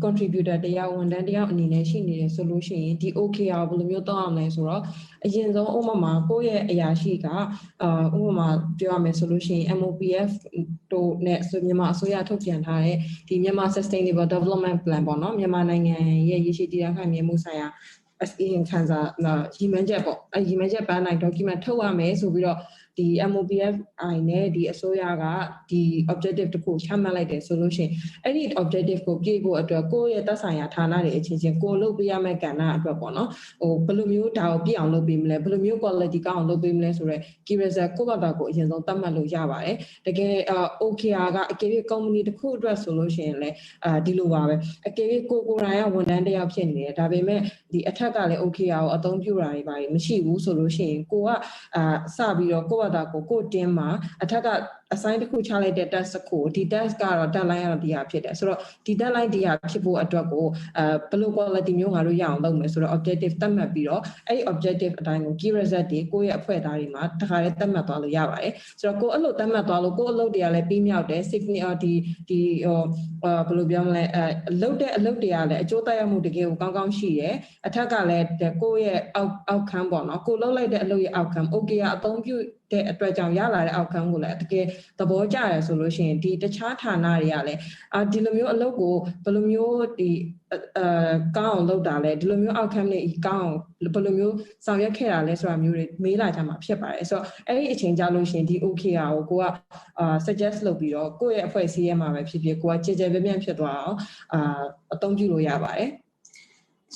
contributor တယောက်ဝန်ထမ်းတယောက်အနေနဲ့ရှိနေတယ်ဆိုလို့ရှိရင်ဒီ OKR ဘယ်လိုမျိုးတောင်းအောင်လဲဆိုတော့အရင်ဆုံးဥပမာကိုယ့်ရဲ့အရာရှိကဥပမာပြောရမယ်ဆိုလို့ရှိရင် MOPF တို့နဲ့ဆိုမြန်မာအစိုးရထုတ်ပြန်ထားတဲ့ဒီ Myanmar Sustainable Development Plan ပေါ့နော်မြန်မာနိုင်ငံရဲ့ရည်ရှိတည်တံ့ခိုင်မြဲမှုဆိုင်ရာအစီရင်ခံစာရည်မှန်းချက်ပေါ့ရည်မှန်းချက်ပန်းနိုင် document ထုတ်ရမယ်ဆိုပြီးတော့ ဒီ MOPF နဲ့ဒီအစိုးရကဒီ objective တခုချမှတ်လိုက်တယ်ဆိုလို့ရှိရင်အဲ့ဒီ objective ကိုပြည့်ဖို့အတွက်ကိုယ့်ရဲ့သက်ဆိုင်ရာဌာနတွေအချင်းချင်းကိုလုပ်ပေးရမယ့်ကဏ္ဍအတွက်ပေါ့နော်ဟိုဘယ်လိုမျိုးဒါကိုပြည့်အောင်လုပ်ပေးမလဲဘယ်လိုမျိုး quality ကောင်းအောင်လုပ်ပေးမလဲဆိုတော့ key result ကိုယ့်ဘာသာကိုအရင်ဆုံးသတ်မှတ်လို့ရပါတယ်တကယ် OKR ကအကယ်၍ company တစ်ခုအတွက်ဆိုလို့ရှိရင်လည်းဒီလိုပါပဲအကယ်၍ကိုယ်တိုင်ကဝန်ထမ်းတစ်ယောက်ဖြစ်နေတယ်ဒါပေမဲ့ဒီအထက်ကလည်း OKR ကိုအသုံးပြုတာတွေပါမရှိဘူးဆိုလို့ရှိရင်ကိုကစပြီးတော့ကိုယ့်ဘာသာကိုယ်တင်းမှာအထက်က assign တစ်ခုချလိုက်တဲ့ task တစ်ခုဒီ task ကတော့ deadline ကတော့ဒီဟာဖြစ်တယ်ဆိုတော့ဒီ deadline ဒီဟာဖြစ်ဖို့အတွက်ကိုဘယ်လို quality မျိုးငါတို့ရအောင်လုပ်မယ်ဆိုတော့ objective သတ်မှတ်ပြီးတော့အဲ့ဒီ objective အတိုင်းကို key result တွေကိုယ့်ရဲ့အဖွဲ့သားတွေမှာတခါတည်းသတ်မှတ်သွားလို့ရပါတယ်ဆိုတော့ကိုယ်အဲ့လိုသတ်မှတ်သွားလို့ကိုယ်အလုပ်တွေကလည်းပြီးမြောက်တယ် signal ဒီဘယ်လိုပြောမလဲလုပ်တဲ့အလုပ်တွေကလည်းအကျိုးသက်ရောက်မှုတကယ်ကိုကောင်းကောင်းရှိတယ်အထက်ကလည်းကိုယ့်ရဲ့ outcome ပေါ့နော်ကိုလုပ်လိုက်တဲ့အလုပ်ရဲ့ outcome OKR အသုံးပြုတဲ့အတွက်ကြောင့်ရလာတဲ့ outcome ကိုလည်းတကယ်သဘောကျရဆိုလို့ရှိရင်ဒီတခြားဌာနတွေကလည်းဒီလိုမျိုးအလုပ်ကိုဘယ်လိုမျိုးဒီကောင်းအောင်လုပ်တာလဲဒီလိုမျိုး outcome တွေကောင်းအောင်ဘယ်လိုမျိုးဆောင်ရွက်ခဲ့တာလဲဆိုတာမျိုးတွေမေးလာကြမှာဖြစ်ပါတယ်ဆိုတော့အဲ့ဒီအချိန်ကြာလို့ရှိရင်ဒီ OKR ကိုကsuggest လုပ်ပြီးတော့ကိုယ့်ရဲ့အဖွဲ့အစည်းရဲ့မှာပဲဖြစ်ဖြစ်ကိုကကြည်ကြဲပြန့်ပြန့်ဖြစ်သွားအောင်အသုံးပြုလို့ရပါတယ်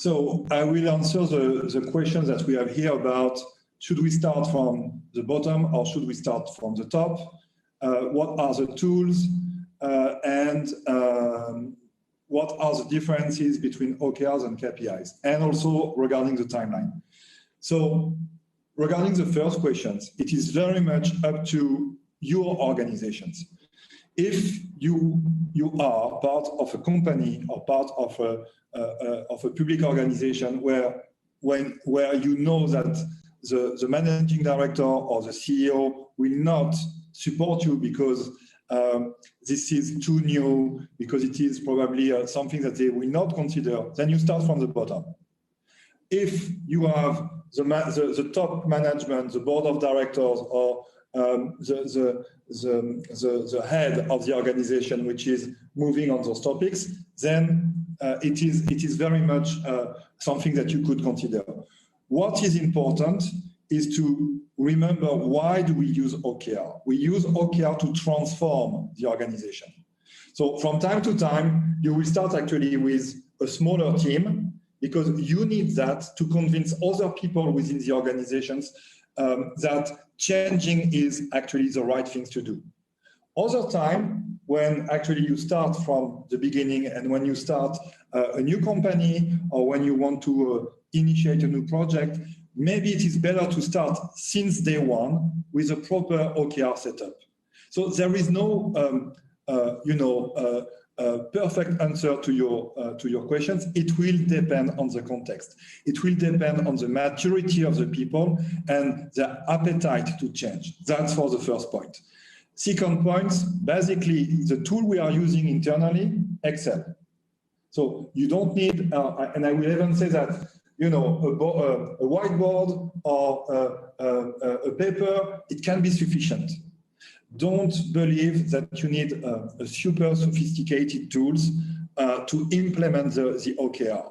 So I will answer the questions that we have here about should we start from the bottom or should we start from the top? What are the tools and what are the differences between OKRs and KPIs? And also regarding the timeline. So regarding the first questions, it is very much up to your organizations. If you are part of a company or part of a public organization where you know that the managing director or the CEO will not support you because this is too new, because it is probably something that they will not consider, then you start from the bottom. If you have the top management, the board of directors, or the head of the organization, which is moving on those topics, then it is very much something that you could consider. What is important is to remember why do we use OKR? We use OKR to transform the organization. So from time to time, you will start actually with a smaller team because you need that to convince other people within the organizations that changing is actually the right thing to do. Other time, when actually you start from the beginning and when you start a new company or when you want to initiate a new project, maybe it is better to start since day one with a proper OKR setup. So there is no, perfect answer to your questions. It will depend on the context. It will depend on the maturity of the people and their appetite to change. That's for the first point. Second point, basically the tool we are using internally, Excel. So you don't need, and I will even say that, a whiteboard or a paper, it can be sufficient. Don't believe that you need a super sophisticated tools to implement the OKR.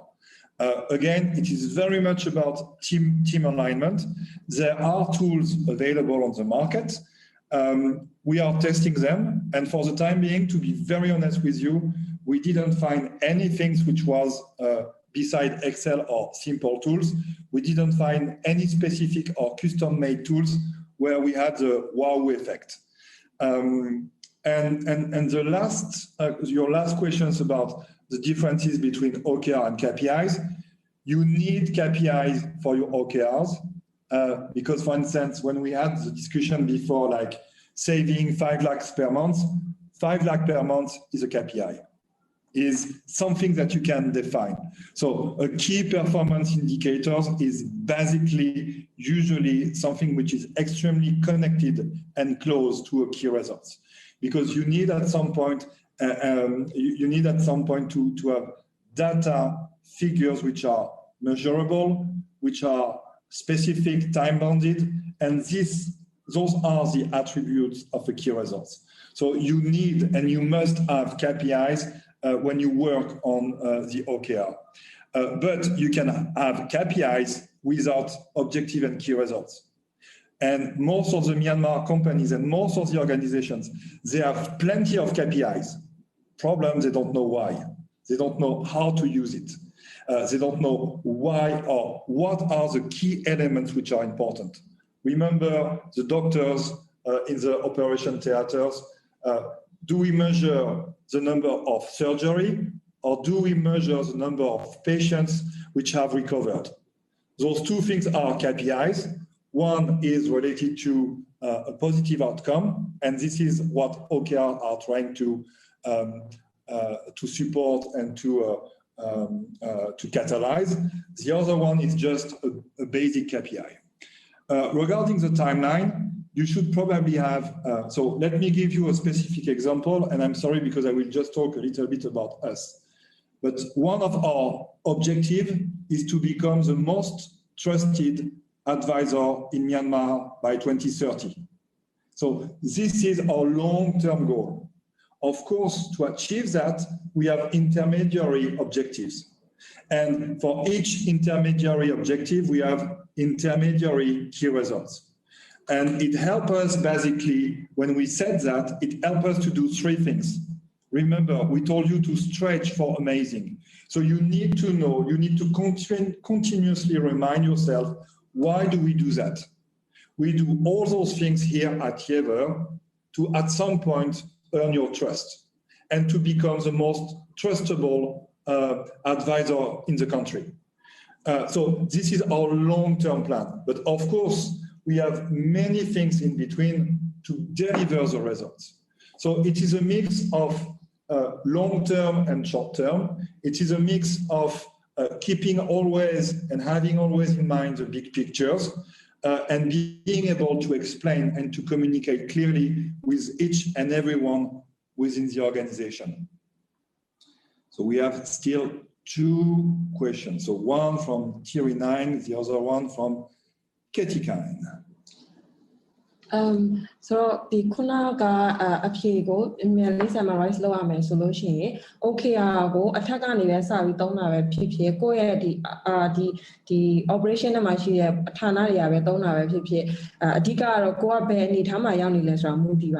Again, it is very much about team alignment. There are tools available on the market. We are testing them. And for the time being, to be very honest with you, we didn't find anything which was beside Excel or simple tools. We didn't find any specific or custom-made tools where we had the wow effect. And the your last questions about the differences between OKR and KPIs, you need KPIs for your OKRs because, for instance, when we had the discussion before, like saving 5 lakhs per month, 5 lakh per month is a KPI. Is something that you can define. So a key performance indicators is basically usually something which is extremely connected and close to a key results, because you need at some point to have data figures which are measurable, which are specific, time bounded, and those are the attributes of the key results. So you need and you must have KPIs when you work on the OKR. But you can have KPIs without objective and key results. And most of the Myanmar companies and most of the organizations, they have plenty of KPIs. Problem, they don't know why. They don't know how to use it. They don't know why or what are the key elements which are important. Remember the doctors in the operation theaters, do we measure the number of surgery or do we measure the number of patients which have recovered? Those two things are KPIs. One is related to a positive outcome, and this is what Ocr are trying to support and to catalyze. The other one is just a basic KPI. Regarding the timeline, you should probably have, so let me give you a specific example, and I'm sorry because I will just talk a little bit about us. But one of our objectives is to become the most trusted advisor in Myanmar by 2030. So this is our long-term goal. Of course, to achieve that, we have intermediary objectives. And for each intermediary objective, we have intermediary key results. And it helps us basically, when we said that, it helps us to do three things. Remember, we told you to stretch for amazing. So you need to know, you need to continuously remind yourself, why do we do that? We do all those things here at Yever to, at some point, earn your trust and to become the most trustable advisor in the country. So this is our long-term plan. But of course, we have many things in between to deliver the results. So it is a mix of long-term and short-term. It is a mix of keeping always and having always in mind the big pictures and being able to explain and to communicate clearly with each and everyone within the organization. So we have still two questions. So one from Thierry 9, the other one from Katie Kine. So the Kunaga Apiego, merely summarize lower men solution. Okay, go attack on the Savi Dona PPA, go the operation machine, Tanaria, Dona PPA, Diga, go up any Tamayan Lesra Moody,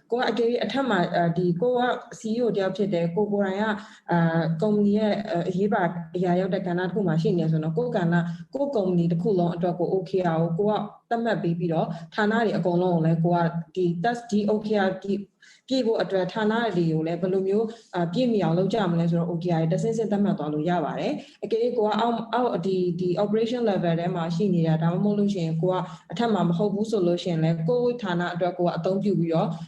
go again a Tama, the Goa CEO, the update, go Goraya, Gomnia, Hiba, Yaya, the Kanako machine, yes, and a Gogana, go Gomni, the Kulon, Doko, okay, go up. Baby dog, Tanari a long like what the that's the Ocr people address Tanari, like Balumio, give me a low jam as well. Okay, doesn't say them at all. Yavare. Okay, go out the operation level, the machine, down go a tamam whole solution, like go with Tana, go a don't you,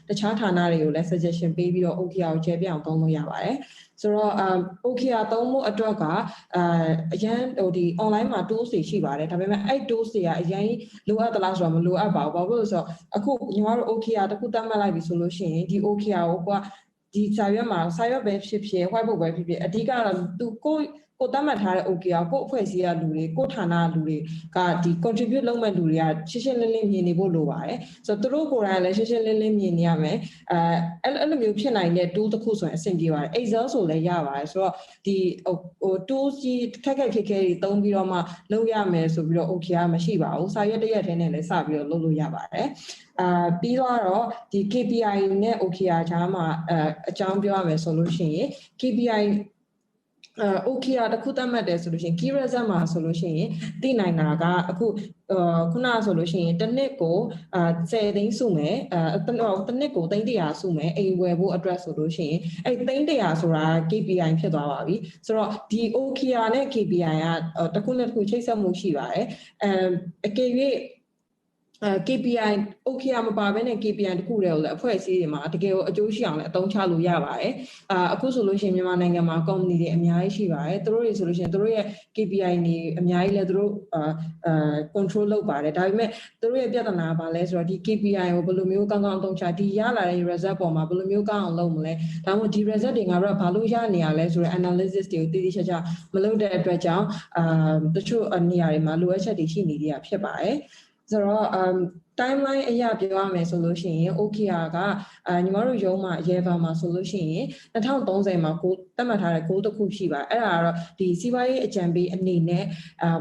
the Chatanari, let's suggestion baby or Ocr, Jabian, don't know Yavare. So, Ocr don't a drugger, again, or the online tools, she got it. I mean, I do see a young lower the last one, lower about so a cook, you are Ocr, the Kutama solution, the Ocr, the Sayama, Sayabeb ship here, why would we a digger to go. Kotamata Ocr, go for Sia Luri, go Tana Luri, got the contribute Loma Luria, Chishan Lim Boluai. So the local Chishan Lim Yame, Elamuption I get do the Kuso and Singular, is also the Yava. So the Dosi Takaki, don't be Roma, Loyame, so we are Ocr Mashiva, Saya de Yatan and Savio Lulu Yava. Pilaro, the KPI net Ocr Jama, a champion solution, KPI. Ocr the Kutamade solution, Kirazama solution, D9naga, Kuna solution, the Neko, saying Sume, the Neko, the India Sume, a web address solution, a India Sura, KPI and Kedawavi. So the Ocr and KPI, the Kuna Kuchesa Mushiva, a KPI. KPI, Ocr Baben and KPI and Kurel, Poesima, to go a Joshian, don't chalu yava, a solution, Yamananga, Comni, and Yaishiva, the solution, the KPI, Yai control over it. I met the Rea Biatana, less or the KPI or Bulumuka, don't chat, Yala, reserve on my Bulumuka and Lomle, that would be reserving a Rapalujania, less or analysis to Disha, Meloda Dredja, the true Ania, Maluacha, the Chini, Piabai. ဆိုတော့ timeline အရာပြောရမယ်ဆိုလို့ရှိရင် OKR ကညီမတို့ရုံးမှာ Yever မှာဆိုလို့ရှိရင်2030မှာကိုသတ်မှတ်ထားတဲ့ goal တစ်ခုရှိပါတယ်အဲ့ဒါကတော့ဒီစီးပွားရေးအကြံပေးအနေနဲ့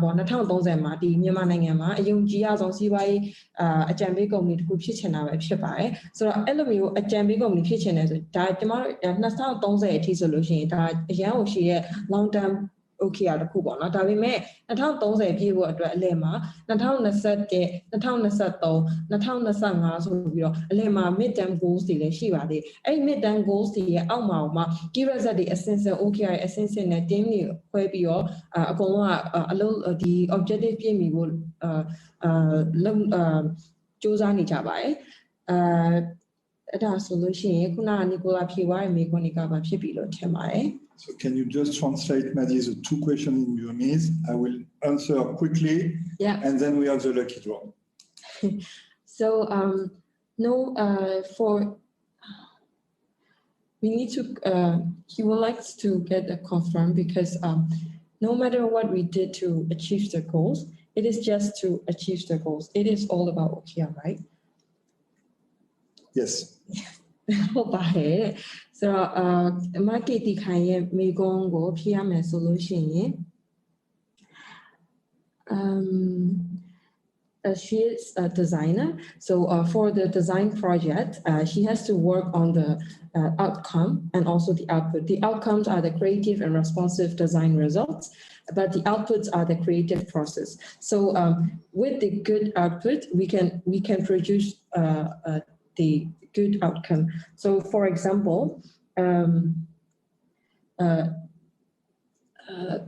ပေါ့2030မှာဒီမြန်မာနိုင်ငံမှာအယုံကြည်ရဆုံးစီးပွားရေးအကြံပေးကုမ္ပဏီတစ်ခုဖြစ်ချင်တာပဲဖြစ်ပါတယ်ဆိုတော့အဲ့လိုမျိုးအကြံပေးကုမ္ပဏီဖြစ်ချင်တယ်ဆိုဒါကျမတို့2030အထိဆိုလို့ရှိရင်ဒါအရန်ကိုရှိရဲ့ long term OKR တခုပေါ့နော်ဒါပေမဲ့2030ပြည့်ဖို့အတွက်အလယ်မှာ2021 2023 2025ဆိုပြီးတော့အလယ်မှာ mid term goals တွေလည်းရှိပါသေးတယ်အဲ့ mid term goals တွေရဲ့အောက်မှာ key result တွေအစင်စင် OKR အစင်စင်နဲ့ team တွေခွဲပြီးတော့အကုန်လုံးကအလုံးဒီ objective ပြည့်မီဖို့စူးစမ်းနေကြပါတယ်အဲ့ဒါဆိုလို့ရှိရင်ခုနက Nicolas ဖြေသွားတဲ့မေးခွန်းတွေကပါဖြစ်ပြီလို့ထင်ပါတယ် So can you just translate, Maddy, the two questions in Burmese? I will answer quickly, and then we have the lucky draw. So, we need to, he would like to get a confirm because no matter what we did to achieve the goals, it is just to achieve the goals. It is all about OKR, right? Yes. ဟုတ်ပါတယ်ဆိုတော့market တီခိုင်ရဲ့မိကုန်းကိုဖြေရမယ်ဆိုလို့ရှိရင်she is a designer so for the design project she has to work on the outcome and also the output the outcomes are the creative and responsive design results but the outputs are the creative process so with the good output we can produce the good outcome. So, for example,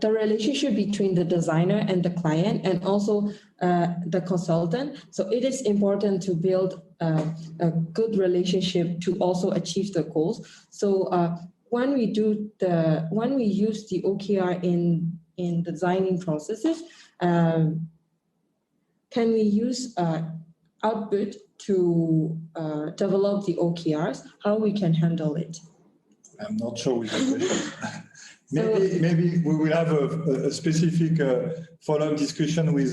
the relationship between the designer and the client and also the consultant. So, it is important to build a good relationship to also achieve the goals. So, when we use the OKR in designing processes, can we use output to develop the OKRs, how we can handle it? I'm not sure with the question. maybe we will have a specific follow-up discussion with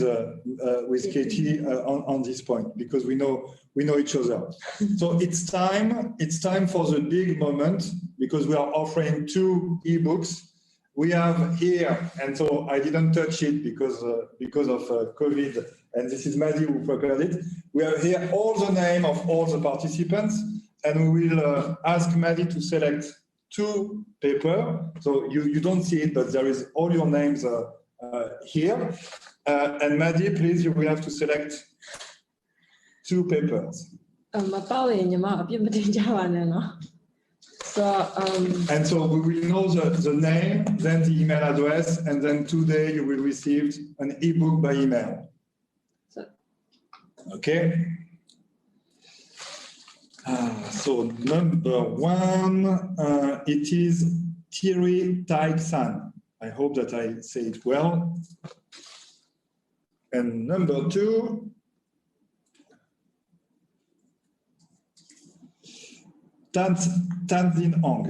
Katie on this point because we know each other. So it's time for the big moment because we are offering 2 ebooks. We have here, and so I didn't touch it because of COVID, and this is Maddy who prepared it. We have here all the name of all the participants, and we will ask Maddy to select 2 paper. So you don't see it, but there is all your names here. And Maddy, please, you will have to select 2 papers. And so we will know the name, then the email address, and then today you will receive an ebook by email. Okay. So number 1, it is Thierry Taiksan. I hope that I say it well. And number 2. Tanzin Ong.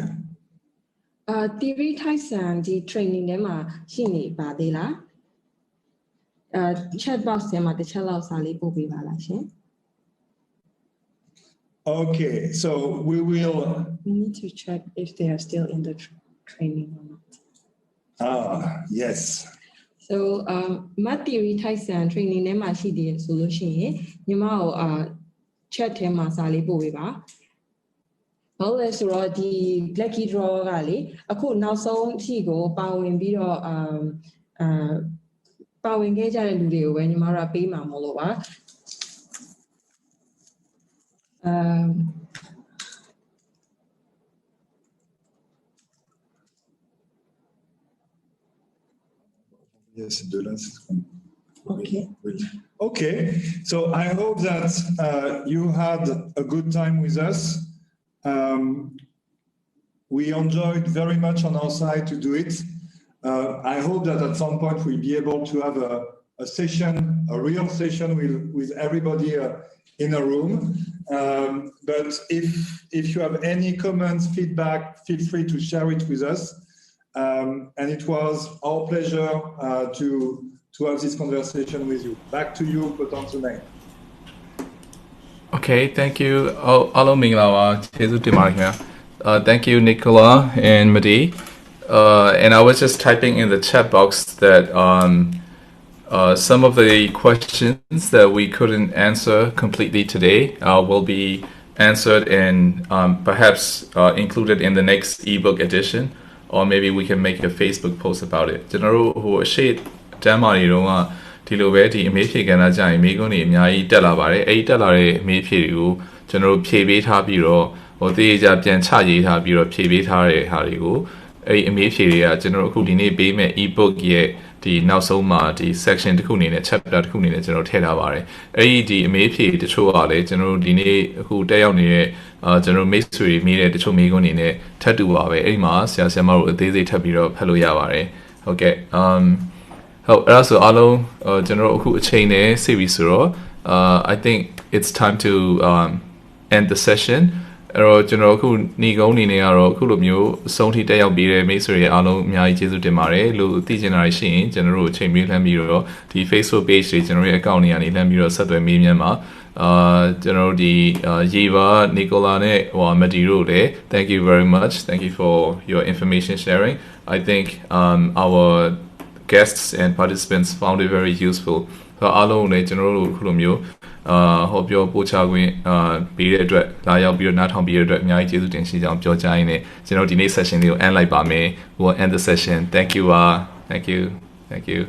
Theory Tyson ဒီ training ထဲမှာရှိနေပါသေးလား chat box ထဲမှာတစ်ချက်လောက်စာလေးပို့ပေးပါလားရှင် Okay, so we need to check if they are still in the training or not. Yes. So Maddy Tyson training ထဲမှာရှိသေးတယ်ဆိုလို့ရှိရင်ညီမကိုchat ထဲမှာစာလေးပို့ပေးပါဟုတ်လဲဆိုတော့ဒီ lucky draw ကလေအခုနောက်ဆုံးအထိကိုပါဝင်ပြီးတော့ပါဝင်ခဲ့ကြတဲ့လူတွေကိုပဲညီမတို့ပေးမှာမဟုတ်လို့ပါ Yes, Delange. Okay. Okay. So I hope that you had a good time with us. We enjoyed very much on our side to do it. I hope that at some point we'll be able to have a session, a real session with everybody in a room. But if you have any comments, feedback, feel free to share it with us. And it was our pleasure to have this conversation with you. Back to you, Potenza. Okay, thank you. Alo Minglawa, Jesu Dimarkia. Thank you, Nicolas and Maddy. And I was just typing in the chat box that some of the questions that we couldn't answer completely today will be answered and perhaps included in the next ebook edition, or maybe we can make a Facebook post about it. ကျွန်တော်တို့ဟိုအရှိတမ်းမာတွေတော့ဒီလိုပဲဒီအမေးဖြေကဏ္ဍကြရင်မိကုန်းတွေအများကြီးတက်လာပါတယ်အဲ့ဒီတက်လာတဲ့အမေးဖြေတွေကိုကျွန်တော်တို့ဖြေပေးထားပြီးတော့ဟိုတေးကြပြန်ချရေးထားပြီးတော့ဖြေပေးထားတဲ့ဟာတွေကိုအဲ့ဒီအမေးဖြေတွေကကျွန်တော်တို့အခုဒီနေ့ပေးမဲ့ ebook ရဲ့ဒီနောက်ဆုံးမှာဒီ section တစ်ခုအနေနဲ့ chapter တစ်ခုအနေနဲ့ကျွန်တော်ထည့်ထားပါတယ်အဲ့ဒီအမေးဖြေတချို့ကလည်းကျွန်တော်တို့ဒီနေ့အခုတက်ရောက်နေတဲ့ကျွန်တော်မိတ်ဆွေမိတဲ့တချို့မိကုန်းအနေနဲ့ထပ်တူပါပဲအဲ့ဒီမှာဆရာဆရာမတို့အသေးစိတ်ထပ်ပြီးတော့ဖတ်လို့ရပါတယ်ဟုတ်ကဲ့ဟုတ်အဲ့ဒါဆိုအားလုံးကျွန်တော်တို့အခုအချိန်နဲ့စီပြီဆိုတော့I think it's time to end the session အဲ့တော့ကျွန်တော်အခုညီကုန်းအနေနဲ့ကတော့အခုလိုမျိုးအဆုံးထိတက်ရောက်ပြီးတဲ့မိတ်ဆွေတွေအားလုံးအများကြီးကျေးဇူးတင်ပါတယ်လို့သိချင်တာရှိရင်ကျွန်တော်တို့အချိန်ပေးလှမ်းပြီးတော့ဒီ Facebook page တွေကျွန်တော်ရဲ့ account တွေကနေလှမ်းပြီးတော့ဆက်သွယ်မေးမြန်းပါကျွန်တော်တို့ဒီ Yever Nicolas နဲ့Maddy တို့လည်း thank you very much thank you for your information sharing I think our guests and participants found it very useful အားလုံးလည်းကျွန်တော်တို့ခုလိုမျိုးဟောပြောပို့ချခွင့်ပေးတဲ့အတွက်လာရောက်ပြီးတော့နားထောင်ပြီးတဲ့အတွက်အများကြီးကျေးဇူးတင်ရှိကြောင်းပြောကြားရင်းနဲ့ကျွန်တော်ဒီနေ့ session လေးကို end လိုက်ပါမယ် we'll end the session thank you thank you